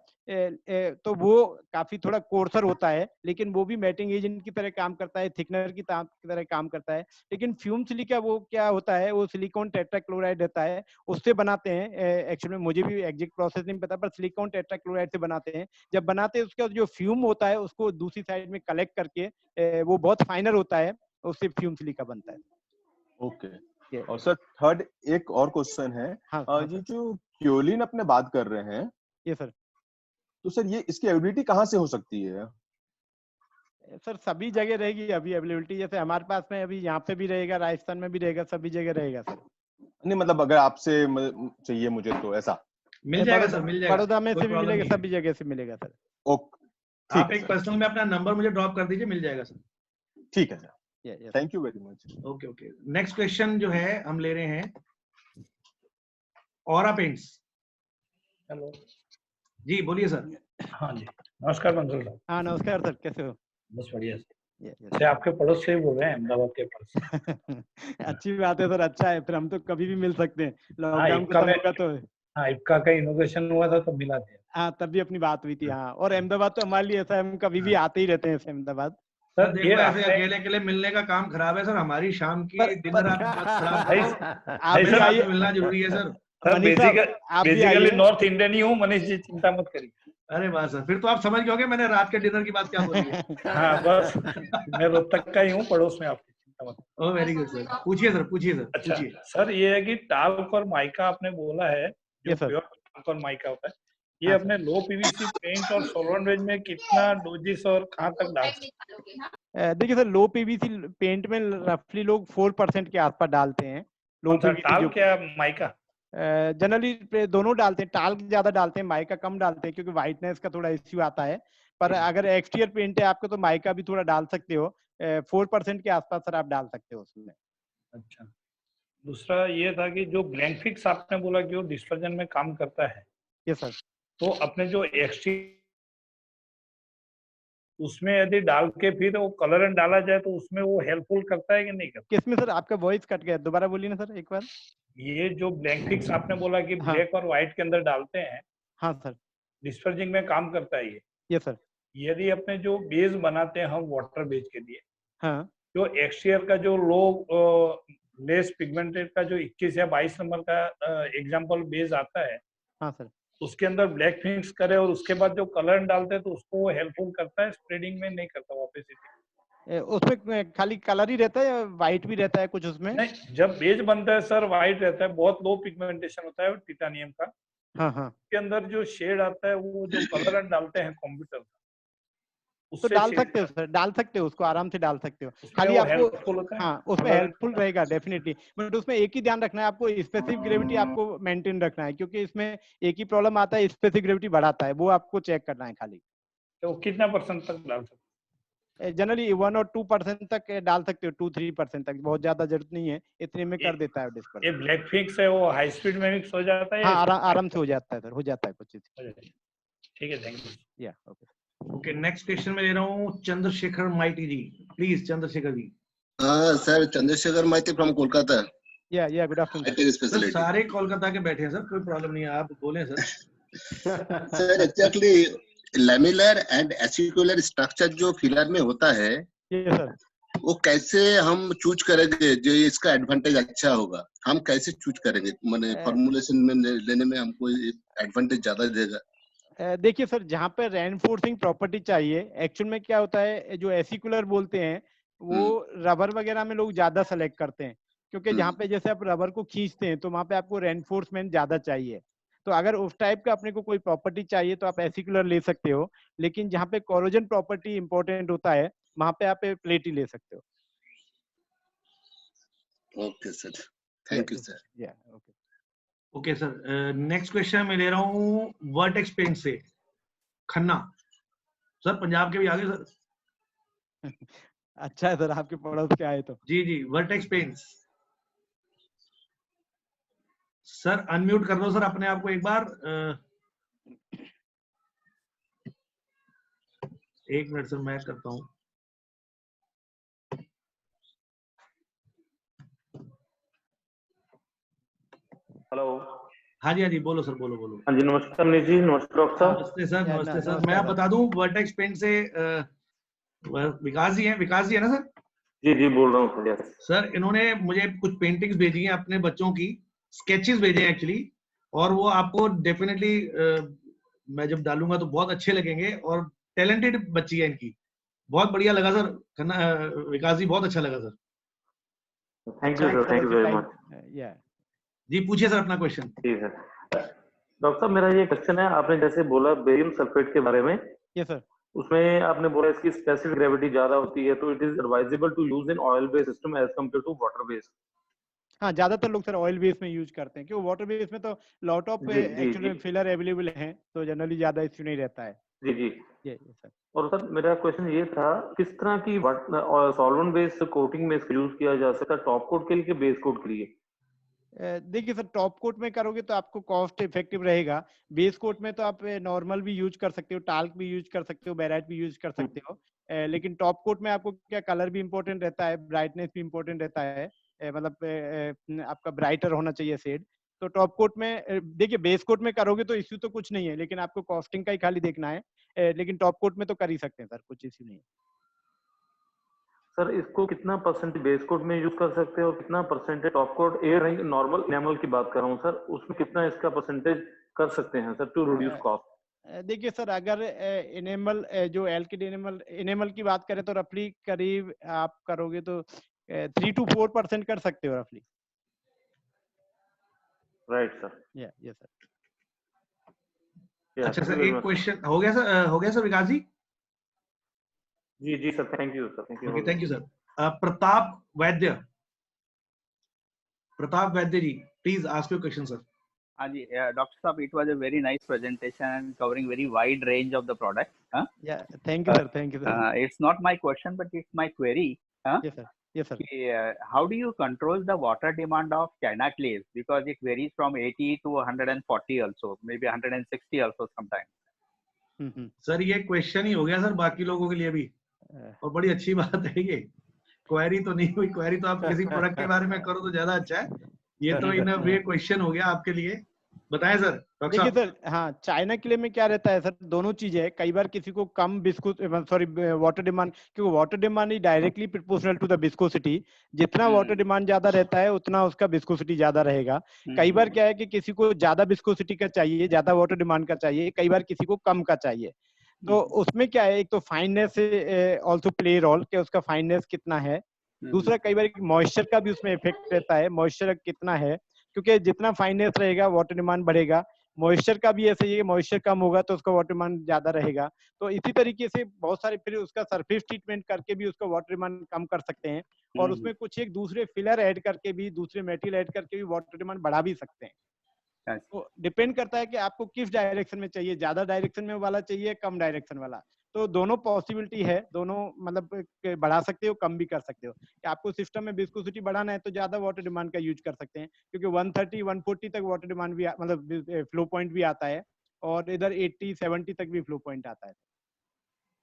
तो वो काफी थोड़ा कोर्सर होता है, लेकिन वो भी मैटिंग एजेंट की तरह काम करता है, थिकनर की तरह काम करता है। लेकिन फ्यूम सिलिका वो क्या होता है, वो सिलिकॉन टेट्राक्लोराइड रहता है, उससे बनाते हैं। एक्चुअली में मुझे भी एग्जैक्ट प्रोसेस नहीं पता, पर सिलिकॉन टेट्राक्लोराइड से बनाते हैं। जब बनाते हैं उसका जो फ्यूम होता है उसको दूसरी साइड में कलेक्ट करके वो बहुत फाइनर होता है, उससे फ्यूम सिलिका बनता है। ओके। और सर थर्ड एक और क्वेश्चन है, ये जो क्योलिन अपने बात कर रहे हैं, ये सर, तो सर ये इसकी अवेलेबिलिटी कहाँ से हो सकती है? सर सभी जगह रहेगी अभी अवेलेबिलिटी, जैसे हमारे पास में अभी यहाँ पे भी रहेगा, राजस्थान में भी रहेगा, सभी जगह रहेगा सर। नहीं मतलब अगर आपसे चाहिए मुझे तो ऐसा मिल जाएगा सर, मिल जाएगा, बड़ौदा में से भी मिलेगा, सभी जगह से मिलेगा सर। ओके, आप एक पर्सनल में अपना नंबर मुझे ड्रॉप कर दीजिए, मिल जाएगा सर। ठीक है sir, thank you very much. Okay okay, next question जो है हम ले रहे हैं ऑरा पेंट्स। हेलो जी बोलिए सर। हाँ जी, नमस्कार बंसल साहब। हाँ नमस्कार सर, कैसे हो? बस बढ़िया सर, आपके पड़ोस से ही बोल रहे हैं, अहमदाबाद के पड़ोस। अच्छी बात है सर, अच्छा है, फिर हम तो कभी भी मिल सकते हैं, लॉकडाउन खत्म होगा तो। हाँ, इफ्का का इनोवेशन हुआ था तो मिला था। हाँ तब भी अपनी बात हुई थी। हाँ, और अहमदाबाद तो हमारे लिए ऐसा है, हम कभी भी आते ही रहते हैं अहमदाबाद। सर देखो ऐसे अकेले अकेले मिलने का काम खराब है सर, हमारी शाम की डिनर आप खराब है, मिलना जरूरी है सर। बेसिकली नॉर्थ इंडियन ही हूँ मनीष जी, चिंता मत करिए। अरे वाह सर, फिर तो आप समझ गए होंगे मैंने रात के डिनर की बात क्या बोली है। हाँ बस, मैं रोहतक का ही हूँ, पड़ोस में आपकी, चिंता मत। ओह वेरी गुड सर, पूछिए सर, पूछिए सर। अच्छा सर, ये है कि टाल्क और माइका आपने बोला है, जो प्योर टाल्क और माइका होता है, ये अपने लो पीवीसी पेंट और सॉल्वेंट रेंज में कितना डोजेस और कहाँ तक डाल सकते हैं? देखिए सर, लो पीवीसी पेंट में रफली लोग 4% के आसपास डालते हैं। लो पीवीसी टाल्क क्या माइका? जनरली दोनों डालते हैं, टाल्क ज्यादा डालते हैं, माइका कम डालते हैं, क्योंकि व्हाइटनेस का थोड़ा इश्यू आता है। पर अगर एक्सटीरियर पेंट है आपको तो माइका भी थोड़ा डाल सकते हो, 4% के आसपास सर आप डाल सकते हो उसमें। अच्छा, दूसरा ये था कि जो ब्लैंक फिक्स आपने बोला कि वो डिस्पर्जन में काम करता है। Yes sir. तो अपने जो एक्सटीरियर उसमें यदि डाल के फिर वो कलर डाला जाए तो उसमें वो हेल्पफुल करता है कि नहीं करता? किसमें सर? आपका वॉइस कट गया, दोबारा बोलिए ना सर एक बार। ये जो ब्लैंक फिक्स आपने बोला कि ब्लैक और व्हाइट के अंदर डालते हैं, हाँ सर, डिस्पर्जिंग में काम करता है ये? Yes sir. यदि अपने जो बेस बनाते हैं हम वाटर बेस के लिए, हाँ, जो एक्सटीरियर का जो लो लेस पिगमेंटेड का जो 21 या 22 नंबर का एग्जांपल बेस आता है, हाँ सर, उसके अंदर ब्लैक फिक्स करे और उसके बाद जो कलर डालते हैं तो उसको वो हेल्पफुल करता है, स्प्रेडिंग में नहीं करता वापस। उसमें खाली कलर ही रहता है या व्हाइट भी रहता है कुछ उसमें? नहीं, जब बेस बनता है सर व्हाइट रहता है, बहुत लो पिगमेंटेशन होता है टिटानियम का। हाँ हाँ, के अंदर जो शेड आता है वो जो कलर डालते हैं कंप्यूटर का, तो डाल सकते हो सर, डाल सकते हो, उसको आराम से डाल सकते हो, खाली आपको हाँ उसमें हेल्पफुल रहेगा डेफिनेटली। बट उसमें एक ही ध्यान रखना है, आपको स्पेसिफिक ग्रेविटी आपको मेंटेन रखना है, क्योंकि इसमें एक ही प्रॉब्लम आता है, स्पेसिफिक ग्रेविटी बढ़ाता है, वो आपको चेक करना है खाली। तो कितना % तक डाल सकते? जनरली 1 और 2% तक डाल सकते हो, 2-3% तक, बहुत ज्यादा जरूरत नहीं है, इतने में कर देता है डिस्पर्जन। ये ब्लैक फिक्स है वो हाई स्पीड में मिक्स हो जाता है? हाँ आराम से हो जाता है सर, हो जाता है कुछ चीज। ठीक है, thank you. Yeah okay okay, next question में ले रहा हूँ Chandrashekhar Maiti ji, please Chandrashekhar ji. Sir Chandrashekhar Maiti from Kolkata. Yeah good afternoon. सारे कोलकाता के बैठे हैं सर, कोई प्रॉब्लम नहीं है, आप बोलें sir. Sir exactly lamellar and acicular structure जो फिलर में होता है, सर वो कैसे हम चूज करेंगे जो इसका एडवांटेज अच्छा होगा? हम कैसे चूज करेंगे? माने फॉर्मुलेशन में लेने में हमको एडवांटेज ज्यादा देगा? देखिए सर, जहाँ पे रेनफोर्सिंग प्रॉपर्टी चाहिए, एक्चुअल में क्या होता है, जो एसिकुलर बोलते हैं वो रबर वगैरह में लोग ज्यादा सेलेक्ट करते हैं, क्योंकि जहाँ पे जैसे आप रबर को खींचते हैं तो वहाँ पे आपको रेनफोर्समेंट ज्यादा चाहिए। तो अगर उस टाइप का अपने को कोई प्रॉपर्टी चाहिए तो आप एसिकुलर ले सकते हो, लेकिन जहाँ पे कोरोजन प्रॉपर्टी इंपॉर्टेंट होता है वहाँ पे आप प्लेट ही ले सकते हो। Okay sir, thank you sir. Yeah okay okay sir, next question मैं ले रहा हूँ वर्टेक्स पेंट से खन्ना सर, पंजाब के भी आगे सर। अच्छा है सर, आपके पड़ोस के आए तो। जी जी, वर्टेक्स पेंट्स सर, अनम्यूट कर दो सर अपने आप को एक बार। एक मिनट सर, मैं करता हूँ। हेलो। हाँ जी बोलो सर, बोलो बोलो। हाँ जी, नमस्कार निधि जी, नमस्कार डॉक्टर साहब। नमस्ते सर, नमस्ते सर। मैं बता दूं वर्टेक्स पेंट से विकास जी है ना सर? जी जी बोल रहा हूँ सर। इन्होंने मुझे कुछ पेंटिंग्स भेजी हैं अपने बच्चों की, स्केचेस भेजे हैं एक्चुअली, और वो आपको डेफिनेटली मैं जब डालूंगा तो बहुत अच्छे लगेंगे, और टैलेंटेड बच्ची है इनकी। बहुत बढ़िया लगा सर, विकास जी बहुत अच्छा लगा sir. Thank you sir, thank you very much. जी पूछिए सर अपना क्वेश्चन। जी सर। डॉक्टर साहब, मेरा ये क्वेश्चन है, आपने जैसे बोला बेरियम सल्फेट के बारे में। Yes sir. उसमें आपने बोला इसकी स्पेसिफिक ग्रेविटी ज्यादा होती है, तो it is advisable to use in oil based system as compare to water based. हाँ, ज्यादातर लोग सर ऑयल बेस में यूज करते हैं, क्योंकि वाटर बेस में तो lot of actually filler available हैं, तो जनरली ज्यादा इश्यू नहीं रहता है। जी जी ये सर। और सर मेरा क्वेश्चन ये था, किस तरह की सॉल्वेंट बेस्ड कोटिंग में इसका यूज किया जा सकता है, टॉप कोट के लिए कि बेस कोट के लिए? देखिए सर, टॉप कोट में करोगे तो आपको कॉस्ट इफेक्टिव रहेगा। बेस कोट में तो आप नॉर्मल भी यूज कर सकते हो, टाल्क भी यूज कर सकते हो, बेराइट भी यूज कर सकते हो, लेकिन टॉप कोट में आपको क्या कलर भी इंपॉर्टेंट रहता है, ब्राइटनेस भी इंपॉर्टेंट रहता है, मतलब आपका ब्राइटर होना चाहिए शेड। तो टॉप कोट में देखिए, बेस कोट में करोगे तो इश्यू तो कुछ नहीं है, लेकिन आपको कॉस्टिंग का ही खाली देखना है, लेकिन टॉप कोट में तो कर ही सकते हैं सर, कुछ इश्यू नहीं है। सर इसको कितना परसेंट बेस कोट में यूज कर सकते हो, कितना percentage top coat or normal enamel की बात कर रहा हूँ सर, उसमें कितना इसका परसेंटेज कर सकते हैं सर टू रिड्यूस कॉस्ट? देखिए सर, अगर एनेमल जो एल्किड एनेमल की बात करें तो रफली करीब आप करोगे तो 3 to 4% कर सकते हो रफली। Right sir. Yes sir. अच्छा सर, एक क्वेश्चन हो गया सर विकास जी? जी जी sir, thank you sir, thank you sir. Pratap Vaidya ji, please ask your question sir. हाँ जी, डॉक्टर साहब, it was a very nice presentation covering very wide range of the product. Yeah, thank you sir, thank you sir. It's not my question, but it's my query. Yes sir, yes sir. How do you control the water demand of China clays, because it varies from 80 to 140 also, maybe 160 also sometimes. Sir ये question ही हो गया sir बाकी लोगों के लिए भी, और बड़ी अच्छी बात है ये। क्वेरी तो नहीं हुई, क्वेरी तो आप किसी प्रोडक्ट के बारे में करो तो ज्यादा अच्छा है, ये तो इन वे क्वेश्चन हो गया आपके लिए। बताएं सर। देखिए सर, हाँ, चाइना क्ले में क्या रहता है सर, दोनों चीजें है। कई बार किसी को कम वाटर डिमांड, क्योंकि water demand is directly proportional to the viscosity. जितना वाटर डिमांड ज्यादा रहता है उतना उसका विस्कोसिटी ज्यादा रहेगा। कई बार क्या है कि किसी को ज्यादा विस्कोसिटी का चाहिए, ज्यादा वाटर डिमांड का चाहिए, कई बार किसी को कम का चाहिए। तो उसमें क्या है, एक तो फाइननेस ऑल्सो प्ले रोल, कि उसका फाइननेस कितना है। दूसरा, कई बार मॉइस्चर का भी उसमें इफेक्ट रहता है, मॉइस्चर कितना है, क्योंकि जितना फाइननेस रहेगा वाटर डिमांड बढ़ेगा। मॉइस्चर का भी ऐसे ही है, मॉइस्चर कम होगा तो उसका वाटर डिमांड ज्यादा रहेगा। तो इसी तरीके से बहुत सारे, फिर उसका सरफेस ट्रीटमेंट करके भी उसका वाटर डिमांड कम कर सकते हैं, और उसमें कुछ एक दूसरे फिलर ऐड करके भी, दूसरे मेटेरियल ऐड करके भी वाटर डिमांड बढ़ा भी सकते हैं। तो डिपेंड करता है कि आपको किस डायरेक्शन में चाहिए, ज्यादा डायरेक्शन में वाला चाहिए, कम डायरेक्शन वाला। तो दोनों पॉसिबिलिटी है, दोनों मतलब बढ़ा सकते हो, कम भी कर सकते हो। कि आपको सिस्टम में विस्कोसिटी बढ़ाना है तो ज्यादा वाटर डिमांड का यूज कर सकते हैं, क्योंकि 130 140 तक वाटर डिमांड भी, मतलब फ्लो पॉइंट भी आता है, और इधर 80 70 तक भी फ्लो पॉइंट आता है।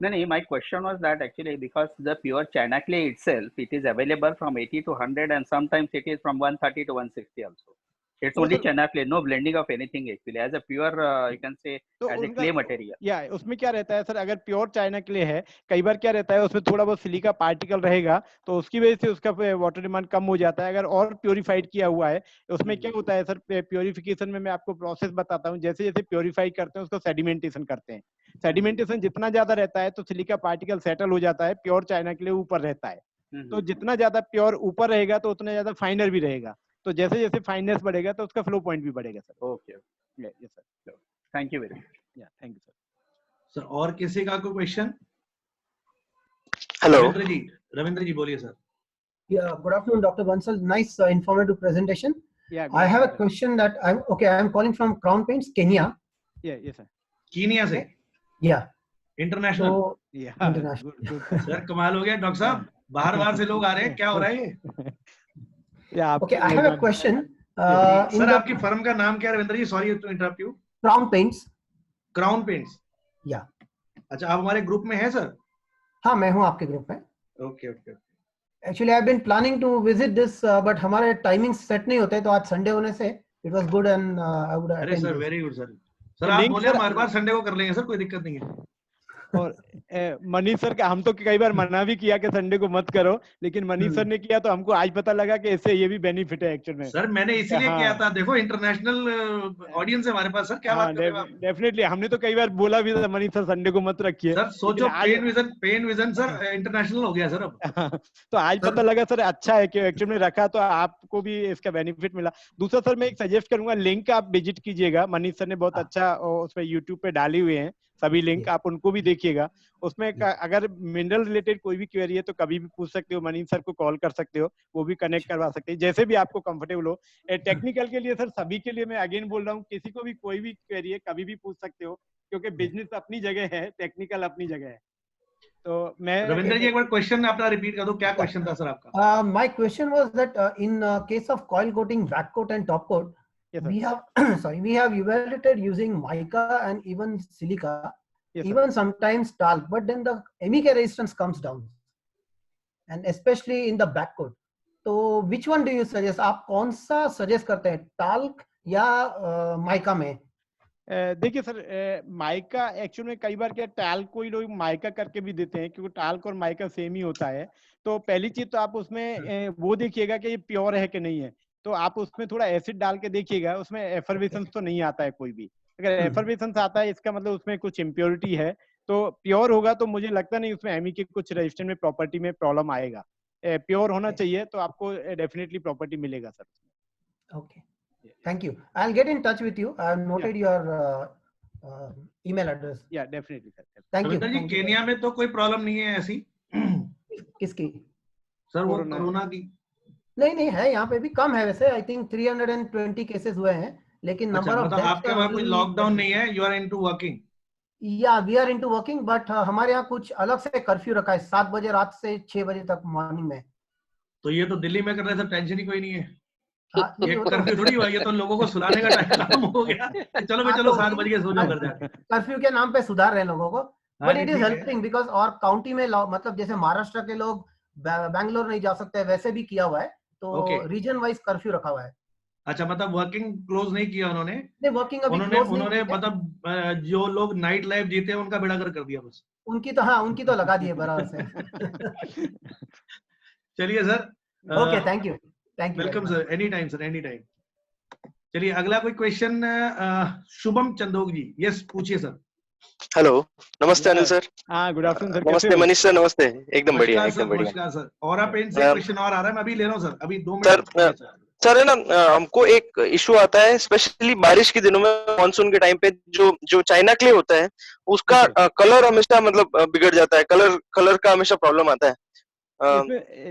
No, my question was that actually because the pure China clay itself, it is available from 80 to 100 and sometimes it is from 130 to 160 also. It's only China clay, no blending of anything actually. As a pure, you can say, as a clay material. या उसमें क्या रहता है sir, अगर pure China clay है, कई बार क्या रहता है उसमें थोड़ा बहुत सिलिका पार्टिकल रहेगा, तो उसकी वजह से उसका वाटर डिमांड कम हो जाता है। अगर और प्योरीफाइड किया हुआ है, उसमें क्या होता है सर, प्योरिफिकेशन में मैं आपको प्रोसेस बताता हूँ। जैसे जैसे प्योरीफाई करते हैं उसको सेडिमेंटेशन करते हैं। सेडिमेंटेशन जितना ज्यादा रहता है तो सिलिका पार्टिकल सेटल हो जाता है, प्योर चाइना क्ले ऊपर रहता है। तो जितना ज्यादा प्योर ऊपर रहेगा तो उतना ज्यादा फाइनर भी रहेगा। तो जैसे जैसे फाइननेस बढ़ेगा तो उसका फ्लो पॉइंट भी बढ़ेगा sir. Okay, yes sir, thank you very much. या थैंक यू सर। और किसी का कोई क्वेश्चन? हेलो रविंद्र जी बोलिए sir. Yeah, good afternoon, Dr. Bansal. Nice informative presentation. Yeah, I have a question that I'm calling from Crown Paints, Kenya. Yeah, yes sir. Kenya से? Yeah. International? So, yeah, international. Sir कमाल हो गया doctor साहब, बाहर से लोग आ रहे हैं, क्या हो रहा है ये? Okay, I have a question. Sir आपकी फर्म का नाम क्या है Ravindra ji? Sorry to interrupt you. Crown Paints. Crown Paints? Yeah. अच्छा, आप हमारे ग्रुप में हैं सर? हाँ, मैं हूँ आपके ग्रुप में। Okay okay. Actually, I've been planning to visit this, but हमारे टाइमिंग्स सेट नहीं होते, तो आज संडे होने से it was good and I would attend. अरे sir very good sir. Sir आप बोले हम हर बार संडे को कर लेंगे सर, कोई दिक्कत नहीं है। और मनीष सर का हम तो कई बार मना भी किया कि संडे को मत करो, लेकिन मनीष सर ने किया तो हमको आज पता लगा कि इससे ये भी बेनिफिट है एक्चुअल में। सर मैंने इसीलिए किया था, देखो इंटरनेशनल ऑडियंस है हमारे पास सर, क्या बात कर रहे हो आप? डेफिनेटली हमने तो कई बार बोला भी था मनीष सर संडे को मत रखिए। सर सोचो पेन विजन सर इंटरनेशनल हो गया सर अब। तो आज पता लगा सर, अच्छा है कि एक्चुअल में रखा तो आपको भी इसका बेनिफिट मिला। दूसरा सर मैं एक सजेस्ट करूंगा, लिंक आप विजिट कीजिएगा, मनीष सर ने बहुत अच्छा उसमें यूट्यूब पे डाली हुए हैं सभी लिंक, आप उनको भी देखिएगा। उसमें अगर मिनरल रिलेटेड कोई भी क्वेरी है तो कभी भी पूछ सकते हो, मनीष सर को कॉल कर सकते हो, वो भी कनेक्ट करवा सकते हैं, जैसे भी आपको कंफर्टेबल हो। टेक्निकल के लिए सर सभी के लिए मैं अगेन बोल रहा हूँ, किसी को भी कोई भी क्वेरी है कभी भी पूछ सकते हो, क्योंकि बिजनेस अपनी जगह है, टेक्निकल अपनी जगह है। तो मैं रविंद्र जी एक बार क्वेश्चन अपना रिपीट कर दो, क्या क्वेश्चन था सर आपका? My question was that in case of coil coating, back coat and top coat, we have we have evaluated using mica and even silica, even sometimes talc, but then the MEK resistance comes down, and especially in the back coat. So which one do you suggest? आप कौन सा suggest करते हैं, talc या mica में? देखिए sir, mica actual में कई बार क्या टैल्क को ही लोग माइका करके भी देते हैं, क्योंकि टैल्क और माइका सेम ही होता है। तो पहली चीज तो आप उसमें वो देखिएगा कि ये प्योर है कि नहीं है, तो आप उसमें थोड़ा एसिड डाल के देखिएगा, उसमें एफर्वेसेंस तो नहीं आता है कोई भी। अगर एफर्वेसेंस आता है इसका मतलब उसमें कुछ इम्प्योरिटी है, तो प्योर होगा तो मुझे लगता नहीं उसमें एमी के कुछ रजिस्टर में प्रॉपर्टी में प्रॉब्लम आएगा। प्योर होना चाहिए तो आपको डेफिनेटली प्रॉपर्टी मिलेगा sir. Okay, thank you. I'll get in touch with you. I've noted your email address. Yeah, definitely sir. Thank you. जी केनिया में तो कोई प्रॉब्लम नहीं है ऐसी? किसकी सर? वो कोरोना की? नहीं है, यहाँ पे भी कम है वैसे। आई थिंक 320 केसेस हुए हैं, लेकिन नंबर ऑफ आपके वहाँ कोई लॉकडाउन नहीं है? You are into working? Yeah we are into working, but हमारे यहाँ कुछ अलग से कर्फ्यू रखा है, 7 बजे रात से 6 बजे तक मॉर्निंग में। तो ये तो दिल्ली में कर रहे थे, टेंशन ही कोई नहीं है। ये कर्फ्यू थोड़ी हुआ, ये तो लोगों को सुलाने का टाइम हो गया। चलो 7 बजे के सो जाओ कर जाए। कर्फ्यू के नाम पे सुधार रहे हैं लोगों को, but it is helping because और काउंटी में मतलब जैसे महाराष्ट्र के लोग बैंगलोर नहीं जा सकते, वैसे भी किया हुआ है, तो रीजन वाइज कर्फ्यू रखा हुआ है। अच्छा, मतलब वर्किंग क्लोज नहीं किया उन्होंने? नहीं, वर्किंग अभी उन्होंने मतलब जो लोग नाइट लाइफ जीते हैं उनका बेड़ा कर दिया बस। उनकी तो लगा दिए बराबर से। चलिए sir, okay, thank you welcome sir, any time sir, any time. चलिए अगला कोई क्वेश्चन, शुभम चंदोक जी, यस पूछिए सर। हेलो, नमस्ते अनिल सर। हाँ, गुड आफ्टरनून सर। नमस्ते मनीष सर, नमस्ते। एकदम बढ़िया, एकदम बढ़िया। नमस्कार सर। और आप पेन से क्वेश्चन और आ रहा है, मैं अभी ले रहा हूँ सर, अभी 2 मिनट सर है ना, हमको एक इशू आता है स्पेशली बारिश के दिनों में, मानसून के टाइम पे जो चाइना क्ले होता है उसका कलर हमेशा मतलब बिगड़ जाता है, कलर का हमेशा प्रॉब्लम आता है।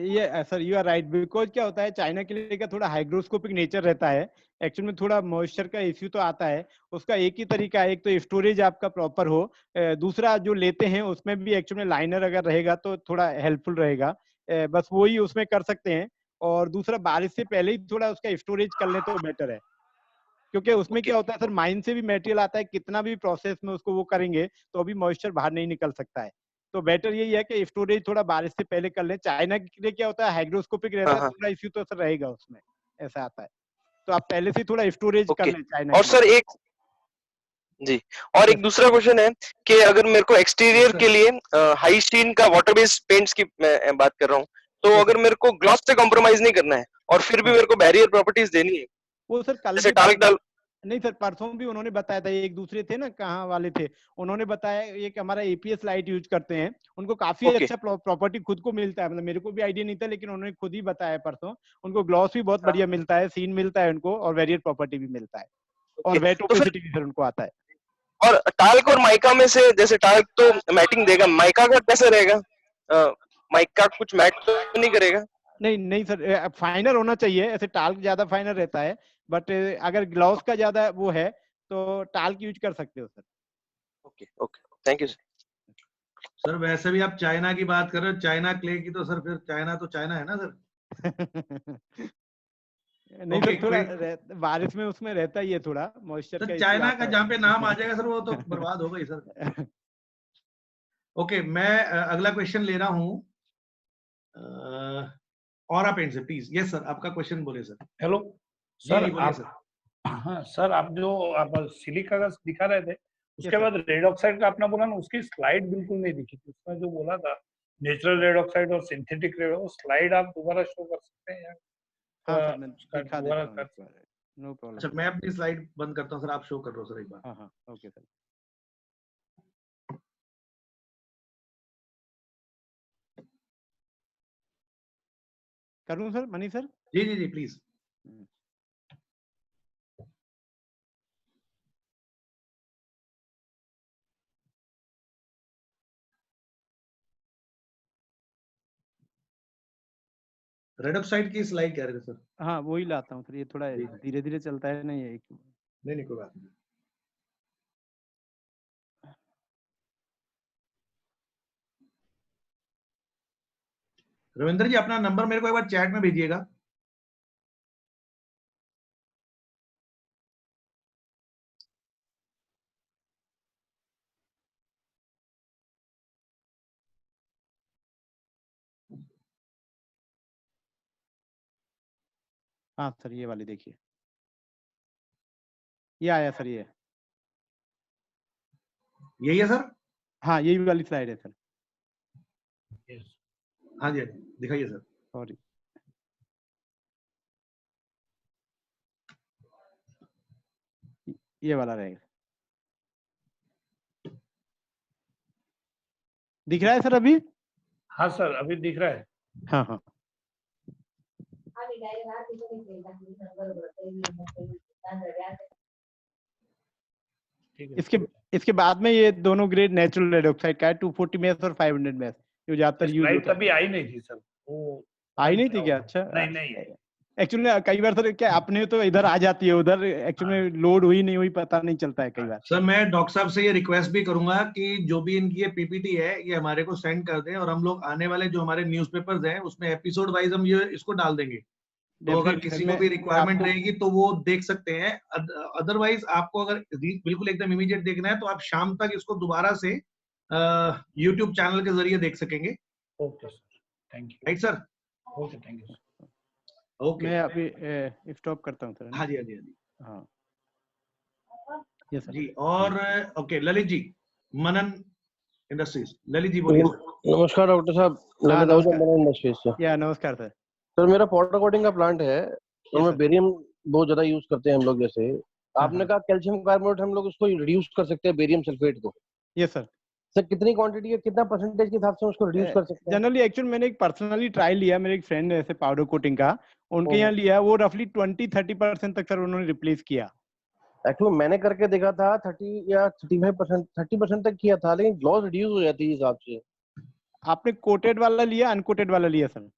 ये sir you are right, because क्या होता है चाइना क्ले का थोड़ा हाइग्रोस्कोपिक नेचर रहता है, एक्चुअल में थोड़ा मॉइस्चर का इश्यू तो आता है। उसका एक ही तरीका है, एक तो स्टोरेज आपका प्रॉपर हो, दूसरा जो लेते हैं उसमें भी एक्चुअल में लाइनर अगर रहेगा तो थोड़ा हेल्पफुल रहेगा, बस वही उसमें कर सकते हैं। और दूसरा बारिश से पहले ही थोड़ा उसका स्टोरेज कर ले तो बेटर है, क्योंकि उसमें क्या होता है सर, माइन से भी मटेरियल आता है, कितना भी प्रोसेस में उसको वो करेंगे तो अभी मॉइस्चर बाहर नहीं निकल सकता है। तो बेटर यही है कि स्टोरेज थोड़ा बारिश से पहले कर ले। चाइना के लिए क्या होता है हाइग्रोस्कोपिक रहता है, थोड़ा इश्यू तो सर रहेगा उसमें, ऐसा आता है। तो आप पहले से थोड़ा स्टोरेज कर लें चाइना। और सर एक जी, और एक दूसरा क्वेश्चन है कि अगर मेरे को एक्सटीरियर के लिए हाई शीन का वाटर बेस्ड पेंट्स की मैं बात कर रहा हूँ, तो अगर मेरे को ग्लॉस से कॉम्प्रोमाइज नहीं करना है और फिर भी मेरे को बैरियर प्रॉपर्टीज देनी है, वो सर कल जैसे टाल्क डाल नहीं सर, परसों भी उन्होंने बताया था, एक दूसरे थे ना, कहाँ वाले थे, उन्होंने बताया एक हमारा एपीएस लाइट यूज करते हैं, उनको काफी अच्छा प्रॉपर्टी खुद को मिलता है, मतलब मेरे को भी आइडिया नहीं था, लेकिन उन्होंने खुद ही बताया परसों, उनको ग्लॉस भी बहुत बढ़िया मिलता है, सीन मिलता है उनको, और वेरियर प्रॉपर्टी भी मिलता है, और वेट ओपेसिटी भी सर उनको आता है। और टाल्क और माइका में से, जैसे टाल्क तो मैटिंग देगा, माइका का कैसे रहेगा? माइका कुछ मैट तो नहीं करेगा? नहीं सर, फाइनर होना चाहिए, ऐसे टाल्क ज्यादा फाइनर रहता है, बट अगर ग्लॉस का ज्यादा वो है तो टाल्क यूज कर सकते हो sir. Okay, thank you sir. वैसे भी आप चाइना की बात कर रहे हो, चाइना क्ले की, तो सर फिर चाइना तो चाइना है ना सर। नहीं सर, थोड़ा बारिश में उसमें रहता ही है थोड़ा मॉइस्चर का। चाइना का जहाँ पे नाम आ जाएगा सर वो तो बर्बाद हो गई सर। ओके, मैं अगला क्वेश्चन ले रहा हूँ ऑरा पेंट से, प्लीज। यस सर, आपका क्वेश्चन बोले सर। हेलो सर, बोलिए सर। हाँ सर, आप जो आप सिलिका का दिखा रहे थे, उसके बाद रेड ऑक्साइड का आपने बोला ना, उसकी स्लाइड बिल्कुल नहीं दिखी थी। उसमें जो बोला था नेचुरल रेड ऑक्साइड और सिंथेटिक रेड, वो स्लाइड आप दोबारा शो कर सकते हैं? हाँ सर, मैं दिखा देता हूं, नो प्रॉब्लम। अच्छा, मैं अपनी स्लाइड बंद करता हूँ सर, आप शो कर रहे हो सर एक बार। हाँ ओके सर। करूँ सर, मनी सर? जी प्लीज। रेड ऑक्साइड की स्लाइड कह रहे थे सर? हाँ, वही लाता हूँ सर, ये थोड़ा धीरे धीरे चलता है ना ये। नहीं कोई बात नहीं। रविंद्र जी, अपना नंबर मेरे को एक बार चैट में भेजिएगा। हाँ सर, ये वाली देखिए, ये आया सर, ये यही है सर? हाँ, यही वाली स्लाइड है सर। हाँ जी, दिखाइए सर। सॉरी, ये वाला रहेगा। दिख रहा है सर अभी? हाँ सर, अभी दिख रहा है। हाँ इसके बाद में ये दोनों ग्रेड नेचुरल रेड ऑक्साइड का है, 240 मेस और 500 मेस, जो ज्यादातर यूज होता है। तभी आई नहीं थी सर, वो आई नहीं थी क्या? अच्छा, नहीं एक्चुअली कई बार सर क्या अपने तो इधर आ जाती है, उधर एक्चुअली लोड हुई नहीं हुई पता नहीं चलता है कई बार। सर, मैं डॉक्टर साहब से ये रिक्वेस्ट भी करूंगा कि जो भी इनकी ये पीपीटी है ये हमारे को सेंड कर दें, और हम लोग आने वाले जो हमारे न्यूज़पेपर्स हैं उसमें एपिसोड वाइज हम ये इसको डाल देंगे, तो अगर किसी को भी रिक्वायरमेंट रहेगी तो वो देख सकते हैं। अदरवाइज आपको अगर बिल्कुल एकदम इमीडिएट देखना है तो आप शाम तक इसको दोबारा से यूट्यूब चैनल के जरिए देख सकेंगे। Okay sir, thank you. Right sir? Okay, thank you. Okay, मैं अभी स्टॉप करता हूँ सर। हाँ जी हाँ यस जी। और ओके, ललित जी, मनन इंडस्ट्रीज, ललित जी बोलिए। नमस्कार डॉक्टर साहब, ललित आहूजा, मनन इंडस्ट्रीज से। या नमस्कार सर। सर, मेरा पाउडर कोटिंग का प्लांट है, तो मैं बेरियम बहुत ज्यादा यूज करते हैं हम लोग। जैसे आपने कहा कैल्शियम कार्बोनेट, हम लोग उसको रिड्यूस कर सकते हैं, बेरियम सल्फेट को। Yes sir. सर, कितनी क्वांटिटी है, कितना परसेंटेज के हिसाब से उसको रिड्यूस कर सकते हैं? जनरली एक्चुअली मैंने एक पर्सनली ट्रायल लिया, मेरे एक फ्रेंड है ऐसे पाउडर कोटिंग का, उनके यहाँ लिया, वो रफली 20-30% तक सर उन्होंने रिप्लेस किया। एक्चुअली मैंने करके देखा था 30 या 35%, 30% तक किया था, लेकिन ग्लॉस रिड्यूस हो जाती है हिसाब से। आपने कोटेड वाला लिया, अनकोटेड वाला लिया सर?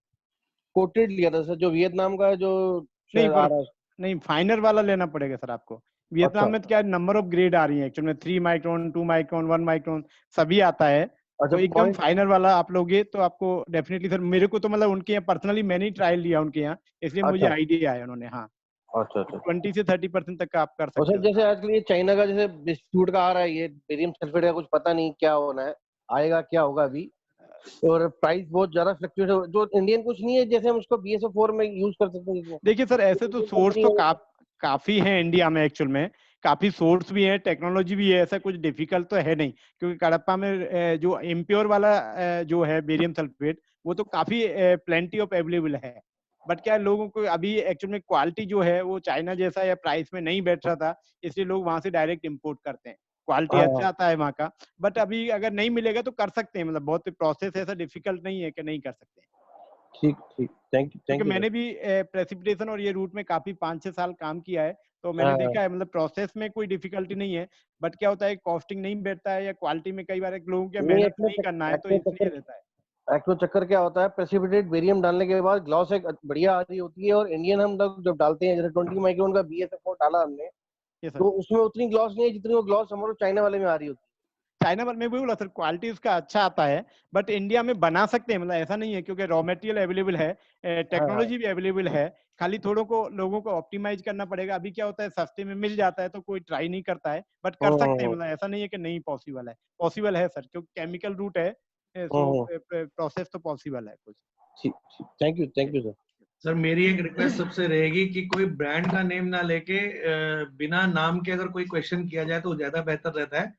कोटेड लिया था सर, जो वियतनाम का जो नहीं फाइनर वाला लेना पड़ेगा सर आपको। वियतनाम में क्या नंबर ऑफ ग्रेड आ रही है एक्चुअली में, 3 माइक्रोन, 2 माइक्रोन, 1 माइक्रोन सभी आता है। तो एकदम फाइनर वाला आप लोगे तो आपको डेफिनेटली सर, मेरे को तो मतलब उनके यहाँ पर्सनली मैंने ही ट्रायल लिया उनके यहाँ, इसलिए मुझे आइडिया है उन्होंने। हाँ, अच्छा 20 से 30% तक का आप कर सकते हो। जैसे आजकल ये चाइना का जैसे बिस्कुट का आ रहा है, ये बेरियम सल्फेट का कुछ पता नहीं क्या होना है, आएगा क्या होगा अभी, और प्राइस बहुत ज्यादा फ्लक्चुएट, जो इंडियन कुछ नहीं है, जैसे हम उसको BSO4 में यूज कर सकते हैं। देखिए सर, ऐसे तो सोर्स तो काफी है इंडिया में एक्चुअल में, काफी सोर्स भी है, टेक्नोलॉजी भी है, ऐसा कुछ डिफिकल्ट तो है नहीं, क्योंकि कडप्पा में जो इम्प्योर वाला जो है बेरियम सल्फेट वो तो काफी प्लेंटी ऑफ अवेलेबल है। बट क्या लोगों को अभी एक्चुअल में क्वालिटी जो है वो चाइना जैसा या प्राइस में नहीं बैठ रहा था, इसलिए लोग वहां से डायरेक्ट इंपोर्ट करते हैं। क्वालिटी अच्छा आता है वहाँ का, बट अभी अगर नहीं मिलेगा तो कर सकते हैं, मतलब बहुत प्रोसेस ऐसा डिफिकल्ट नहीं है कि नहीं कर सकते। ठीक ठीक, थैंक यू। क्योंकि मैंने भी प्रेसिपिटेशन और ये रूट में काफी 5-6 साल काम किया है, तो मैंने देखा है मतलब प्रोसेस में कोई डिफिकल्टी नहीं है, बट क्या होता है कॉस्टिंग नहीं बैठता है या क्वालिटी में कई बार लोगों को मेहनत नहीं करना है, तो इसलिए रहता है। एक्चुअल चक्कर क्या होता है, प्रेसिपिटेट बेरियम डालने के बाद ग्लॉस एक बढ़िया आ रही होती है, और इंडियन हम लोग जब डालते हैं, जैसे 20 माइक्रोन का BSF डाला हमने, तो उसमें उतनी ग्लॉस नहीं है जितनी वो ग्लॉस हमारे चाइना वाले में आ रही होती है। चाइना वाले में वही बोला सर, क्वालिटी उसका अच्छा आता है, बट इंडिया में बना सकते हैं, मतलब ऐसा नहीं है, क्योंकि रॉ मटेरियल अवेलेबल है, टेक्नोलॉजी भी अवेलेबल है, खाली थोड़ों को लोगों को ऑप्टिमाइज करना पड़ेगा। अभी क्या होता है सस्ते में मिल जाता है तो कोई ट्राई नहीं करता है, बट कर सकते हैं, मतलब ऐसा नहीं है कि नहीं पॉसिबल है, पॉसिबल है सर, क्योंकि केमिकल रूट है, प्रोसेस तो पॉसिबल है कुछ। Thank you sir. सर मेरी एक रिक्वेस्ट सबसे रहेगी कि कोई ब्रांड का नेम ना लेके बिना नाम के अगर कोई क्वेश्चन किया जाए तो ज्यादा बेहतर रहता है।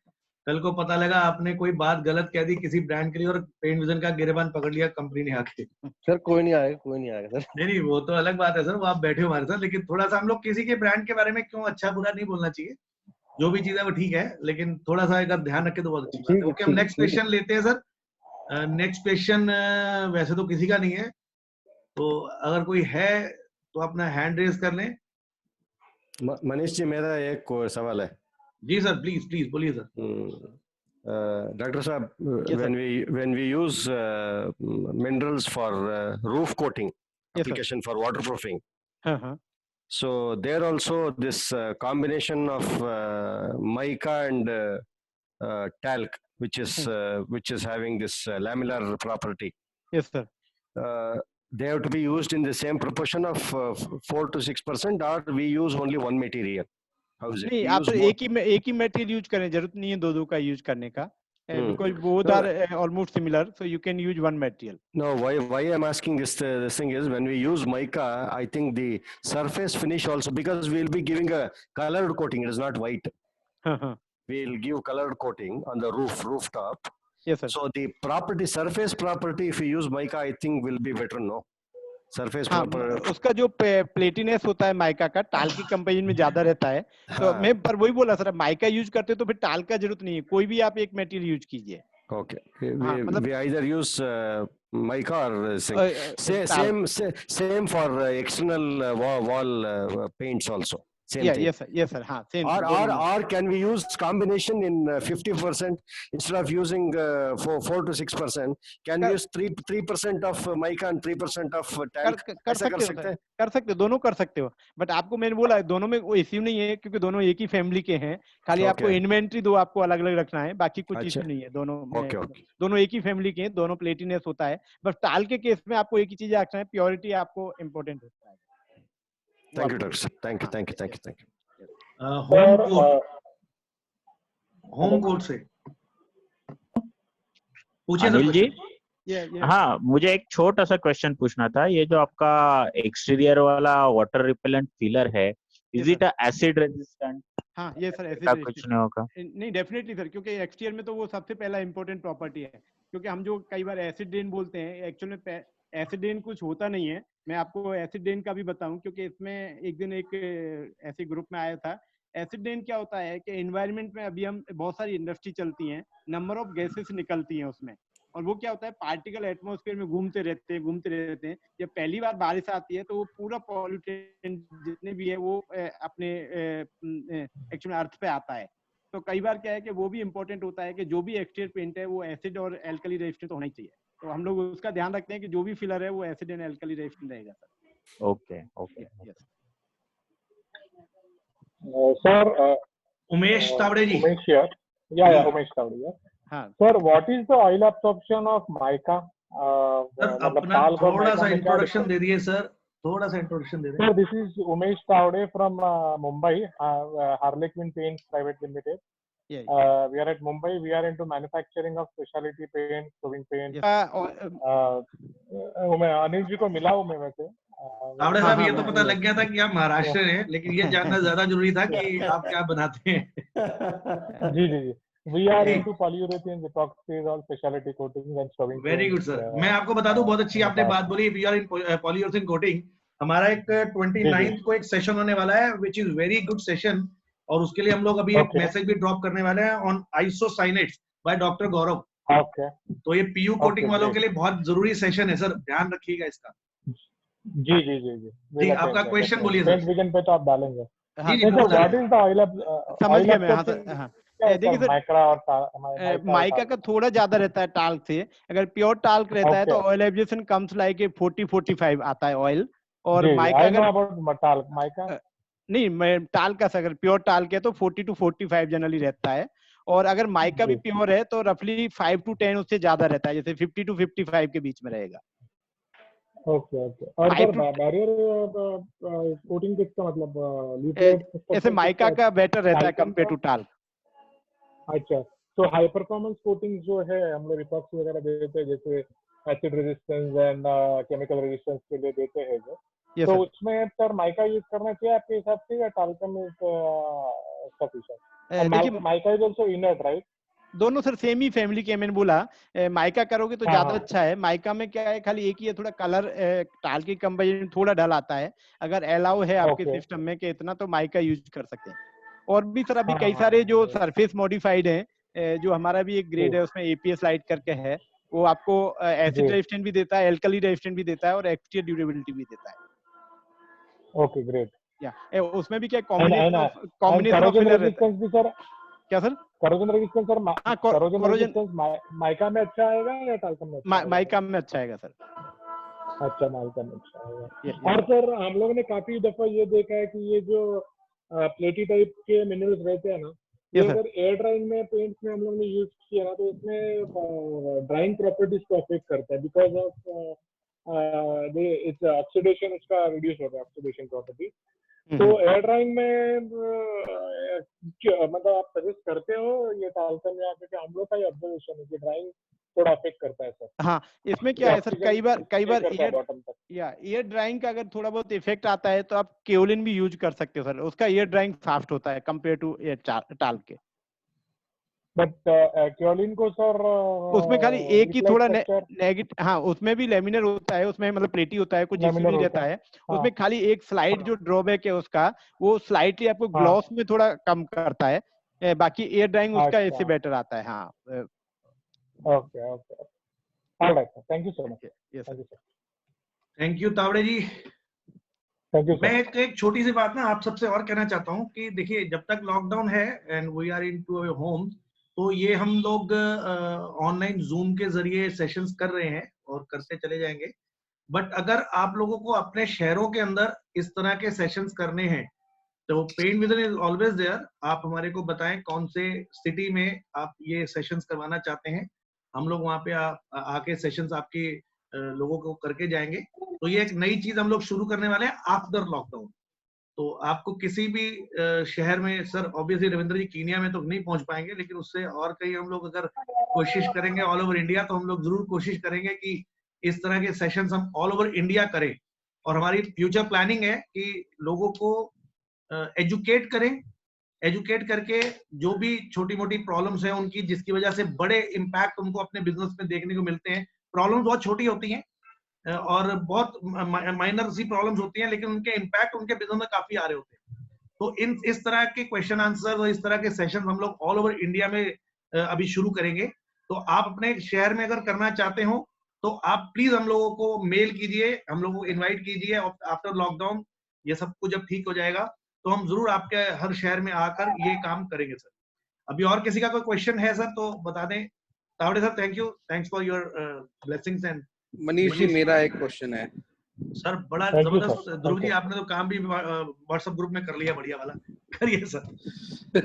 कल को पता लगा आपने कोई बात गलत कह दी किसी ब्रांड के लिए और पेंट विजन का गिरेबान पकड़ लिया कंपनी ने आके। सर कोई नहीं आएगा सर। नहीं वो तो अलग बात है सर, वो आप बैठे हो हमारे साथ, लेकिन थोड़ा सा हम लोग किसी के ब्रांड के बारे में क्यों अच्छा बुरा नहीं बोलना चाहिए, जो भी चीज है वो ठीक है, लेकिन थोड़ा सा अगर ध्यान रखे तो बहुत अच्छी बात है। ओके, हम नेक्स्ट क्वेश्चन लेते हैं सर। नेक्स्ट क्वेश्चन वैसे तो किसी का नहीं है, तो अगर कोई है तो अपना हैंड रेज कर लें। मनीष जी मेरा एक सवाल है। जी सर, प्लीज बोलिए सर। डॉक्टर साहब, when we use minerals for roof coating application for waterproofing, so there also this combination of mica and talc, which is having this lamellar property. Yes sir. They have to be used in the same proportion of 4 to 6%, or we use only one material? नहीं, आप तो एक ही material use करें, जरूरत नहीं है दो का यूज करने का, because both are almost similar, so you can use one material. No, why I'm asking this thing is, when we use mica, I think the surface finish also, because we'll be giving a colored coating, it is not white. We'll give colored coating on the rooftop. Yes sir. So the surface property, if we use mica, I think will be better, no? Surface उसका जो प्लेटिनेस होता है mica का, टाल की comparison में ज्यादा रहता है। तो मैं पर वही बोला सर, माइका यूज करते तो फिर टाल का जरूरत नहीं है, कोई भी आप एक मटेरियल यूज कीजिए। Okay, we either use mica or same for external wall paints also. Same thing. Yes sir. हाँ, same. Or can we use combination in 50% instead of using 4 to 6%? Can we use 3% of mica and 3% of talc? कर सकते हो, दोनों कर सकते हो, but आपको मैंने बोला है दोनों में कोई इश्यू नहीं है, क्योंकि दोनों एक ही फैमिली के हैं, खाली आपको इन्वेंट्री दो आपको अलग अलग रखना है, बाकी कुछ इश्यू नहीं है। दोनों एक ही फैमिली के हैं, दोनों प्लेटिनेस होता है, बस टाल के केस में आपको एक ही चीज रखना है, प्योरिटी आपको इम्पोर्टेंट होता है। Thank you, Doctor. Thank you. Home court से पूछिए अनिल जी। हाँ, मुझे एक छोटा सा क्वेश्चन पूछना था। ये जो आपका एक्सटीरियर वाला वाटर रिपेलेंट फिलर है, इज इट एसिड रेजिस्टेंट? हाँ ये सर एसिड कुछ नहीं होगा? नहीं, डेफिनेटली सर, क्योंकि एक्सटीरियर में तो वो सबसे पहला इंपॉर्टेंट प्रॉपर्टी है, क्योंकि हम जो कई बार एसिड रेन बोलते हैं, एक्चुअल में एसिड रेन कुछ होता नहीं है। मैं आपको एसिड रेन का भी बताऊं, क्योंकि इसमें एक दिन एक ऐसे ग्रुप में आया था। एसिड रेन क्या होता है कि एनवायरनमेंट में अभी हम बहुत सारी इंडस्ट्री चलती हैं, नंबर ऑफ गैसेस निकलती हैं उसमें, और वो क्या होता है पार्टिकल एटमॉस्फेयर में घूमते रहते हैं। जब पहली बार बारिश आती है तो वो पूरा पॉल्यूटेंट जितने भी है वो अपने एक्चुअली अर्थ पे आता है। तो कई बार क्या है कि वो भी इम्पोर्टेंट होता है कि जो भी एक्सटीरियर पेंट है वो एसिड और एल्कली रेजिस्टेंट होना ही चाहिए। तो हम लोग उसका ध्यान रखते हैं कि जो भी फिलर है वो एसिड एंड एल्कली रेजिस्टेंट रहेगा sir. Okay. Sir Umesh Tawde ji. Umesh Tawde. हाँ sir, what is the oil absorption of mica? Sir अपना थोड़ा सा इंट्रोडक्शन दे दिए सर, थोड़ा सा इंट्रोडक्शन दे दें। Sir, this is Umesh Tawde from Mumbai, harlequin paints private limited. We are at Mumbai. We are into manufacturing of specialty paint, proving paint. Anil ji को मिला हूँ मैं वैसे, तावड़े साहब ये तो पता लग गया था कि आप महाराष्ट्र हैं, लेकिन ये जानना ज्यादा जरूरी था कि आप क्या बनाते हैं। जी जी जी, we are into polyurethane epoxies और specialty coatings and scrubbing. Very good sir. मैं आपको बता दूं, बहुत अच्छी आपने बात बोली, we are in polyurethane coating. हमारा एक 29th को एक सेशन होने वाला है which is very good session, और उसके लिए हम लोग अभी एक मैसेज भी ड्रॉप करने वाले हैं ऑन आइसोसाइनेट्स बाय डॉक्टर गौरव। तो ये पीयू कोटिंग वालों के लिए बहुत जरूरी सेशन है सर, ध्यान रखिएगा इसका। जी जी जी जी जी, आपका क्वेश्चन बोलिए सर। विजन पे तो आप डालेंगे। जी जी, समझ गया मैं। देखिए सर, माइका का थोड़ा ज्यादा रहता है टाल्क से। अगर प्योर टाल्क रहता है तो ऑयल एब्जॉर्प्शन कम्स लाइक 40-45 आता है ऑयल। और माइका अगर नहीं, मैं टाल्क का अगर प्योर टाल्क है तो 40-45 जनरली रहता है। और अगर माइका भी प्योर है तो रफली 5 to 10 उससे ज्यादा रहता है, जैसे 50 to 55 के बीच में रहेगा। Okay okay. और बैरियर कोटिंग किसका मतलब ऐसे माइका का बेटर रहता है कंपेयर टू टाल्क। अच्छा, तो हाई परफॉर्मेंस कोटिंग जो है हम लोग इपॉक्सी वगैरह देते हैं, जैसे acid resistance and chemical resistance के लिए देते हैं जो, तो उसमें सर माइका यूज करना चाहिए आपके हिसाब से या टाल्कम इज सफिशिएंट? देखिए mica is also inert right? दोनों सर सेम ही फैमिली के, मैंने बोला माइका करोगे तो ज्यादा अच्छा है। माइका में क्या है, खाली एक ही है थोड़ा कलर टाल के कंपेरिजन थोड़ा ढल आता है। अगर अलाउ है आपके सिस्टम में कि इतना, तो माइका यूज कर सकते हैं। और भी सर अभी कई सारे जो सरफेस मॉडिफाइड है, जो हमारा भी एक ग्रेड है उसमें एपीएस लाइट करके है, वो आपको एसिड रेजिस्टेंट भी देता है, एल्कली रेजिस्टेंट भी देता है और एक्सटीरियर ड्यूरेबिलिटी भी देता है। Okay great. या उसमें भी क्या कॉम्बिनेशन ऑफ फिलर रहता है। क्या sir? Corrosion resistance sir, corrosion resistance mica में अच्छा आएगा या टाल्कम में? माइका में अच्छा आएगा सर। अच्छा, माइका में अच्छा आएगा। और सर हम लोगों ने काफी दफा ये देखा है कि ये जो प्लेटी टाइप के मिनरल्स रहते हैं ना, ये अगर एयर ड्राइंग में पेंट्स में हम लोग ने यूज किया ना, तो इसमें ड्राइंग प्रॉपर्टीज को अफेक्ट करता है बिकॉज ऑफ इट्स ऑक्सीडेशन, इसका रिड्यूस होता है ऑक्सीडेशन प्रॉपर्टी। तो एयर ड्राइंग में मतलब आप सजेस्ट करते हो ये टाल्कम या क्योंकि हम लोग का ये ऑब्जर्वेशन है कि ड्राइंग थोड़ा अफेक्ट करता है सर? हाँ, इसमें क्या है सर, कई बार एयर ड्राइंग का अगर थोड़ा बहुत इफेक्ट आता है तो आप केओलिन भी यूज कर सकते हो सर। उसका एयर ड्राइंग फास्ट होता है कंपेयर टू एयर टाल्क के। बट केओलिन को सर उसमें खाली एक ही थोड़ा नेगेटिव, हाँ उसमें भी लेमिनर होता है, उसमें मतलब प्लेटी होता है, कुछ इश्यू नहीं रहता है। उसमें खाली एक स्लाइड जो ड्रॉबैक है उसका, वो स्लाइटली आपको ग्लॉस में थोड़ा कम करता है, बाकी एयर ड्राइंग उसका इससे बेटर आता है। हाँ okay okay, alright sir, thank you so much. Yes sir, thank you Tawde ji. मैं एक छोटी सी बात ना आप सबसे और कहना चाहता हूँ कि देखिए, जब तक लॉकडाउन है and we are into our home, तो ये हम लोग ऑनलाइन जूम के जरिए सेशंस कर रहे हैं और करते चले जाएंगे। बट अगर आप लोगों को अपने शहरों के अंदर इस तरह के सेशंस करने हैं तो Paint Vision is always there. आप हमारे को बताएं कौन से सिटी में आप ये सेशंस करवाना चाहते हैं, हम लोग वहाँ पे आके सेशंस आपके लोगों को करके जाएंगे। तो ये एक नई चीज हम लोग शुरू करने वाले हैं आफ्टर लॉकडाउन। तो आपको किसी भी शहर में, सर ऑब्वियसली रविंद्र जी कीनिया में तो नहीं पहुंच पाएंगे, लेकिन उससे और कहीं हम लोग अगर कोशिश करेंगे ऑल ओवर इंडिया, तो हम लोग जरूर कोशिश करेंगे कि इस तरह के सेशंस हम ऑल ओवर इंडिया करें। और हमारी फ्यूचर प्लानिंग है कि लोगों को एजुकेट करें, एजुकेट करके जो भी छोटी मोटी प्रॉब्लम्स हैं उनकी, जिसकी वजह से बड़े इम्पैक्ट उनको अपने बिजनेस में देखने को मिलते हैं। प्रॉब्लम्स बहुत छोटी होती हैं और बहुत माइनर सी प्रॉब्लम्स होती हैं, लेकिन उनके इम्पैक्ट उनके बिजनेस में काफी आ रहे होते हैं। तो इस तरह के क्वेश्चन आंसर और इस तरह के सेशन हम लोग ऑल ओवर इंडिया में अभी शुरू करेंगे। तो आप अपने शहर में अगर करना चाहते हो तो आप प्लीज हम लोगों को मेल कीजिए, हम लोगों को इन्वाइट कीजिए। आफ्टर लॉकडाउन ये सब कुछ जब ठीक हो जाएगा तो हम जरूर आपके हर शहर में आकर ये काम करेंगे सर। अभी और किसी का कोई क्वेश्चन है सर तो बता दें। Tawde sir, thank you, thanks for your blessings. And Manish ji, मेरा एक क्वेश्चन है सर, बड़ा जबरदस्त। ध्रुव जी, आपने तो काम भी व्हाट्सएप ग्रुप में कर लिया, बढ़िया वाला, करिए सर।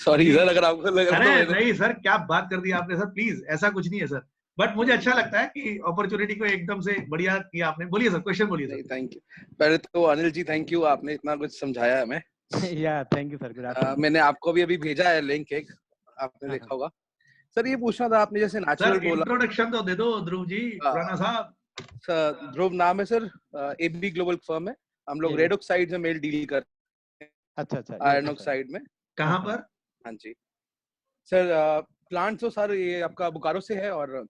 सॉरी सर अगर आपको लगा। अरे नहीं सर, क्या बात कर दी आपने सर, प्लीज ऐसा कुछ नहीं है सर। बट मुझे अच्छा लगता है कि अपॉर्चुनिटी को एकदम से बढ़िया किया आपने। बोलिए सर, क्वेश्चन बोलिए सर। Thank you. पहले तो अनिल जी थैंक यू, आपने इतना कुछ समझाया हमें। या थैंक यू सर। मैंने आपको भी अभी भेजा है लिंक, एक आपने देखा होगा। सर ये पूछना था, आपने जैसे नेचुरल बोला, इंट्रोडक्शन तो दे दो ध्रुव जी, पुराना साहब। ध्रुव नाम है सर, एबी ग्लोबल फर्म है, हम लोग रेड ऑक्साइड में मेल डील करते हैं। अच्छा आयरन ऑक्साइड में। कहाँ पर? हाँ जी सर, प्लांट तो सर ये आपका बोकारो से है और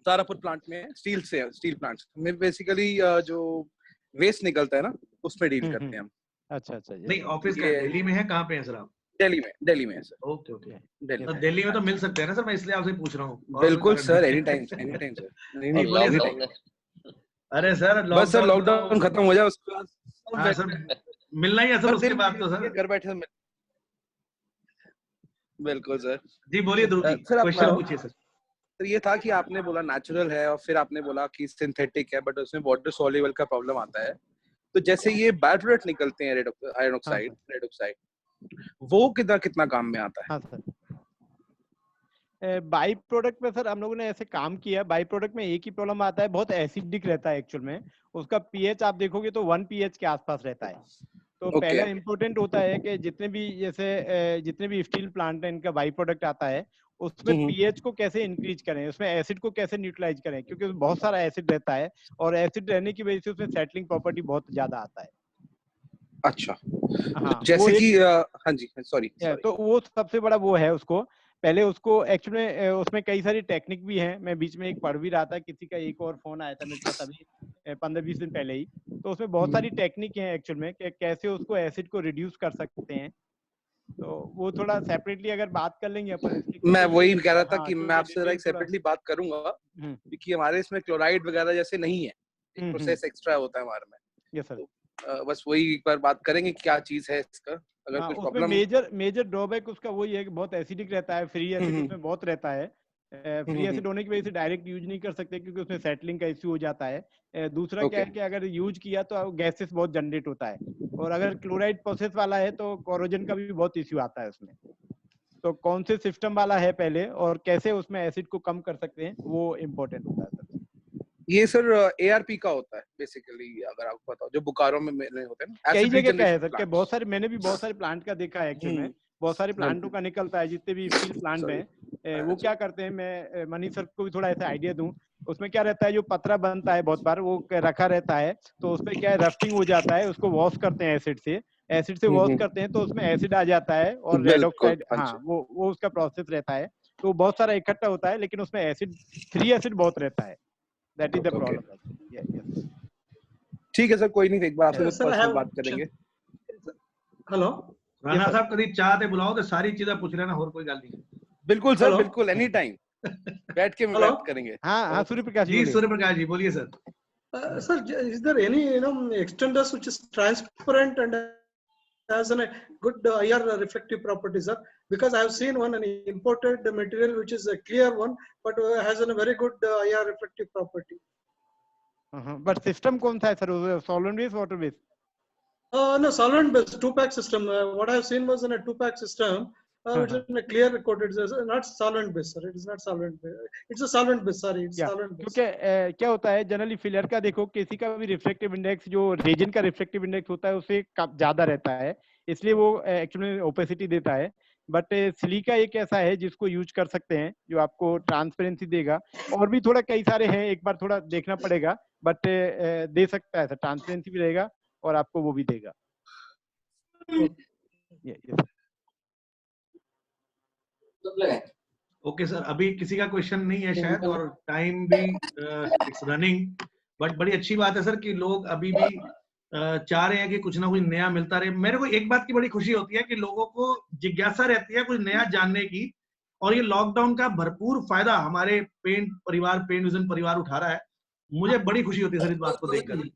तारापुर प्लांट में है, स्टील प्लांट्स में बेसिकली जो वेस्ट निकलता है ना उसमें डील करते हैं हम। अच्छा नहीं ऑफिस दिल्ली में है, कहाँ पे है सर आप? दिल्ली में है सर। ओके दिल्ली में तो मिल सकते हैं ना सर, मैं इसलिए आपसे पूछ रहा हूँ। बिल्कुल सर, एनी टाइम सर। अरे सर बस सर लॉकडाउन खत्म हो जाए उसके बाद। हाँ सर मिलना ही है सर, उसके बाद तो सर घर बैठे मिल। बिल्कुल सर। जी बोलिए ध्रुव जी, क्वेश्चन पूछिए सर। तो ये था कि आपने बोला नेचुरल है और फिर आपने बोला कि सिंथेटिक है, बट उसमें वाटर सॉल्युबल का प्रॉब्लम आता है। तो जैसे ये बाय प्रोडक्ट निकलते हैं आयरन ऑक्साइड, रेड ऑक्साइड, वो कितना काम में आता है? हाँ सर, बाई प्रोडक्ट में सर हम लोगों ने ऐसे काम किया। बाई प्रोडक्ट में एक ही प्रॉब्लम आता है, बहुत एसिडिक रहता है एक्चुअल में। उसका पीएच आप देखोगे तो 1 pH के आसपास रहता है। तो पहला इम्पोर्टेंट होता है कि जितने भी स्टील प्लांट है इनका बाई प्रोडक्ट आता है उसमें पीएच को कैसे इंक्रीज करें, उसमें एसिड को कैसे न्यूट्रलाइज करें, क्योंकि उसमें बहुत सारा एसिड रहता है और एसिड रहने की वजह से उसमें सेटलिंग प्रॉपर्टी बहुत ज्यादा आता है। अच्छा हाँ, जैसे कि हाँ जी सॉरी। तो वो सबसे बड़ा वो है। उसको पहले उसको एक्चुअली में उसमें कई सारी टेक्निक भी हैं। मैं बीच में एक पढ़ भी रहा था, किसी का एक और फोन आया था मेरे पास अभी 15-20 दिन पहले ही। तो उसमें बहुत सारी टेक्निक हैं एक्चुअल में कि कैसे उसको एसिड को रिड्यूस कर सकते हैं। तो वो थोड़ा सेपरेटली अगर बात कर लेंगे अपन। मैं वही कह रहा था कि मैं आपसे सेपरेटली बात करूंगा क्योंकि हमारे इसमें क्लोराइड वगैरह जैसे नहीं है, प्रोसेस एक्स्ट्रा होता है हमारे में। Yes sir. बस वही एक बार बात करेंगे क्या चीज है इसका, अगर कुछ प्रॉब्लम। मेजर ड्रॉबैक उसका वही है कि बहुत एसिडिक रहता है, फ्री एसिड उसमें बहुत रहता है। फ्री एसिड होने की वजह से डायरेक्ट यूज नहीं कर सकते क्योंकि उसमें सेटलिंग का इश्यू हो जाता है। दूसरा क्या है कि अगर यूज किया तो गैसेस बहुत जनरेट होता है, और अगर क्लोराइड प्रोसेस वाला है तो कोरोजन का भी बहुत इश्यू आता है उसमें। तो कौन से सिस्टम वाला है पहले और कैसे उसमें एसिड को कम कर सकते हैं वो इम्पोर्टेंट होता है सर। ये सर ARP का होता है बेसिकली, अगर आपको पता हो, जो बोकारो में होते हैं ना। कई जगह का है सर, कि बहुत सारे मैंने भी बहुत सारे प्लांट का देखा है एक्चुअली में। बहुत सारे प्लांटों का निकलता है, जितने भी स्टील प्लांट हैं वो क्या करते हैं। मैं मनीष सर को भी थोड़ा ऐसा आइडिया दूं। उसमें क्या रहता है, जो पतरा बनता है बहुत बार वो रखा रहता है, तो उसमें क्या है रस्टिंग हो जाता है। उसको वॉश करते हैं एसिड से वॉश करते हैं तो उसमें एसिड आ जाता है और रेड ऑक्साइड, हाँ वो उसका प्रोसेस रहता है। तो बहुत सारा इकट्ठा होता है, लेकिन उसमें एसिड फ्री एसिड बहुत रहता है। That is the problem. Yes. ठीक है सर, कोई नहीं, एक बार आपसे पर्सनल बात करेंगे। हेलो राणा साहब, कभी चाहते बुलाओ तो सारी चीजें पूछ लेना, और कोई गल नहीं। बिल्कुल सर, बिल्कुल एनी टाइम बैठ के बात करेंगे। हाँ सूर्य प्रकाश जी, सूर्य प्रकाश जी बोलिए sir. Sir, is there any extenders which is transparent and has a good IR reflective properties, sir? Because I have seen an imported material which is a clear one, but has a very good IR reflective property. But system कौन सा है sir? Solvent based, water based? No, solvent based 2-pack system. What I have seen was in a 2-pack system. Which is in a clear coated, not solvent based, sir. It is not solvent based. It's a solvent based. Sorry, it's solvent based. क्योंकि क्या होता है generally filler का देखो, किसी का भी reflective index, जो रेजिन का रिफ्लेक्टिव इंडेक्स होता है उससे ज्यादा रहता है, इसलिए वो एक्चुअली ओपेसिटी देता है। बट सिलिका एक ऐसा है जिसको यूज कर सकते हैं, जो आपको ट्रांसपेरेंसी देगा। और भी थोड़ा कई सारे हैं, एक बार थोड़ा देखना पड़ेगा, बट दे सकता है सर, ट्रांसपेरेंसी भी रहेगा और आपको वो भी देगा। ओके सर, अभी किसी का क्वेश्चन नहीं है शायद, और टाइम भी इट्स रनिंग। बट बड़ी अच्छी बात है सर कि लोग अभी भी चाह रहे हैं कि कुछ ना कुछ नया मिलता रहे। मेरे को एक बात की बड़ी खुशी होती है कि लोगों को जिज्ञासा रहती है कुछ नया जानने की, और ये लॉकडाउन का भरपूर फायदा हमारे पेंट विजन परिवार उठा रहा है। मुझे बड़ी खुशी होती है सर इस बात को देखकर।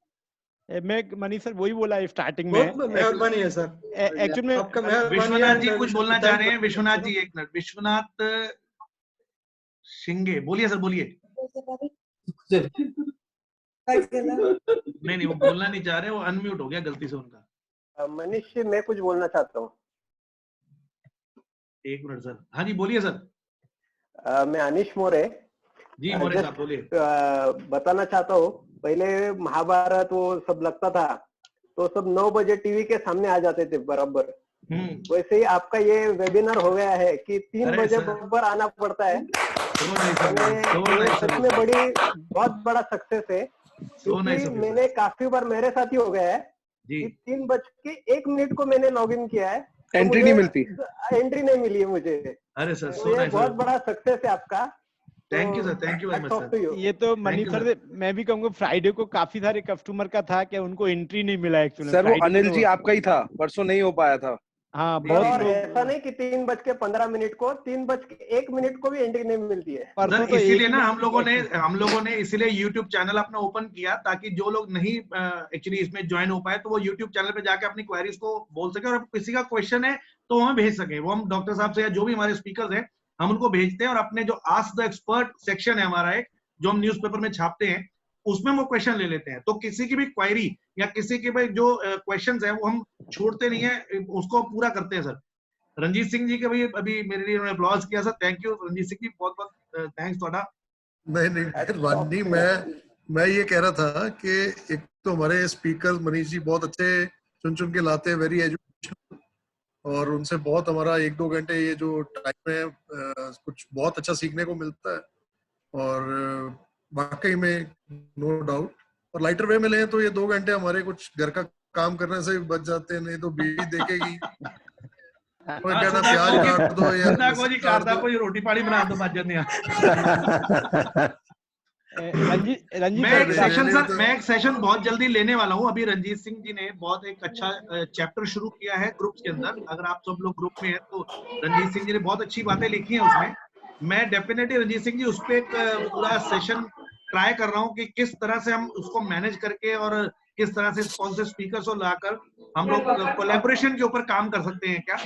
मैं मनीष सर वही बोला है स्टार्टिंग में, मेहरबानी है सर एक्चुअली में। आपका मेहरबानी। विश्वनाथ जी कुछ बोलना चाह रहे हैं। विश्वनाथ जी, एक मिनट। विश्वनाथ शिंगे, बोलिए सर, बोलिए। नहीं, वो बोलना नहीं चाह रहे, वो अनम्यूट हो गया गलती से उनका। मनीष, मैं कुछ बोलना चाहता हूँ। एक मिनट सर। हाँ जी बोलिए सर। मैं अनिश मोरे जी, मोरे साहब बोलिए। बताना चाहता हूँ, पहले महाभारत वो सब लगता था तो सब 9 बजे टीवी के सामने आ जाते थे बराबर। वैसे ही आपका ये वेबिनार हो गया है कि 3 बजे बराबर आना पड़ता है। सच में बहुत बड़ा सक्सेस है क्योंकि मैंने काफी बार मेरे साथ ही हो गया है कि 3:01 को मैंने लॉग इन किया है, एंट्री नहीं मिलती, एंट्री नहीं मिली है मुझे। अरे सर, तो ये बहुत बड़ा सक्सेस है आपका। Thank you sir, thank you very much sir. ये तो मनी सर, मैं भी कहूंगा फ्राइडे को काफी सारे कस्टमर का था कि उनको एंट्री नहीं मिला एक्चुअली। सर वो अनिल जी आपका ही था, परसों नहीं हो पाया था। हाँ, बहुत और ऐसा नहीं कि 3:15 को 3:01 को भी एंट्री नहीं मिलती है। सर इसीलिए ना हम लोगों ने इसीलिए YouTube चैनल अपना ओपन किया, ताकि जो लोग नहीं एक्चुअली इसमें ज्वाइन हो पाए तो वो YouTube चैनल पे जाके अपनी क्वेरीज को बोल सके, और किसी का क्वेश्चन है तो हमें भेज सके। वो हम डॉक्टर साहब से या जो भी हमारे स्पीकर्स हैं हम उनको भेजते हैं, और अपने जो आस्क द एक्सपर्ट सेक्शन है हमारा एक, जो हम न्यूज़पेपर में छापते हैं, उसमें वो क्वेश्चन ले लेते हैं। तो किसी की भी क्वेरी या किसी के भी जो क्वेश्चंस है वो हम छोड़ते नहीं है, उसको पूरा करते हैं सर। रंजीत सिंह जी के भी अभी मेरे लिए उन्होंने अप्लॉज किया sir, thank you Ranjit Singh ji, बहुत बहुत थैंक्स ਤੁਹਾਡਾ। नहीं, मैं ये कह रहा था कि एक तो हमारे स्पीकर मनीष जी बहुत अच्छे चुन के लाते हैं, वेरी एजुकेशनल, और उनसे बहुत हमारा 1-2 घंटे ये जो टाइम है कुछ बहुत अच्छा सीखने को मिलता है, और वाकई में नो डाउट। और लाइटर वे में लें तो ये 2 घंटे हमारे कुछ घर का काम करने से बच जाते हैं, नहीं तो बीवी देखेगी कहना प्याज काट दो या कोई रोटी पानी बना दो बाजन ने। मैं एक सेशन बहुत जल्दी लेने वाला हूँ। अभी रंजीत सिंह जी ने बहुत एक अच्छा चैप्टर शुरू किया है ग्रुप्स के अंदर, अगर आप सब लोग ग्रुप में हैं तो रंजीत सिंह जी ने बहुत अच्छी बातें लिखी हैं उसमें। मैं डेफिनेटली रंजीत सिंह जी उस पर एक पूरा सेशन ट्राई कर रहा हूँ कि किस तरह से हम उसको मैनेज करके और किस तरह से स्पॉन्सर स्पीकर्स को लाकर हम लोग कोलैबोरेशन के ऊपर काम कर सकते हैं क्या,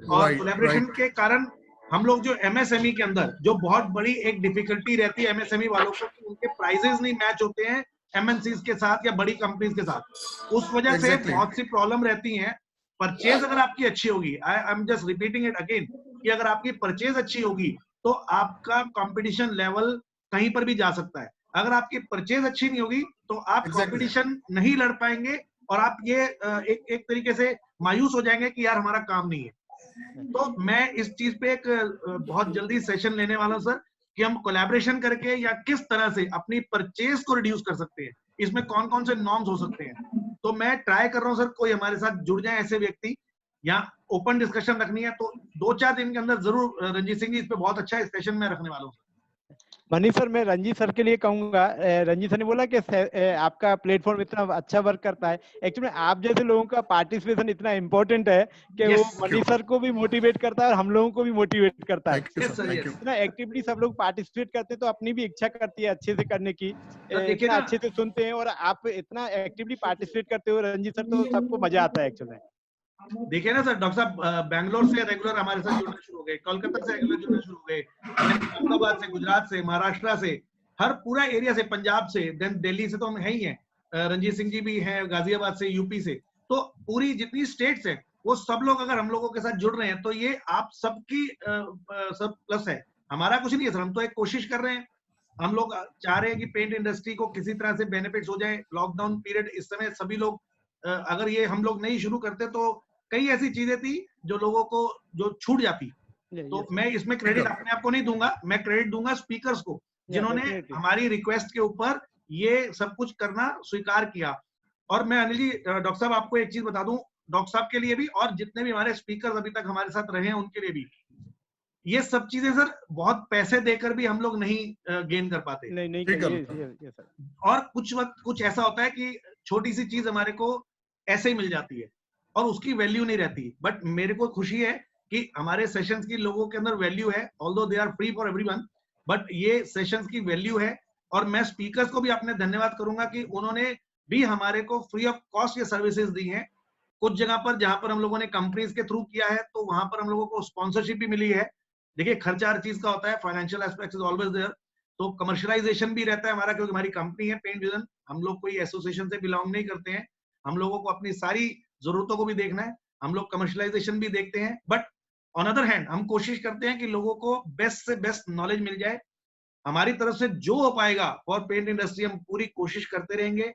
और कोलैबोरेशन के कारण हम लोग जो एमएसएमई के अंदर जो बहुत बड़ी एक डिफिकल्टी रहती है एमएसएमई वालों को, उनके प्राइजेस नहीं मैच होते हैं एमएनसीज के साथ या बड़ी कंपनीज के साथ, उस वजह से बहुत सी प्रॉब्लम रहती हैं। परचेज अगर आपकी अच्छी होगी, I am just repeating it again, कि अगर आपकी परचेज अच्छी होगी तो आपका कंपटीशन लेवल कहीं पर भी जा सकता है। अगर आपकी परचेज अच्छी नहीं होगी तो आप कंपटीशन नहीं लड़ पाएंगे, और आप ये एक तरीके से मायूस हो जाएंगे कि यार हमारा काम नहीं है। तो मैं इस चीज पे एक बहुत जल्दी सेशन लेने वाला हूं सर, कि हम कोलैबोरेशन करके या किस तरह से अपनी परचेज को रिड्यूस कर सकते हैं, इसमें कौन कौन से नॉर्म्स हो सकते हैं। तो मैं ट्राई कर रहा हूं सर, कोई हमारे साथ जुड़ जाए ऐसे व्यक्ति, या ओपन डिस्कशन रखनी है तो 2-4 दिन के अंदर जरूर रंजीत सिंह जी इस पे बहुत अच्छा सेशन में रखने वाला हूँ। मनीष सर, मैं रंजीत सर के लिए कहूंगा, रंजीत सर ने बोला कि आपका प्लेटफॉर्म इतना अच्छा वर्क करता है। एक्चुअली आप जैसे लोगों का पार्टिसिपेशन इतना इम्पोर्टेंट है कि वो मनीष सर को भी मोटिवेट करता है और हम लोगों को भी मोटिवेट करता है। इतना एक्टिवली सब लोग पार्टिसिपेट करते हैं तो अपनी भी इच्छा करती है अच्छे से करने की, इतना अच्छे से सुनते हैं, और आप इतना एक्टिवली पार्टिसिपेट करते हो रंजीत सर, तो सबको मजा आता है एक्चुअली। देखिए ना सर, डॉक्टर साहब बैंगलोर से रेगुलर हमारे साथ जुड़ना शुरू हो गए, कोलकाता से रेगुलर जुड़ना शुरू हो गए, अहमदाबाद से, गुजरात से, महाराष्ट्र से, हर पूरा एरिया से, पंजाब से, देन दिल्ली से तो हम है ही हैं, रंजीत सिंह जी भी हैं, गाजियाबाद से, यूपी से, तो पूरी जितनी स्टेट्स है वो सब लोग अगर हम लोगों के साथ जुड़ रहे हैं तो ये आप सबकी सब प्लस है, हमारा कुछ नहीं है सर। हम तो एक कोशिश कर रहे हैं, हम लोग चाह रहे हैं कि पेंट इंडस्ट्री को किसी तरह से बेनिफिट्स हो जाए। लॉकडाउन पीरियड इस समय सभी लोग अगर ये हम लोग नहीं शुरू करते तो कई ऐसी चीजें थी जो लोगों को जो छूट जाती। तो मैं इसमें क्रेडिट अपने आप को नहीं दूंगा, मैं क्रेडिट दूंगा स्पीकर्स को, जिन्होंने हमारी रिक्वेस्ट के ऊपर ये सब कुछ करना स्वीकार किया। और मैं अनिल जी, डॉक्टर साहब आपको एक चीज बता दूं, डॉक्टर साहब के लिए भी और जितने भी हमारे स्पीकर्स अभी तक हमारे साथ रहे हैं उनके लिए भी, ये सब चीजें सर बहुत पैसे देकर भी हम लोग नहीं गेन कर पाते। नहीं। और कुछ वक्त कुछ ऐसा होता है कि छोटी सी चीज हमारे को ऐसे ही मिल जाती है और उसकी वैल्यू नहीं रहती। बट मेरे को खुशी है कि हमारे सेशंस की लोगों के अंदर वैल्यू है, although they are free for everyone, but ये सेशंस की वैल्यू है। और मैं स्पीकर्स को भी अपने धन्यवाद करूंगा कि उन्होंने भी हमारे को फ्री ऑफ कॉस्ट ये सर्विसेज दी हैं। कुछ जगह पर जहां पर हम लोगों ने कंपनीज के थ्रू किया है तो वहां पर हम लोगों को स्पॉन्सरशिप भी मिली है। देखिए खर्चा हर चीज का होता है, financial aspect is always there, तो कमर्शियलाइजेशन भी रहता है हमारा, क्योंकि हमारी कंपनी है पेंट विजन, हम लोग कोई एसोसिएशन से बिलोंग नहीं करते हैं, हम लोगों को अपनी सारी जरूरतों को भी देखना है, हम लोग कमर्शियलाइजेशन भी देखते हैं। बट ऑन अदर हैंड हम कोशिश करते हैं कि लोगों को बेस्ट से बेस्ट नॉलेज मिल जाए। हमारी तरफ से जो हो पाएगा फॉर पेंट इंडस्ट्री हम पूरी कोशिश करते रहेंगे।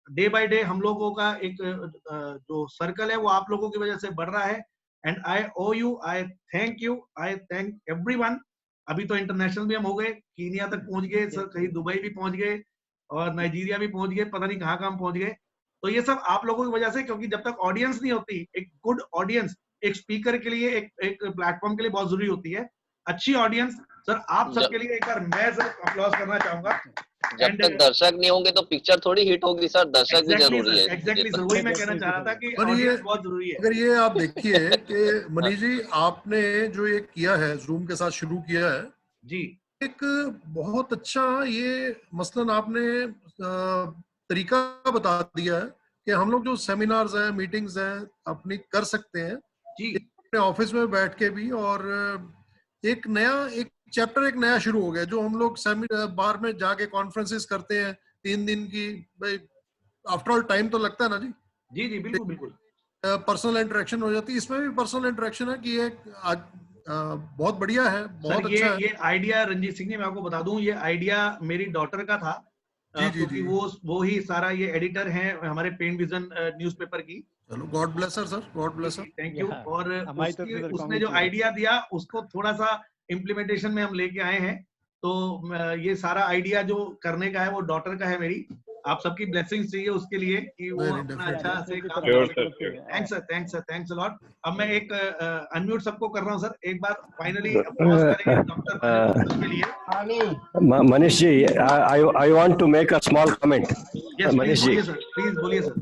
डे बाय डे हम लोगों का एक जो सर्कल है वो आप लोगों की वजह से बढ़ रहा है। And I owe you, I thank you, I thank everyone. अभी तो इंटरनेशनल भी हम हो गए, कीनिया तक पहुंच गए सर, कहीं दुबई भी पहुंच गए, और नाइजीरिया भी पहुंच गए, पता नहीं कहाँ कहाँ पहुंच गए। तो ये सब आप लोगों की वजह से, क्योंकि जब तक ऑडियंस नहीं होती, एक गुड ऑडियंस एक स्पीकर के लिए, एक प्लेटफॉर्म के लिए बहुत जरूरी होती है। अच्छी ऑडियंस सर, आप सबके लिए एक बार मैं सर अप्लॉज करना चाहूंगा। जब तक दर्शक नहीं होंगे तो पिक्चर थोड़ी हिट होगी सर, दर्शक भी जरूरी है। एग्जैक्टली सर, वही मैं कहना चाह रहा था कि ऑडियंस बहुत जरूरी है। अगर ये आप देखिए कि मनीष जी आपने जो ये किया है, जूम के साथ शुरू किया है जी, एक बहुत अच्छा ये मसलन आपने तरीका बता दिया है कि हम लोग जो सेमिनार्स हैं, मीटिंग्स हैं अपनी कर सकते हैं जी, अपने ऑफिस में बैठ के भी। और एक चैप्टर एक नया शुरू हो गया, जो हम लोग बाहर में जाके कॉन्फ्रेंसेस करते हैं 3 दिन की। भाई आफ्टर ऑल टाइम तो लगता है ना जी। जी जी बिल्कुल बिल्कुल। पर्सनल इंटरेक्शन हो जाती है, इसमें भी पर्सनल इंटरेक्शन है कि ये बहुत बढ़िया है, बहुत अच्छा है। ये आइडिया रंजीत सिंह जी मैं आपको बता दूं, ये आइडिया मेरी डॉटर का था, क्योंकि वो ही सारा ये एडिटर हैं हमारे पेंट विजन न्यूज़पेपर की। चलो God bless her sir, God bless her. Thank you. और उसने जो आइडिया दिया उसको थोड़ा सा इम्प्लीमेंटेशन में हम लेके आए हैं। तो ये सारा आइडिया जो करने का है वो डॉटर का है मेरी। आप सबकी ब्लेसिंग्स चाहिए उसके लिए कि वो अपना अच्छा से काम कर सके। Thanks sir, thanks sir, thanks a lot. अब मैं एक अनम्यूट सबको कर रहा हूं सर, एक बार फाइनली अप्लॉज करेंगे डॉक्टर के लिए। Manish ji, I want to make a small comment. Yes, Manish ji, please बोलिए sir.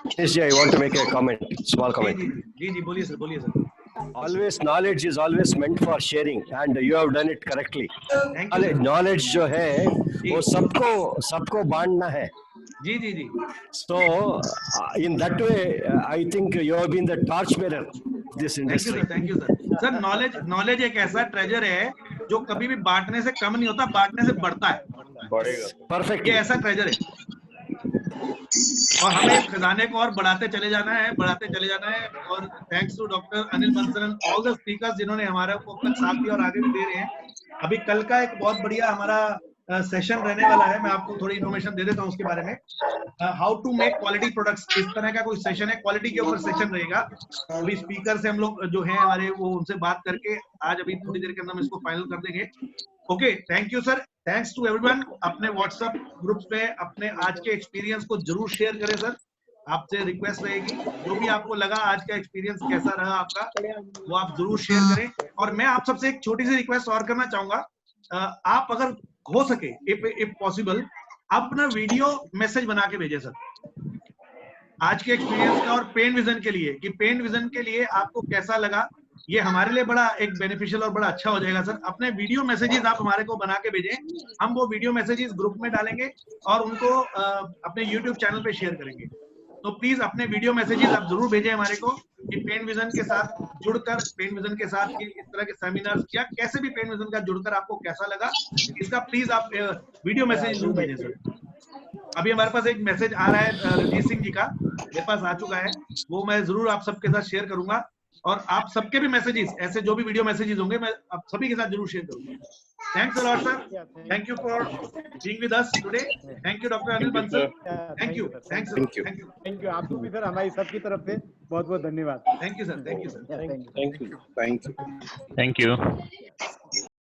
Manish ji, I want to make a comment, small comment. जी जी बोलिए सर, बोलिए sir. Always knowledge is always meant for sharing and you have done it correctly. Knowledge जो है वो सबको बांटना है। जी जी जी। So in that way I think you have been the torch bearer this industry. Thank you sir. Sir knowledge एक ऐसा treasure है जो कभी भी बांटने से कम नहीं होता, बांटने से बढ़ता है। परफेक्ट। ये ऐसा ट्रेजर है और हमें इस खजाने को और बढ़ाते चले जाना है, बढ़ाते चले जाना है। और thanks to doctor Anil Bansal, all the speakers जिन्होंने हमारे को अब तक साथ दिया और आगे भी दे रहे हैं। अभी कल का एक बहुत बढ़िया हमारा सेशन रहने वाला है, मैं आपको थोड़ी इन्फॉर्मेशन दे देता हूँ उसके बारे में। How to make quality products, इस तरह का कोई सेशन है, क्वालिटी के ऊपर सेशन रहेगा। अभी स्पीकर से हम लोग जो हैं हमारे, वो उनसे बात करके आज अभी थोड़ी देर के अंदर हम इसको फाइनल कर देंगे। Okay, thank you sir, thanks to everyone. अपने व्हाट्सएप ग्रुप्स पे अपने आज के एक्सपीरियंस को जरूर शेयर करें सर, आपसे रिक्वेस्ट रहेगी। जो भी आपको लगा आज का एक्सपीरियंस कैसा रहा आपका, वो आप जरूर शेयर करें। और मैं आप सबसे एक छोटी सी रिक्वेस्ट और करना चाहूंगा, आप अगर हो सके इफ पॉसिबल, आप अपना वीडियो मैसेज बना के भेजें सर आज के एक्सपीरियंस का और पेन विजन के लिए, कि पेन विजन के लिए आपको कैसा लगा। ये हमारे लिए बड़ा एक बेनिफिशियल और बड़ा अच्छा हो जाएगा सर। अपने वीडियो मैसेजेस आप हमारे को बना के भेजें, हम वो वीडियो मैसेजेस ग्रुप में डालेंगे और उनको अपने यूट्यूब चैनल पे शेयर करेंगे। तो प्लीज अपने वीडियो मैसेजेस आप जरूर भेजें हमारे को, कि पेन विजन के साथ जुड़कर, पेन विजन के साथ इस तरह के सेमिनार्स या कैसे भी पेन विजन का जुड़कर आपको कैसा लगा, इसका प्लीज आप वीडियो मैसेज जरूर भेजें सर। अभी हमारे पास एक मैसेज आ रहा है रंजीत सिंह जी का, मेरे पास आ चुका है, वो मैं जरूर आप सबके साथ शेयर करूंगा। और आप सबके भी मैसेजेस, ऐसे जो भी वीडियो मैसेजेस होंगे, मैं आप सभी के साथ जरूर शेयर करूंगा। Thanks a lot, sir. Thank you for being with us today. Thank you, Dr. Anil Bansal. Thank you. Thanks. Thank you. आपको भी सर हमारी सबकी तरफ से बहुत-बहुत धन्यवाद। Thank you, sir. Thank you, sir. Thank you. Thank you.